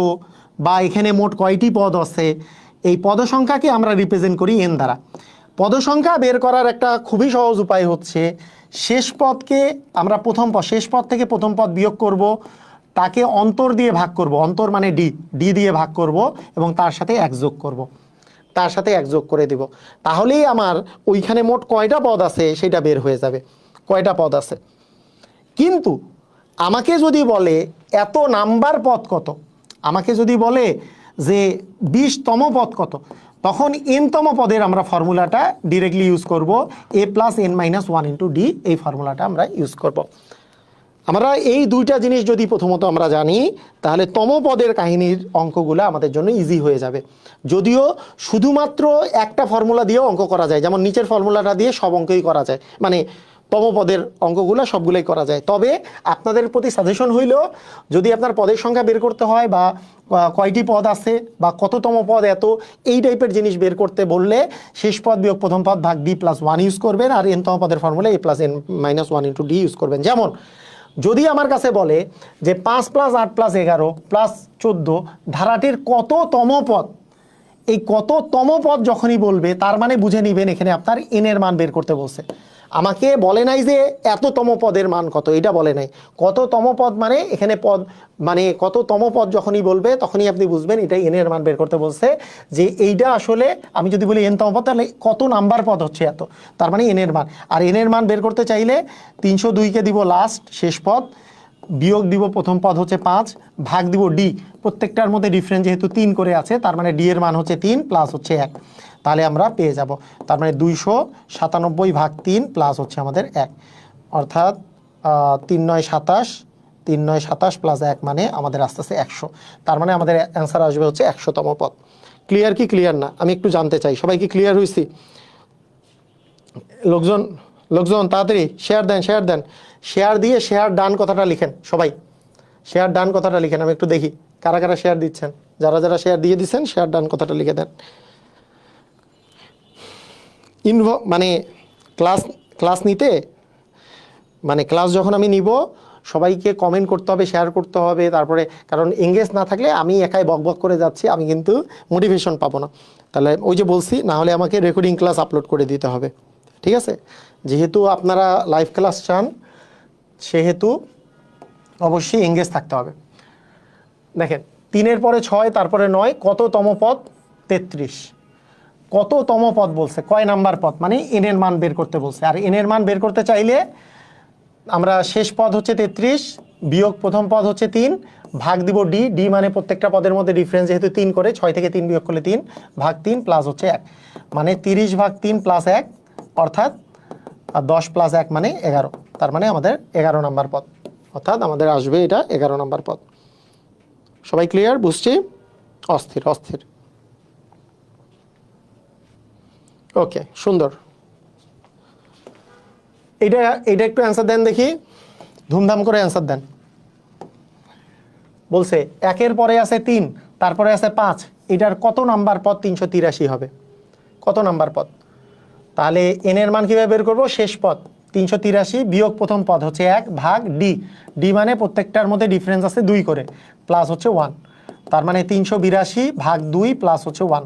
বা এখানে মোট কয়টি পদ আছে, এই পদ সংখ্যাকে আমরা রিপ্রেজেন্ট করি n দ্বারা। পদ সংখ্যা বের করার একটা খুবই সহজ উপায় হচ্ছে, শেষ পদকে আমরা শেষ পদ থেকে প্রথম পদ বিয়োগ করব, তাকে অন্তর দিয়ে ভাগ করব, অন্তর মানে ডি দিয়ে ভাগ করব, এবং তার সাথে 1 যোগ করব, তার সাথে 1 যোগ করে দিব। তাহলেই আমার ওইখানে মোট কয়টা পদ আছে সেটা বের হয়ে যাবে, কয়টা পদ আছে। কিন্তু আমাকে যদি বলে এত নাম্বার পদ কত, আমাকে যদি বলে যে 20তম পদ কত, তখন nতম পদের আমরা ফর্মুলাটা ডিরেক্টলি ইউজ করব, a plus n minus 1 into D, এই ফর্মুলাটা আমরা ইউজ করব। আমরা এই দুইটা জিনিস যদি প্রথমত আমরা জানি, তাহলে তম পদের কাহিনীর অঙ্কগুলো আমাদের জন্য ইজি হয়ে যাবে। যদিও শুধুমাত্র একটা ফর্মুলা দিয়েও অঙ্ক করা যায়, যেমন নিচের ফর্মুলাটা দিয়ে সব অঙ্কই করা যায়, মানে তম পদের অঙ্কগুলো সবগুলোই করা যায়। তবে আপনাদের প্রতি সাজেশন হইল, যদি আপনার পদের সংখ্যা বের করতে হয় বা কয়টি পদ আছে বা কততম পদ এত, এই টাইপের জিনিস বের করতে বললে শেষ পদ বিয়োগ প্রথম পদ ভাগ ডি প্লাস 1 ইউজ করবেন, আর nতম পদের formula a plus n minus 1 into D use করবেন। যেমন যদি আমার কাছে বলে যে 5 প্লাস 8 প্লাস 11 প্লাস 14 ধারাটির কততম পদ, এই কততম পদ যখনই বলবে তার মানে বুঝে নিবেন এখানে আপনার n এর মান বের করতে বলছে। আমাকে বলে নাই যে এততম পদের মান কত, এটা বলে নাই। কততম পদ মানে এখানে পদ মানে কততম পদ যখনই বলবে তখনই আপনি বুঝবেন এটা n এর মান বের করতে বলছে, যে এইটা আসলে আমি যদি বলি nতম পদ তাহলে কত নাম্বার পদ হচ্ছে এত, তার মানে n এর মান। আর n এর মান বের করতে চাইলে 302কে দিব লাস্ট শেষ পদ, বিয়োগ দিব প্রথম পদ হচ্ছে 5, ভাগ দিব ডি, প্রত্যেকটার মধ্যে ডিফারেন্স যেহেতু 3 করে আছে তার মানে ডি এর মান হচ্ছে 3 প্লাস হচ্ছে 1, তাহলে আমরা পেয়ে যাব তার মানে 297 ভাগ 3 প্লাস হচ্ছে আমাদের 1, অর্থাৎ 3 9 27, 3 9 27 প্লাস 1 মানে আমাদের আস্তে আস্তে 100, তার মানে আমাদের অ্যান্সার আসবে হচ্ছে 100তম পদ। ক্লিয়ার কি ক্লিয়ার না আমি একটু জানতে চাই, সবাই কি ক্লিয়ার হয়েছি? লোকজন তাড়াতাড়ি শেয়ার দেন, শেয়ার দিয়ে শেয়ার ডান কথাটা লিখেন, সবাই শেয়ার ডান কথাটা লিখেন, আমি একটু দেখি কারা কারা শেয়ার দিচ্ছেন। যারা যারা শেয়ার দিয়ে দিচ্ছেন শেয়ার ডান কথাটা লিখে দেন। মানে ক্লাস নিতে, মানে ক্লাস যখন আমি নিব সবাইকে কমেন্ট করতে হবে, শেয়ার করতে হবে, তারপরে কারণ এঙ্গেজ না থাকলে আমি একাই বকবক করে যাচ্ছি, আমি কিন্তু মোটিভেশন পাবো না। তাহলে ওই যে বলছি, না হলে আমাকে রেকর্ডিং ক্লাস আপলোড করে দিতে হবে, ঠিক আছে? যেহেতু আপনারা লাইভ ক্লাস চান সেহেতু অবশ্যই এঙ্গেজ থাকতে হবে। দেখেন 3-এর পরে 6, তারপরে 9, কততম পদ? 33। কততম পদ বলছে, কয় নাম্বার পদ, মানে n এর মান বের করতে বলছে। আর n এর মান বের করতে চাইলে আমরা শেষ পদ হচ্ছে 33 বিয়োগ প্রথম পদ হচ্ছে 3, ভাগ দিব ডি, ডি মানে প্রত্যেকটা পদের মধ্যে ডিফারেন্স যেহেতু 3 করে, 6 থেকে 3 বিয়োগ করলে 3, ভাগ 3 প্লাস হচ্ছে 1, মানে 30 ভাগ 3 প্লাস 1, অর্থাৎ 10 প্লাস 1 মানে 11, তার মানে আমাদের 11 নাম্বার পদ, অর্থাৎ আমাদের আসবে এটা 11 নাম্বার পদ। সবাই ক্লিয়ার? বুঝছি? অস্থির। ওকে, সুন্দর। এটা একটু অ্যান্সার দেন দেখি, ধুমধাম করে অ্যান্সার দেন। বলছে 1-এর পরে আছে 3, তারপরে আছে 5, এটার কত নাম্বার পদ? 383 হবে। কত নাম্বার পদ? তাহলে n এর মান কিভাবে বের করব? শেষ পদ 383 বিয়োগ প্রথম পদ হচ্ছে 1, ভাগ ডি, ডি মানে প্রত্যেকটার মধ্যে ডিফারেন্স আছে 2 করে, প্লাস হচ্ছে 1, তার মানে 382 ভাগ 2 প্লাস হচ্ছে 1,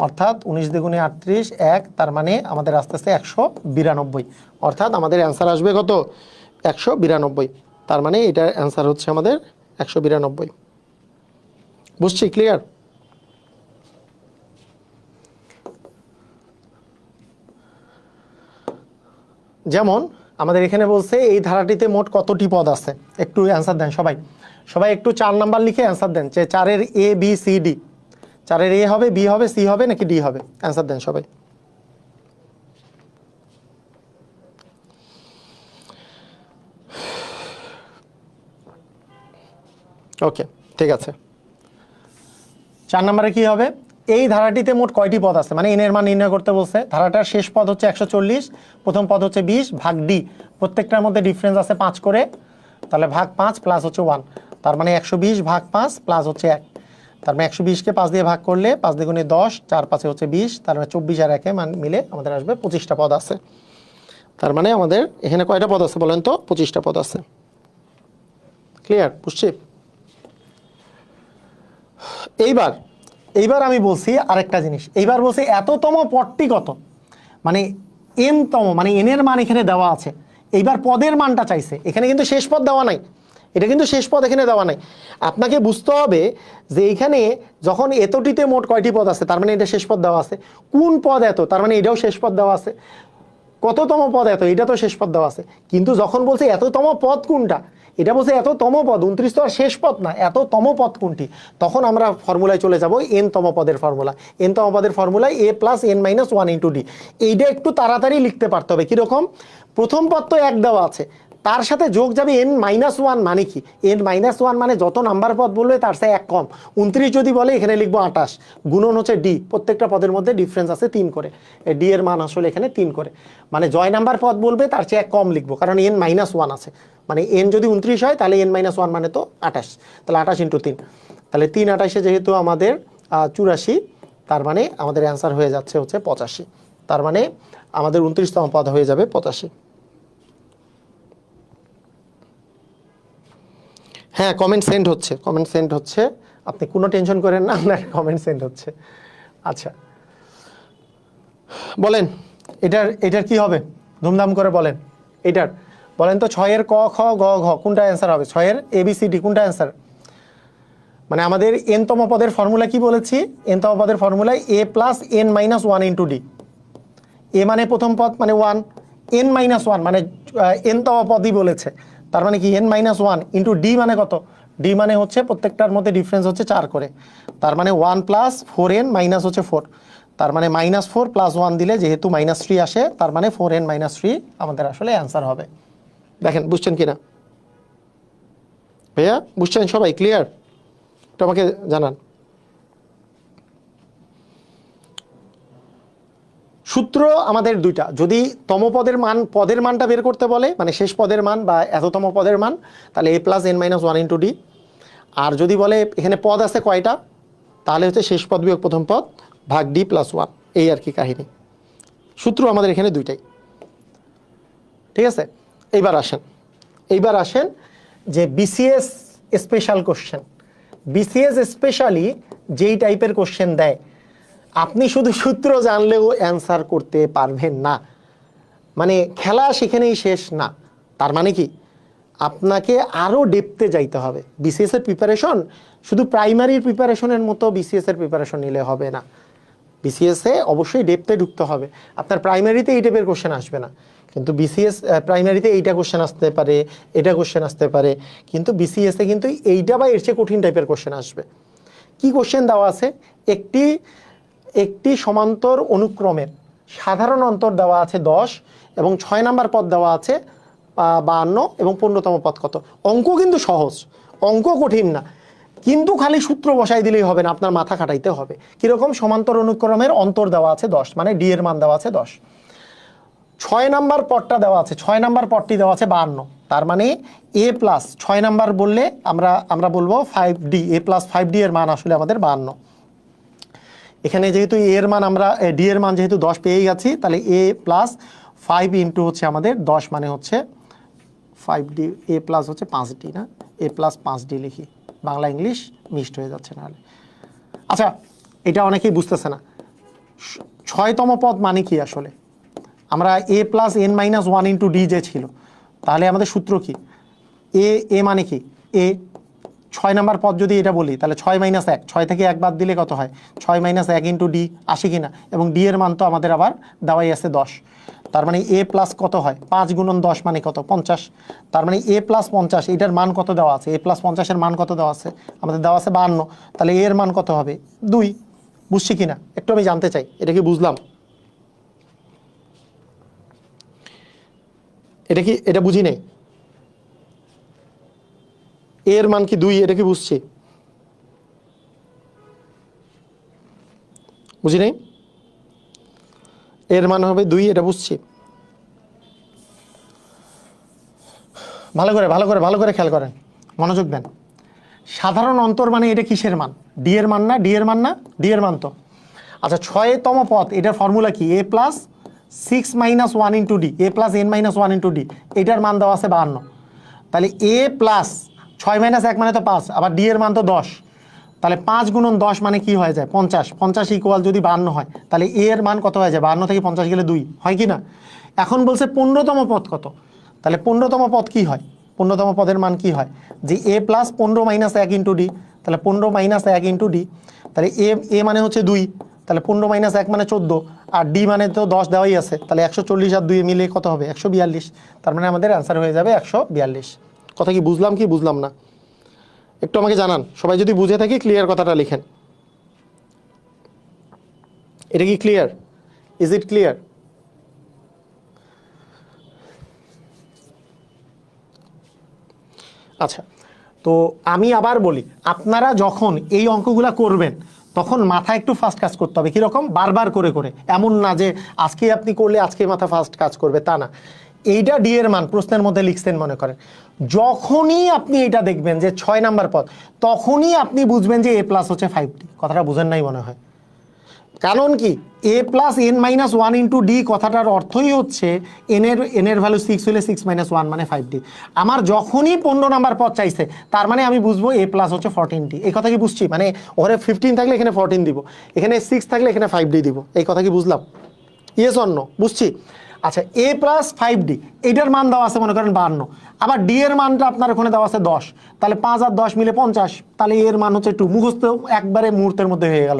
অর্থাৎ 19 দুগুণে 38, 1, তার মানে আমাদের আস্তে আস্তে 192, অর্থাৎ আমাদের অ্যান্সার আসবে কত? 192, তার মানে এটার অ্যান্সার হচ্ছে আমাদের 192। বুঝছি? ক্লিয়ার? যেমন আমাদের এখানে বলছে এই ধারাটিতে মোট কতটি পদ আছে, একটু অ্যান্সার দেন সবাই একটু 4 নাম্বার লিখে অ্যান্সার দেন, যে 4-এর এ বি সি ডি, 4-এর এ হবে, বি হবে, সি হবে নাকি ডি হবে? অ্যান্সার দেন সবাই। ওকে, ঠিক আছে। 4 নম্বরে কি হবে? এই ধারাটিতে মোট কয়টি পদ আছে, মানে n এর মান নির্ণয় করতে বলছে। ধারাটার শেষ পদ হচ্ছে 140, প্রথম পদ হচ্ছে 20, ভাগ ডি, প্রত্যেকটার মধ্যে ডিফারেন্স আছে 5 করে, তাহলে ভাগ 5 প্লাস হচ্ছে 1, তার মানে 120 ভাগ 5 প্লাস হচ্ছে 1, তার মানে 120কে 5 দিয়ে ভাগ করলে 5 দ্বিগুণে 10, 4 5 হচ্ছে 20, তার মানে 24 আর 1 মান মিলে আমাদের আসবে 25টা পদ আছে। তার মানে আমাদের এখানে কয়টা পদ আছে বলেন তো? 25টা পদ আছে। ক্লিয়ার? বুঝছি? এইবার আমি বলছি আরেকটা জিনিস। এইবার বলছি এততম পদটি কত, মানে n-তম, মানে n এর মান এখানে দেওয়া আছে। এইবার পদের মানটা চাইছে, এখানে কিন্তু শেষ পদ দেওয়া নাই, এটা কিন্তু শেষ পদ এখানে দেওয়া নাই। আপনাকে বুঝতে হবে যে এইখানে যখন এতটিতে মোট কয়টি পদ আছে, তার মানে এটা শেষ পদ দেওয়া আছে। কোন পদ এত, তার মানে এটাও শেষ পদ দেওয়া আছে। কততম পদ এত, এটা তো শেষ পদ দেওয়া আছে। কিন্তু যখন বলছে এততম পদ কোনটা, এটা বলছে এততম পদ, 29 তো আর শেষ পদ না, এততম পদ কোনটি, তখন আমরা ফর্মুলায় চলে যাব এন তম পদের ফর্মুলা। এন তম পদের ফর্মুলায় a plus n minus one into d. এইটা একটু তাড়াতাড়ি লিখতে পারতে হবে। কিরকম, প্রথম পদ তো এক দেওয়া আছে, তার সাথে যোগ যাবে এন মাইনাস ওয়ান, মানে কি এন মাইনাস ওয়ান মানে যত নাম্বার পদ বলবে তার সাথে এক কম। 29 যদি বলে এখানে লিখবো 28, গুণন হচ্ছে ডি, প্রত্যেকটা পদের মধ্যে ডিফারেন্স আছে 3 করে, ডি এর মান আসলে এখানে 3 করে, মানে জয় নাম্বার পদ বলবে তার চেয়ে এক কম লিখবো, কারণ এন মাইনাস ওয়ান আছে, মানে এন যদি 29 হয় তাহলে এন মাইনাস ওয়ান মানে তো 28, তাহলে 28 ইন্টু 3, তাহলে 3 28 যেহেতু আমাদের 84, তার মানে আমাদের অ্যান্সার হয়ে যাচ্ছে হচ্ছে 85, তার মানে আমাদের 29তম পদ হয়ে যাবে 85। হ্যাঁ, কমেন্ট সেন্ড হচ্ছে, কমেন্ট সেন্ড হচ্ছে, আপনি কোনো টেনশন করেন না, আপনার কমেন্ট সেন্ড হচ্ছে। আচ্ছা বলেন এটার কি হবে, ধুমধাম করে বলেন। এটার বলেন তো, 6 এর ক খ গ ঘ কোনটা অ্যান্সার হবে, 6 এর ABCD কোনটা অ্যান্সার? মানে আমাদের এনতম পদের ফর্মুলা কি বলেছি, এনতম পদের ফর্মুলায় a plus n minus one into d. এ মানে প্রথম পদ মানে 1, এন মাইনাস ওয়ান মানে এনতম পদই বলেছে, তার মানে কি N minus one into D মানে কত, ডি মানে হচ্ছে প্রত্যেকটার মধ্যে ডিফারেন্স হচ্ছে 4 করে, তার মানে 1 প্লাস 4n মাইনাস হচ্ছে 4, তার মানে -4 প্লাস 1 দিলে যেহেতু -3 আসে, তার মানে 4n মাইনাস 3 আমাদের আসলে অ্যান্সার হবে। দেখেন বুঝছেন কিনা ভাইয়া, বুঝছেন সবাই, ক্লিয়ার? এটা আমাকে জানান। সূত্র আমাদের দুইটা, যদি তম পদের মানটা বের করতে বলে, মানে শেষ পদের মান বা এততম পদের মান, তাহলে a plus n minus one into d. আর যদি বলে এখানে পদ আছে কয়টা, তাহলে হচ্ছে শেষ পদ বিয়োগ প্রথম পদ ভাগ ডি প্লাস 1, এই আর কি কাহিনী। সূত্র আমাদের এখানে দুইটাই, ঠিক আছে। এইবার আসেন যে BCS special question. BCS specially যেই টাইপের কোশ্চেন দেয়, আপনি শুধু সূত্র জানলেও অ্যান্সার করতে পারবেন না, মানে খেলা সেখানেই শেষ না। তার মানে কি, আপনাকে আরও ডেপথে যাইতে হবে। বিসিএস এর প্রিপারেশন শুধু প্রাইমারির প্রিপারেশনের মতো বিসিএস এর প্রিপারেশন নিলে হবে না, বিসিএস এ অবশ্যই ডেপথে ঢুকতে হবে। আপনার প্রাইমারিতে এই টাইপের কোশ্চেন আসবে না, কিন্তু বিসিএস প্রাইমারিতে এইটা কোশ্চেন আসতে পারে, এটা কোশ্চেন আসতে পারে, কিন্তু বিসিএস এ কিন্তু এইটা বা এর চেয়ে কঠিন টাইপের কোশ্চেন আসবে। কি কোশ্চেন দেওয়া আছে, একটি সমান্তর অনুক্রমের সাধারণ অন্তর দেওয়া আছে 10 এবং 6 নাম্বার পদ দেওয়া আছে 52 এবং 15তম পদ কত। অঙ্ক কিন্তু সহজ, অঙ্ক কঠিন না, কিন্তু খালি সূত্র বসাই দিলেই হবে না, আপনার মাথা খাটাইতে হবে। কিরকম, সমান্তর অনুক্রমের অন্তর দেওয়া আছে 10, মানে ডি এর মান দেওয়া আছে 10, 6 নাম্বার পদটা দেওয়া আছে, 6 নাম্বার পদটি দেওয়া আছে 52, তার মানে এ প্লাস 6 নাম্বার বললে আমরা বলবো 5d, এ প্লাস 5d এর মান আসলে আমাদের 52। এখানে যেহেতু এর মান আমরা ডি এর মান যেহেতু 10 পেয়ে গেছি, তাহলে এ প্লাস 5 ইন্টু হচ্ছে আমাদের 10 মানে হচ্ছে 5d, এ প্লাস হচ্ছে 5d না, এ প্লাস 5d লিখি, বাংলা ইংলিশ মিক্সড হয়ে যাচ্ছে নাহলে। আচ্ছা, এটা অনেকেই বুঝতেছে না, 6তম পদ মানে কি আসলে। আমরা a plus n minus one into d যে ছিল, তাহলে আমাদের সূত্র কি, এ মানে কি, এ 6 নাম্বার পদ যদি এটা বলি, তাহলে 6 মাইনাস 1, 6 থেকে 1 বাদ দিলে কত হয়, 6 মাইনাস 1 ইন্টু ডি আসে কিনা, এবং ডি এর মান তো আমাদের আবার দেওয়াই আছে 10, তার মানে এ প্লাস কত হয়, 5 গুণন 10 মানে কত, 50, তার মানে এ প্লাস 50, এটার মান কত দেওয়া আছে, এ প্লাস 50 এর মান কত দেওয়া আছে, আমাদের দেওয়া আছে 52, তাহলে এর মান কত হবে 2। বুঝছি কিনা একটু আমি জানতে চাই, এটা কি বুঝলাম, এটা বুঝি নেই, এর মান কি 2, এটা কি বুঝছি, বুঝি নেই, এর মান হবে 2, এটা বুঝছি। ভালো করে খেয়াল করেন, মনোযোগ দেন। সাধারণ অন্তর মানে এটা কিসের মান, ডি এর মান না, ডি এর মান না, ডি এর মান তো। আচ্ছা, 6তম পদ, এটার ফর্মুলা কি, a plus 6 minus 1 into d, a plus n minus 1 into d, এটার মান দেওয়া আছে 52, তাহলে এ প্লাস 6 মাইনাস 1 মানে তো 5, আবার ডি এর মান তো 10, তাহলে 5 গুণন 10 মানে কি হয়ে যায় 50, 50 ইকুয়াল যদি 52 হয়, তাহলে এ এর মান কত হয়ে যায়, 52 থেকে 50 গেলে 2 হয় কি না। এখন বলছে 15তম পদ কত, তাহলে 15তম পদ কি হয়, 15তম পদের মান কি হয়, যে এ প্লাস 15 মাইনাস 1 ইন্টু ডি, তাহলে 15 মাইনাস 1 ইন্টু ডি, তাহলে এ মানে হচ্ছে 2, তাহলে 15 মাইনাস 1 মানে 14, আর ডি মানে তো 10 দেওয়াই আছে, তাহলে 140 আর 2 মিলে কত হবে? 142। তার মানে আমাদের অ্যান্সার হয়ে যাবে 142। কথা কি বুঝলাম কি বুঝলাম না একটু আমাকে জানান। সবাই যদি বুঝে থাকি ক্লিয়ার কথাটা লিখেন। এটা কি ক্লিয়ার? Is it clear? আচ্ছা, তো আমি আবার বলি, আপনারা যখন এই অঙ্কগুলা করবেন তখন মাথা একটু ফাস্ট কাজ করতে হবে। কীরকম? বারবার করে করে, এমন না যে আজকে আপনি করলে আজকে মাথা ফাস্ট কাজ করবে, তা না। এইটা ডি এর মান প্রশ্নের মধ্যে লিখছেন মনে করেন, যখনই আপনি এটা দেখবেন যে 6 নাম্বার পদ, তখনই আপনি বুঝবেন যে a প্লাস হচ্ছে 5d। কথাটা বুঝেন নাই মনে হয়। কারণ কি, a plus n minus 1 into D কথাটার অর্থই হচ্ছে এনের ভ্যালু 6 হলে 6 মাইনাস 1 মানে 5d। আমার যখনই 15 নাম্বার পদ চাইছে, তার মানে আমি বুঝবো a প্লাস হচ্ছে 14d। এই কথা কি বুঝছি? মানে ওখানে 15 থাকলে এখানে 14 দিব, এখানে 6 থাকলে এখানে 5d দিব। এই কথা কি বুঝলাম? Yes or no? বুঝছি। আচ্ছা, a প্লাস 5d এইটার মান দেওয়া আছে মনে করেন 52, আবার ডি এর মানটা আপনার ওখানে দেওয়া আছে 10, তাহলে 5 আর 10 মিলে 50, তাহলে এর মান হচ্ছে 2। মুখস্থ একবারে মুহূর্তের মধ্যে হয়ে গেল।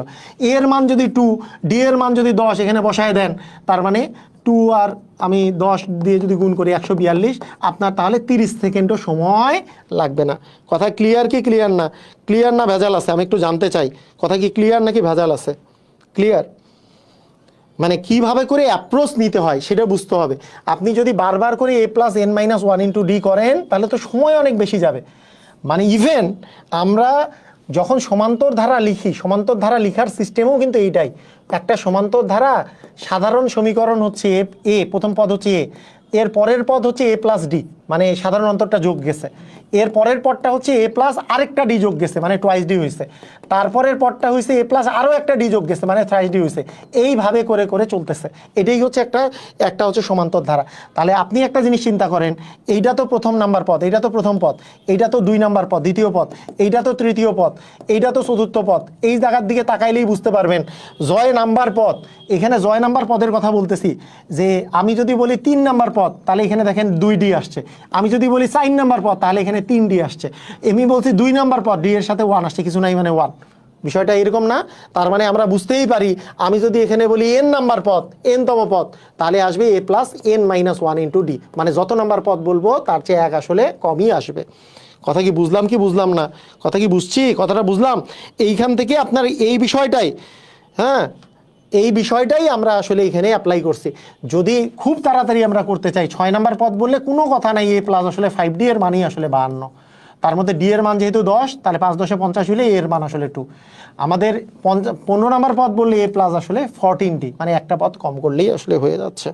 এর মান যদি 2, ডি এর মান যদি 10 এখানে বসায় দেন, তার মানে 2 আর আমি 10 দিয়ে যদি গুণ করি 142, আপনার তাহলে 30 সেকেন্ডও সময় লাগবে না। কথা ক্লিয়ার কি ক্লিয়ার না? ক্লিয়ার না ভেজাল আছে? আমি একটু জানতে চাই, কথা কি ক্লিয়ার নাকি ভেজাল আছে? ক্লিয়ার? মানে কিভাবে করে অ্যাপ্রোচ নিতে হয় সেটা বুঝতে হবে। আপনি যদি বারবার করে a plus n minus 1 into D করেন, তাহলে তো সময় অনেক বেশি যাবে। মানে ইভেন আমরা যখন সমান্তর ধারা লিখি, সমান্তর ধারা লিখার সিস্টেমও কিন্তু এইটাই। একটা সমান্তর ধারা সাধারণ সমীকরণ হচ্ছে এ, প্রথম পদ হচ্ছে এ, এর পরের পদ হচ্ছে এ প্লাস ডি, মানে সাধারণ অন্তরটা যোগ গেছে। এর পরের পদটা হচ্ছে এ প্লাস আরেকটা ডি যোগ গেছে, মানে টুয়াইস ডি হয়েছে। তারপরের পদটা হয়েছে এ প্লাস আরও একটা ডি যোগ গেছে, মানে থ্রাইস ডি হয়েছে। এইভাবে করে করে চলতেছে। এটাই হচ্ছে একটা হচ্ছে সমান্তর ধারা। তাহলে আপনি একটা জিনিস চিন্তা করেন, এইটা তো প্রথম নাম্বার পদ, এইটা তো প্রথম পদ, এইটা তো 2 নাম্বার পদ, দ্বিতীয় পদ, এইটা তো তৃতীয় পদ, এইটা তো চতুর্থ পদ। এই জায়গার দিকে তাকাইলেই বুঝতে পারবেন জয় নাম্বার পদ। এখানে জয় নাম্বার পদের কথা বলতেছি, যে আমি যদি বলি 3 নাম্বার পদ, তাহলে এখানে দেখেন 2d আসছে। আমি যদি বলি 4 নাম্বার পদ, তাহলে এখানে 3d আসছে। আমি বলছি 2 নাম্বার পদ, ডি এর সাথে 1 আসছে, কিছু নাই মানে 1। বিষয়টা এরকম না? তার মানে আমরা বুঝতেই পারি, আমি যদি এখানে বলি n নাম্বার পদ, n তম পদ, তাহলে আসবে a plus n minus 1 into D. মানে যত নাম্বার পদ বলবো তার চেয়ে 1 আসলে কমই আসবে। কথা কি বুঝলাম কি বুঝলাম না? কথা কি বুঝছি? কথাটা বুঝলাম? এইখান থেকে আপনার এই বিষয়টাই, হ্যাঁ, এই বিষয়টাই আমরা আসলে এখানে অ্যাপ্লাই করছি। যদি খুব তাড়াতাড়ি আমরা করতে চাই, 6 নাম্বার পদ বললে কোনো কথা নাই, a প্লাস আসলে 5d এর মানই আসলে 52। তার মধ্যে ডি এর মান যেহেতু 10, তাহলে 5 10 50 হলে এর মান আসলে 2। আমাদের 15 নাম্বার পদ বললে a প্লাস আসলে 14d, মানে একটা পদ কম করলেই আসলে হয়ে যাচ্ছে।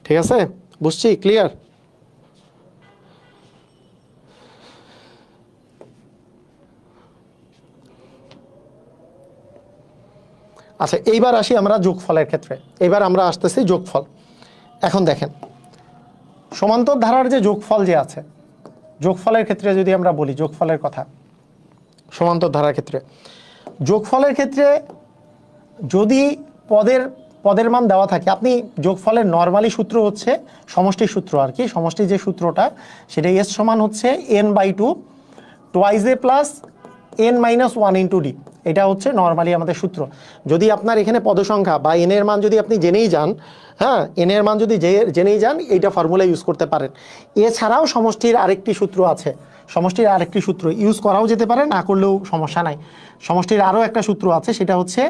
ঠিক আছে? বুঝছি? ক্লিয়ার? আচ্ছা, এইবার আসি আমরা যোগফলের ক্ষেত্রে। এইবার আমরা আসতেছি যোগফল। এখন দেখেন, সমান্তর ধারার যে যোগফল যে আছে, যোগফলের ক্ষেত্রে যদি আমরা বলি যোগফলের কথা, সমান্তর ধারার ক্ষেত্রে যোগফলের ক্ষেত্রে যদি পদের মান দেওয়া থাকে, আপনি যোগফলের নর্মালি সূত্র হচ্ছে সমষ্টির সূত্র আর কি। সমষ্টির যে সূত্রটা, সেটা এস সমান হচ্ছে n/2 twice a plus n minus 1 into D. এটা হচ্ছে নর্মালি আমাদের সূত্র। যদি আপনার এখানে পদসংখ্যা বা n এর মান যদি আপনি জেনেই যান, হ্যাঁ, n এর মান যদি জেনেই যান, এইটা ফর্মুলা ইউজ করতে পারেন। এছাড়াও সমষ্টির আরেকটি সূত্র আছে, সমষ্টির আরেকটি সূত্র ইউজ করাও যেতে পারে, না করলেও সমস্যা নাই। সমষ্টির আরও একটা সূত্র আছে, সেটা হচ্ছে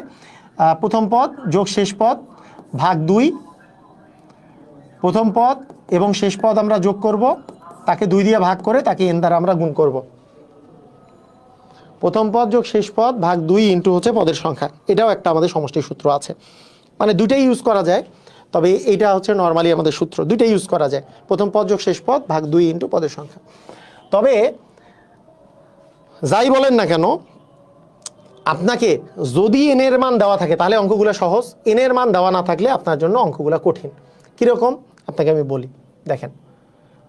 প্রথম পদ যোগ শেষ পদ ভাগ 2। প্রথম পদ এবং শেষ পদ আমরা যোগ করব, তাকে 2 দিয়ে ভাগ করে তাকে n দ্বারা আমরা গুণ করব। প্রথম পদ যোগ শেষ পদ ভাগ 2 ইন্টু হচ্ছে পদের সংখ্যা। এটাও একটা আমাদের সমষ্টির সূত্র আছে। মানে দুইটাই ইউজ করা যায়, তবে এইটা হচ্ছে নর্মালি আমাদের সূত্র। দুইটাই ইউজ করা যায়, প্রথম পদ যোগ শেষ পদ ভাগ 2 ইন্টু পদের সংখ্যা। তবে যাই বলেন না কেন, আপনাকে যদি n এর মান দেওয়া থাকে তাহলে অঙ্কগুলো সহজ, n এর মান দেওয়া না থাকলে আপনার জন্য অঙ্কগুলো কঠিন। কীরকম আপনাকে আমি বলি, দেখেন,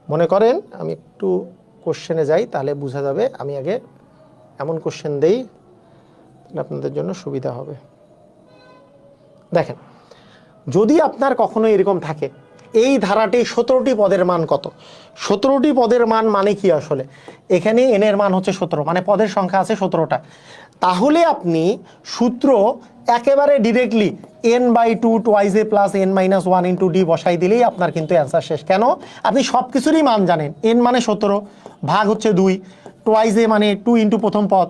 মনে করেন আমি একটু কোশ্চেনে যাই, তাহলে বোঝা যাবে। আমি আগে এমন কোশ্চেন দেই, আপনাদের জন্য সুবিধা হবে। দেখেন, যদি আপনার কখনো এরকম থাকে এই ধারাটি 17টি পদের মান কত? 17টি পদের মান মানে কি আসলে? এখানে n এর মান হচ্ছে 17, মানে পদের সংখ্যা আছে 17টা। তাহলে আপনি সূত্র একেবারে directly n/2 twice a plus n-1 into D বসাই দিলেই আপনার কিন্তু অ্যান্সার শেষ। কেন? আপনি সব কিছুরই মান জানেন। n মানে 17, ভাগ হচ্ছে 2, টুয়াইস এ মানে 2 ইন্টু প্রথম পদ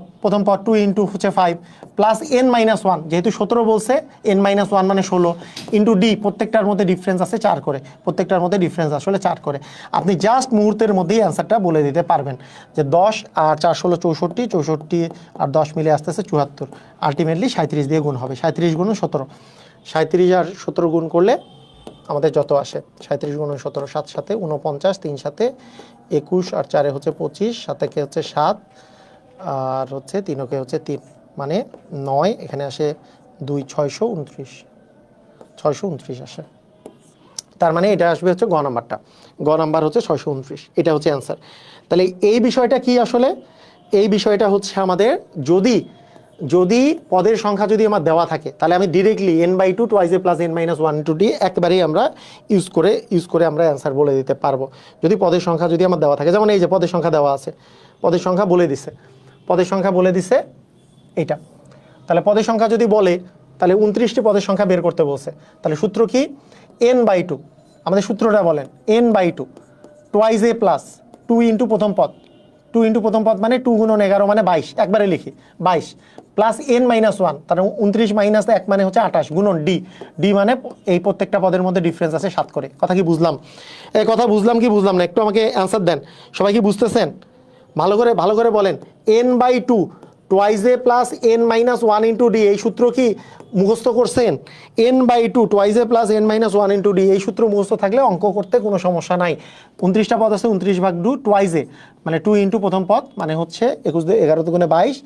2 ইন্টু হচ্ছে 5 প্লাস n-1, যেহেতু 17 বলছে n-1 মানে 16 ইন্টু ডি, প্রত্যেকটার মধ্যে ডিফারেন্স আছে 4 করে, প্রত্যেকটার মধ্যে ডিফারেন্স আসলে 4 করে। আপনি জাস্ট মুহূর্তের মধ্যেই অ্যান্সারটা বলে দিতে পারবেন যে 10 আর 4 16 64, 64 আর 10 মিলে আসতেছে 74, আলটিমেটলি 37 দিয়ে গুণ হবে। 37 গুণ 17, 37 আর 17 গুণ করলে আমাদের যত আসে 37 গুণ 17, 7 সাথে 49, 3 সাথে 21 আর 4 হচ্ছে 25, 7 কে হচ্ছে 7 আর হচ্ছে 3 কে হচ্ছে 3 মানে 9, এখানে আসে 2 629 আসে। তার মানে এটা আসবে হচ্ছে গ নাম্বারটা, গ নাম্বার হচ্ছে 629, এটা হচ্ছে অ্যান্সার। তাহলে এই বিষয়টা কি আসলে? এই বিষয়টা হচ্ছে আমাদের যদি পদের সংখ্যা যদি আমার দেওয়া থাকে তাহলে আমি directly n/2 twice a plus n-1 into D একবারেই আমরা ইউজ করে আমরা অ্যান্সার বলে দিতে পারবো যদি পদের সংখ্যা যদি আমার দেওয়া থাকে। যেমন এই যে পদের সংখ্যা দেওয়া আছে, পদের সংখ্যা বলে দিছে এইটা। তাহলে পদের সংখ্যা যদি বলে তাহলে 29টি পদের সংখ্যা বের করতে বলছে। তাহলে সূত্র কি? n/2, আমাদের সূত্রটা বলেন, n/2 twice a plus 2 into প্রথম পদ, 2 ইন্টু প্রথম পদ মানে 2 গুণন 11 মানে 22, একবারে লিখি 22 প্লাস n-1, তার 29 মাইনাস 1 মানে হচ্ছে 28 গুণন ডি মানে এই প্রত্যেকটা পদের মধ্যে ডিফারেন্স আছে 7 করে। কথা কি বুঝলাম? এই কথা বুঝলাম কি বুঝলাম না? একটু আমাকে অ্যান্সার দেন। সবাই কি বুঝতেছেন? ভালো করে বলেন। n/2 twice a plus n-1 into D, এই সূত্র কি মুখস্থ করছেন? n/2 twice a plus n-1 into D, এই সূত্র মুখস্থ থাকলে অঙ্ক করতে কোনো সমস্যা নাই। 29টা পদ আছে, 29/2 টুয়াইস a মানে 2 ইন্টু প্রথম পদ মানে হচ্ছে 21 11 দুগুণে 22,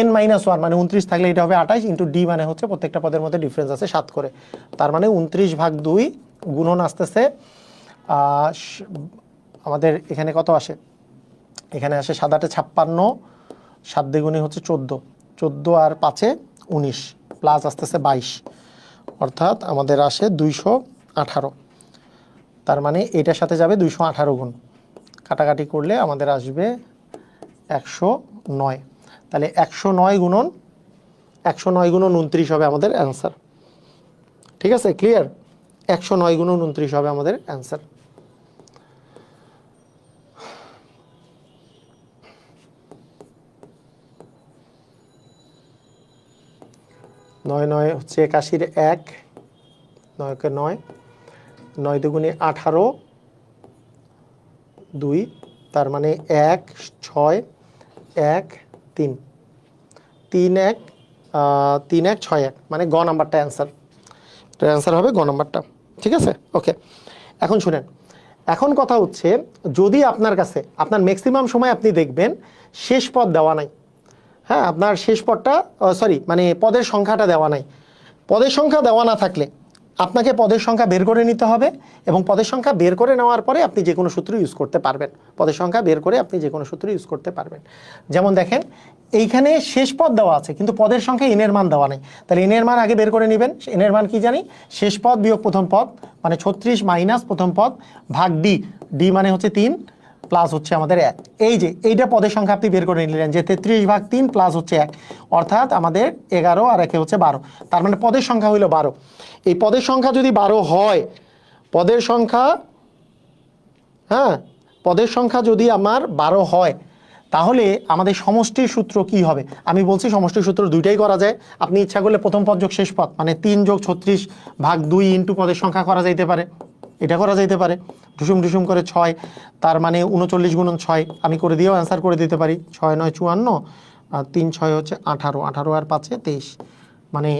n-1 মানে 29 থাকলে এটা হবে 28 ইন্টু ডি মানে হচ্ছে প্রত্যেকটা পদের মধ্যে ডিফারেন্স আছে 7 করে। তার মানে 29/2 গুণন আসতেছে আমাদের এখানে কত আসে? এখানে আসে 7 8 56, 7 দ্বিগুণে হচ্ছে 14, 14 আর 5 19 প্লাস আসতেছে 22, অর্থাৎ আমাদের আসে 218। তার মানে এটার সাথে যাবে 218 গুণ, কাটাকাটি করলে আমাদের আসবে 109। তাহলে 109 গুণন 29 হবে আমাদের অ্যান্সার। ঠিক আছে, ক্লিয়ার? 109 গুণন 29 হবে আমাদের অ্যান্সার। নয় 9 হচ্ছে 81 1, 9 কে 9, 9 দুগুণে 18 2, তার মানে 1 6 1 3 3 1 3 1 6 1 মানে গ নাম্বারটা অ্যান্সার। তো অ্যান্সার হবে গ নাম্বারটা। ঠিক আছে, ওকে। এখন শুনেন, এখন কথা হচ্ছে যদি আপনার কাছে আপনার ম্যাক্সিমাম সময় আপনি দেখবেন শেষ পদ দেওয়া নাই। হ্যাঁ, আপনার শেষ পদটা মানে পদের সংখ্যাটা দেওয়া নাই। পদের সংখ্যা দেওয়া না থাকলে আপনাকে পদের সংখ্যা বের করে নিতে হবে এবং পদের সংখ্যা বের করে নেওয়ার পরে আপনি যে কোনো সূত্র ইউজ করতে পারবেন। পদের সংখ্যা বের করে আপনি যে কোনো সূত্র ইউজ করতে পারবেন। যেমন দেখেন এইখানে শেষ পদ দেওয়া আছে কিন্তু পদের সংখ্যা n এর মান দেওয়া নেই। তাহলে n এর মান আগে বের করে নেবেন। n এর মান কি জানি? শেষ পদ বিয়োগ প্রথম পদ মানে 36 মাইনাস প্রথম পদ ভাগ ডি মানে হচ্ছে 3 প্লাস হচ্ছে আমাদের 1। এই যে এইটা পদের সংখ্যা আপনি বের করে নিলেন যে 33/3 প্লাস হচ্ছে 1, অর্থাৎ আমাদের 11 আর 1 হচ্ছে 12। তার মানে পদের সংখ্যা হইল 12। এই পদের সংখ্যা যদি 12 হয়, পদের সংখ্যা যদি আমার 12 হয় তাহলে আমাদের সমষ্টির সূত্র কি হবে? আমি বলছি সমষ্টির সূত্র দুইটাই করা যায়। আপনি ইচ্ছা করলে প্রথম পদ যোগ শেষ পদ মানে 3 যোগ 36 ভাগ 2 ইন্টু পদের সংখ্যা করা যাইতে পারে, এটা করা যাইতে পারে। ঢুসুম করে 6, তার মানে 39 গুণন 6 আমি করে দিয়েও অ্যান্সার করে দিতে পারি। 6 9 54 আর 3 6 হচ্ছে 18, 18 আর 5 23 মানে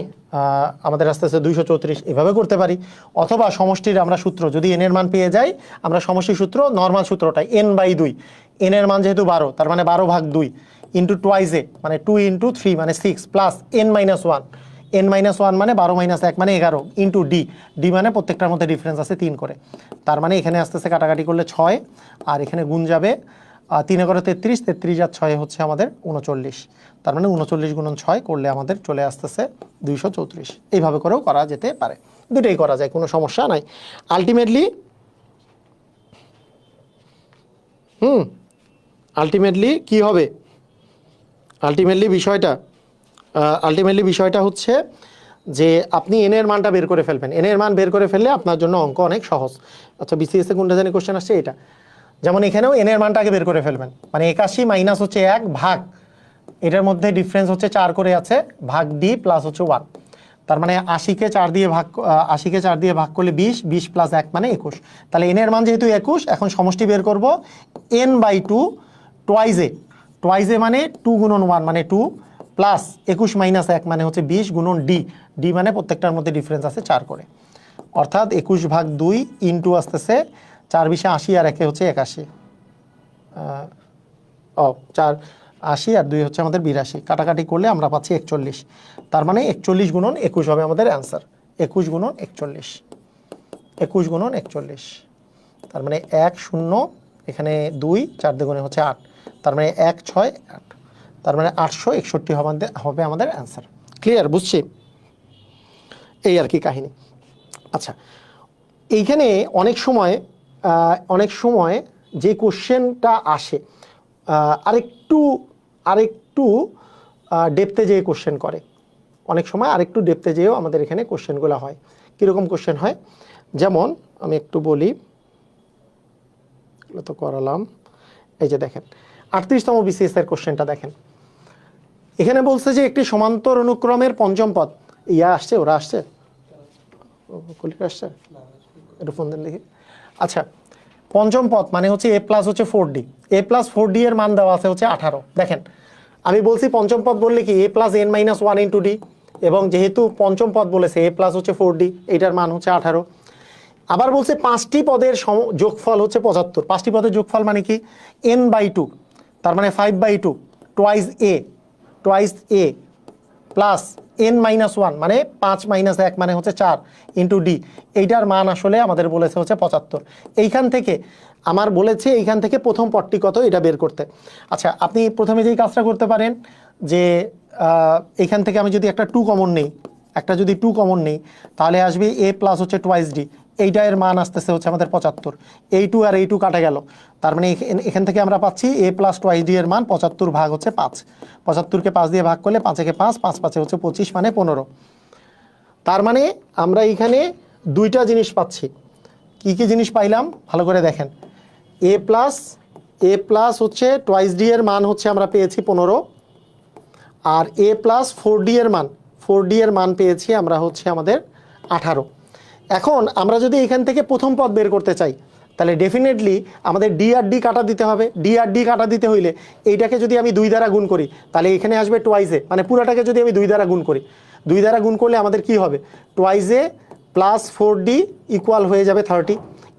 আমাদের আস্তে আস্তে 234, এভাবে করতে পারি। অথবা সমষ্টির আমরা সূত্র যদি n এর মান পেয়ে যাই, আমরা সমষ্টির সূত্র নর্মাল সূত্রটাই n/2, n এর মান যেহেতু 12 তার মানে 12/2 ইন্টু টুয়াইস এ মানে 2 ইন্টু 3 মানে 6 প্লাস n-1, n-1 মানে 12 মাইনাস 1 মানে 11 ইন্টু ডি মানে প্রত্যেকটার মধ্যে ডিফারেন্স আছে 3 করে। তার মানে এখানে আস্তে আস্তে কাটাকাটি করলে 6 আর এখানে গুণ যাবে 3 করে 33, 33 আর 6 হচ্ছে আমাদের 39। তার মানে 39 গুণন 6 করলে আমাদের চলে আসতেছে 234। এইভাবে করেও করা যেতে পারে, দুটোই করা যায়, কোনো সমস্যা নাই। আলটিমেটলি হুম, আলটিমেটলি কি হবে, আলটিমেটলি বিষয়টা হচ্ছে যে আপনি এন এর মানটা বের করে ফেলবেন। এন এর মান বের করে ফেললে আপনার জন্য অঙ্ক অনেক সহজ। আচ্ছা, বিসিএস এ কোনটা জানি কোশ্চেন আসছে এটা, যেমন এখানেও এন এর মানটাকে বের করে ফেলবেন, মানে 81 মাইনাস হচ্ছে 1 ভাগ, এটার মধ্যে ডিফারেন্স হচ্ছে 4 করে আছে, ভাগ ডি প্লাস হচ্ছে 1, তার মানে 80কে 4 দিয়ে ভাগ করলে 20, 20 প্লাস 1 মানে 21। তাহলে এন এর মান যেহেতু 21, এখন সমষ্টি বের করব এন বাই 2 টোয়াইজে মানে 2 গুণন 1 মানে 2 প্লাস 21 মাইনাস 1 মানে হচ্ছে 20 গুণন ডি, ডি মানে প্রত্যেকটার মধ্যে ডিফারেন্স আছে 4 করে, অর্থাৎ 21 ভাগ 2 ইন্টু আসতেছে 4 20 80 আর 1 হচ্ছে 81, 4 80 আর 2 হচ্ছে আমাদের 82, কাটাকাটি করলে আমরা পাচ্ছি 41, তার মানে 41 গুণন 21 হবে আমাদের অ্যান্সার। 21 গুণন 41, 21 গুণন 41, তার মানে 1 0, এখানে 2, 4 দুগুণে হচ্ছে 8, তার মানে 1 6 8, তার মানে 861 হবে আমাদের অ্যান্সার। ক্লিয়ার? বুঝছি, এই আর কি কাহিনী। আচ্ছা, এইখানে অনেক সময় যে কোশ্চেনটা আসে আরেকটু ডেপথে যেয়ে কোশ্চেন করে, অনেক সময় আরেকটু ডেপথে যেয়েও আমাদের এখানে কোশ্চেনগুলো হয়। কীরকম কোশ্চেন হয়, যেমন আমি একটু বলি, এগুলো তো করালাম। এই যে দেখেন 38তম বিসিএস এর কোশ্চেনটা দেখেন, এখানে বলছে যে একটি সমান্তর অনুক্রমের পঞ্চম পদ, ওরা আসছে, কলিকা আসছে, একটু ফোন দেন দেখি। আচ্ছা, পঞ্চম পদ মানে হচ্ছে এ প্লাস হচ্ছে 4D, এ প্লাস 4D এর মান দেওয়া আছে হচ্ছে 18। দেখেন আমি বলছি পঞ্চম পদ বললে কি a plus n minus 1 into d, এবং যেহেতু পঞ্চম পদ বলেছে এ প্লাস হচ্ছে 4D, এইটার মান হচ্ছে 18। আবার বলছে 5টি পদের যোগফল হচ্ছে 75। 5টি পদের যোগফল মানে কি n/2, তার মানে 5/2 টোয়াইস এ প্লাস n মাইনাস 1 মানে 5 মাইনাস 1 মানে হচ্ছে 4 ইন্টু ডি, এইটার মান আসলে আমাদের বলেছে হচ্ছে 75। এইখান থেকে প্রথম পদটি কত এটা বের করতে। আচ্ছা, আপনি প্রথমে যেই কাজটা করতে পারেন যে এইখান থেকে আমি যদি একটা 2 কমন নেই, তাহলে আসবে এ প্লাস হচ্ছে টোয়াইস ডি, এইটা এর মান আসতেছে হচ্ছে আমাদের 75, এই 2 আর এই 2 কাটা গেল, তার মানে এখান থেকে আমরা পাচ্ছি এ প্লাস টোয়াইস ডি এর মান 75 ভাগ হচ্ছে 5, 75কে 5 দিয়ে ভাগ করলে 5 একে 5, 5 5 হচ্ছে 25 মানে 15। তার মানে আমরা এইখানে দুইটা জিনিস পাচ্ছি। কি কি জিনিস পাইলাম ভালো করে দেখেন, এ প্লাস হচ্ছে টোয়াইস ডি এর মান হচ্ছে আমরা পেয়েছি 15, আর এ প্লাস 4D এর মান পেয়েছি আমরা হচ্ছে আমাদের 18। এখন আমরা যদি এখান থেকে প্রথম পদ বের করতে চাই, তাহলে ডেফিনেটলি আমাদের ডি আর ডি কাটা দিতে হবে। ডি আর ডি কাটা দিতে হইলে এইটাকে যদি আমি 2 দ্বারা গুণ করি, তাহলে এখানে আসবে টোয়াইসে, মানে পুরোটাকে যদি আমি 2 দ্বারা গুণ করি, 2 দ্বারা গুণ করলে আমাদের কি হবে, টোয়াইসে প্লাস 4D ইকুয়াল হয়ে যাবে 30।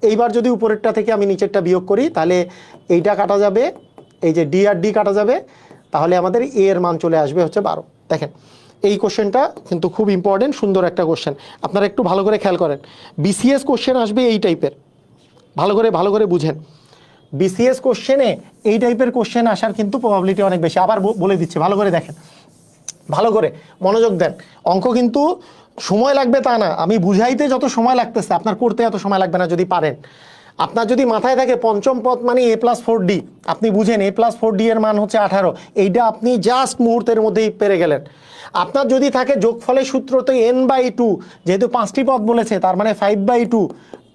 এইবার যদি উপরেরটা থেকে আমি নিচেরটা বিয়োগ করি, তাহলে এইটা কাটা যাবে, এই যে ডি আর ডি কাটা যাবে, তাহলে আমাদের এ এর মান চলে আসবে হচ্ছে 12। দেখেন এই কোশ্চেনটা কিন্তু খুব ইম্পর্টেন্ট, সুন্দর একটা কোশ্চেন, আপনারা একটু ভালো করে খেয়াল করেন। বিসিএস কোশ্চেন আসবে এই টাইপের, ভালো করে বুঝেন। বিসিএস কোশ্চেনে এই টাইপের কোশ্চেন আসার কিন্তু প্রবাবিলিটি অনেক বেশি। আবার বলে দিচ্ছি, ভালো করে দেখেন, ভালো করে মনোযোগ দেন। অঙ্ক কিন্তু সময় লাগবে তা না, আমি বুঝাইতে যত সময় লাগতেছে আপনার করতে এত সময় লাগবে না যদি পারেন। আপনার যদি মাথায় থাকে পঞ্চম পদ মানে এ প্লাস 4D, আপনি বুঝেন এ প্লাস 4D এর মান হচ্ছে 18, এইটা আপনি জাস্ট মুহূর্তের মধ্যেই পেরে গেলেন। আপনার যদি থাকে যোগফলের সূত্র তো n/2, যেহেতু 5টি পদ বলেছে তার মানে 5/2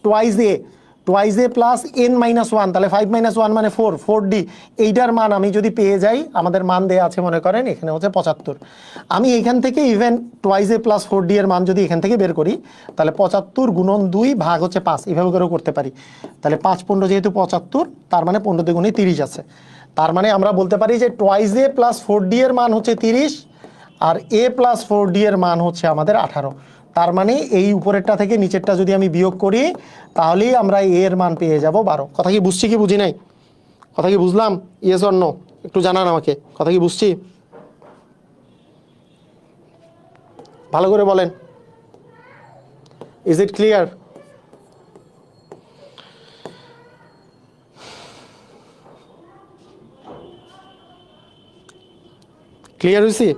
টোয়াইস এ প্লাস n মাইনাস 1, তাহলে 5 মাইনাস 1 মানে 4D, এইটার মান আমি যদি পেয়ে যাই, আমাদের মান দেওয়া আছে মনে করেন এখানে হচ্ছে 75, আমি এখান থেকে ইভেন টোয়াইস এ প্লাস 4D এর মান যদি এখান থেকে বের করি, তাহলে 75 গুণন 2 ভাগ হচ্ছে 5, এভাবে করেও করতে পারি। তাহলে 5 15 যেহেতু 75, তার মানে 15 দুগুণে 30 আছে, তার মানে আমরা বলতে পারি যে টোয়াইস এ প্লাস 4D এর মান হচ্ছে 30, আর এ প্লাস 4D এর মান হচ্ছে আমাদের 18। তার মানে এই উপরেরটা থেকে নিচেরটা যদি আমি বিয়োগ করি, তাহলেই আমরা এ এর মান পেয়ে যাব 12। কথা কি বুঝছি কি বুঝি নাই? কথা কি বুঝলাম? ইয়েস অর নো একটু জানান আমাকে, কথা কি বুঝছি? ভালো করে বলেন, ইজ ইট ক্লিয়ার? ক্লিয়ার হয়েছি?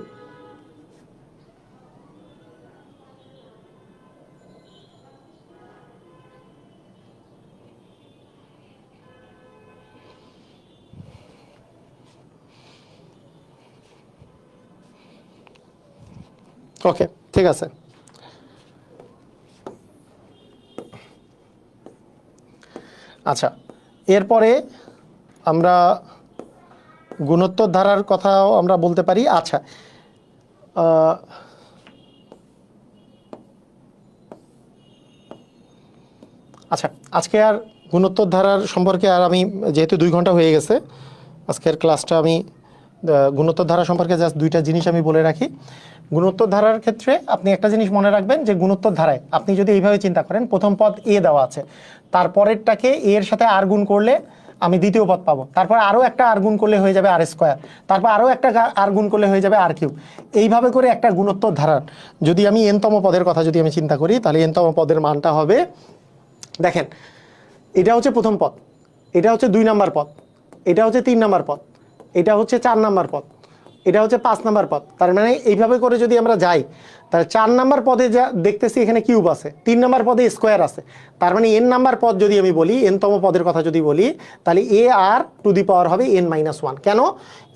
ওকে, ঠিক আছে। আচ্ছা, এরপরে আমরা গুণোত্তর ধারার কথাও আমরা বলতে পারি। আচ্ছা, আচ্ছা, আজকে আর গুণোত্তর ধারার সম্পর্কে আর আমি, যেহেতু 2 ঘন্টা হয়ে গেছে আজকের ক্লাসটা, আমি গুণোত্তর ধারা সম্পর্কে জাস্ট 2টা জিনিস আমি বলে রাখি। গুণোত্তর ধারার ক্ষেত্রে আপনি একটা জিনিস মনে রাখবেন যে গুণোত্তর ধারায় আপনি যদি এইভাবে চিন্তা করেন, প্রথম পদ এ দেওয়া আছে, তারপরেরটাকে এর সাথে আর গুণ করলে আমি দ্বিতীয় পদ পাবো, তারপর আরও একটা আর গুণ করলে হয়ে যাবে আর স্কোয়ার, তারপর আরও একটা আর গুণ করলে হয়ে যাবে আর কিউব। এইভাবে করে একটা গুণোত্তর ধারার যদি আমি এনতম পদের কথা যদি আমি চিন্তা করি, তাহলে এনতম পদের মানটা হবে, দেখেন, এটা হচ্ছে প্রথম পদ, এটা হচ্ছে 2 নাম্বার পদ, এটা হচ্ছে 3 নাম্বার পদ, এটা হচ্ছে 4 নাম্বার পদ, এটা হচ্ছে 5 নাম্বার পদ। তার মানে এইভাবে করে যদি আমরা যাই, তাহলে 4 নাম্বার পদে যা দেখতেছি এখানে কিউব আছে, 3 নাম্বার পদে স্কোয়ার আছে। তার মানে এন নাম্বার পদ যদি আমি বলি, এনতম পদের কথা যদি বলি, তাহলে এ আর টু দি পাওয়ার হবে n-1। কেন?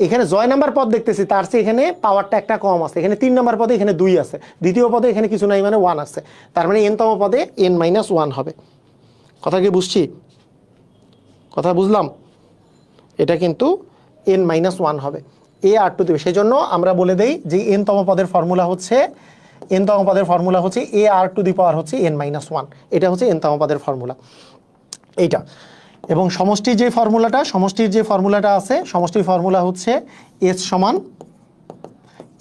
এখানে জয় নাম্বার পদ দেখতেছি, তার চেয়ে এখানে পাওয়ারটা একটা কম আছে, এখানে 3 নাম্বার পদে এখানে 2 আছে, দ্বিতীয় পদে এখানে কিছু নাই, মানে 1 আছে। তার মানে এনতম পদে n-1 হবে। কথা কি বুঝছি? কথা বুঝলাম? এটা কিন্তু n-1 হবে, এ আর টু দেবে। সেই জন্য আমরা বলে দেই যে এনতম পদের ফর্মুলা হচ্ছে, এনতম পদের ফর্মুলা হচ্ছে এ আর টু দি পাওয়ার হচ্ছে n-1। এটা হচ্ছে এনতম পদের ফর্মুলা এইটা। এবং সমষ্টির যে ফর্মুলাটা আছে, সমষ্টির ফর্মুলা হচ্ছে s সমান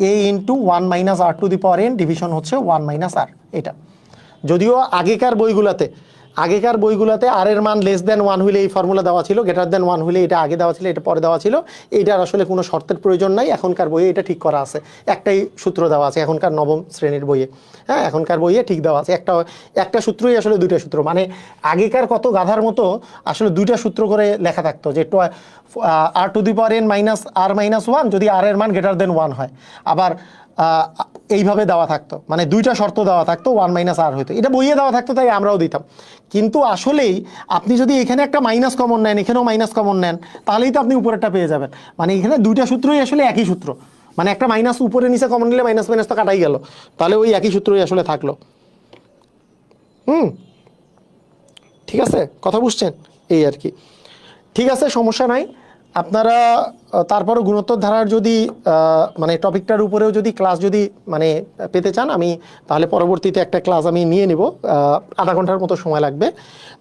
a into 1 - r to the power n division হচ্ছে 1 - r। এটা যদিও আগেকার বইগুলোতে আর এর মান <1 হইলে এই ফর্মুলা দেওয়া ছিল, <1 হইলে এটা আগে দেওয়া ছিল, এটা পরে দেওয়া ছিল। এইটার আসলে কোনো শর্তের প্রয়োজন নাই, এখনকার বইয়ে এটা ঠিক করা আছে, একটাই সূত্র দেওয়া আছে এখনকার নবম শ্রেণীর বইয়ে। হ্যাঁ, এখনকার বইয়ে ঠিক দেওয়া আছে, একটা সূত্রই আসলে 2টা সূত্র। মানে আগেকার কত গাধার মতো আসলে 2টা সূত্র করে লেখা থাকতো, যে আর to the power n - r-1 যদি আর এর মান <1 হয়, আবার এইভাবে দেওয়া থাকতো, মানে 2টা শর্ত দেওয়া থাকতো, 1 - r হইতো। এটা বইয়ে দেওয়া থাকতো, তাই আমরাও দিতাম। কিন্তু আসলেই আপনি যদি এখানে একটা মাইনাস কমন নেন, এখানেও মাইনাস কমন নেন, তাহলেই তো আপনি উপরেরটা পেয়ে যাবেন। মানে এখানে 2টা সূত্রই আসলে একই সূত্র, মানে একটা মাইনাস উপরে নিচে কমন নিলে মাইনাস মাইনাস তো কাটাই গেল, তাহলে ওই একই সূত্রই আসলে থাকলো। ঠিক আছে, কথা বুঝছেন? এই আর কি। ঠিক আছে, সমস্যা নাই। আপনারা তারপরও গুণোত্তর ধারার যদি মানে টপিকটার উপরেও যদি ক্লাস যদি মানে পেতে চান, আমি তাহলে পরবর্তীতে একটা ক্লাস আমি নিয়ে নিব, আধা ঘন্টার মতো সময় লাগবে,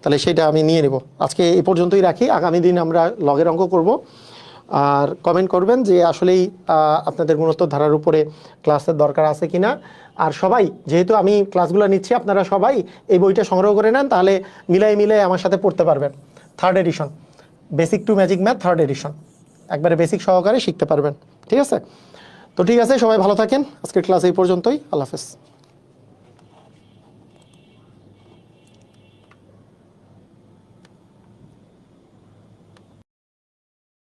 তাহলে সেটা আমি নিয়ে নিব। আজকে এই পর্যন্তই রাখি, আগামী দিন আমরা লগের অঙ্ক করব। আর কমেন্ট করবেন যে আসলেই আপনাদের গুণোত্তর ধারার উপরে ক্লাসের দরকার আছে কিনা। আর সবাই, যেহেতু আমি ক্লাসগুলো নিচ্ছি, আপনারা সবাই এই বইটা সংগ্রহ করে নেন, তাহলে মিলাই আমার সাথে পড়তে পারবেন। 3rd edition, basic to magic math 3rd edition, একবারে বেসিক সহকারে শিখতে পারবেন। ঠিক আছে, তো ঠিক আছে, সবাই ভালো থাকেন। আজকের ক্লাস এই পর্যন্তই। আল্লাহ হাফেজ।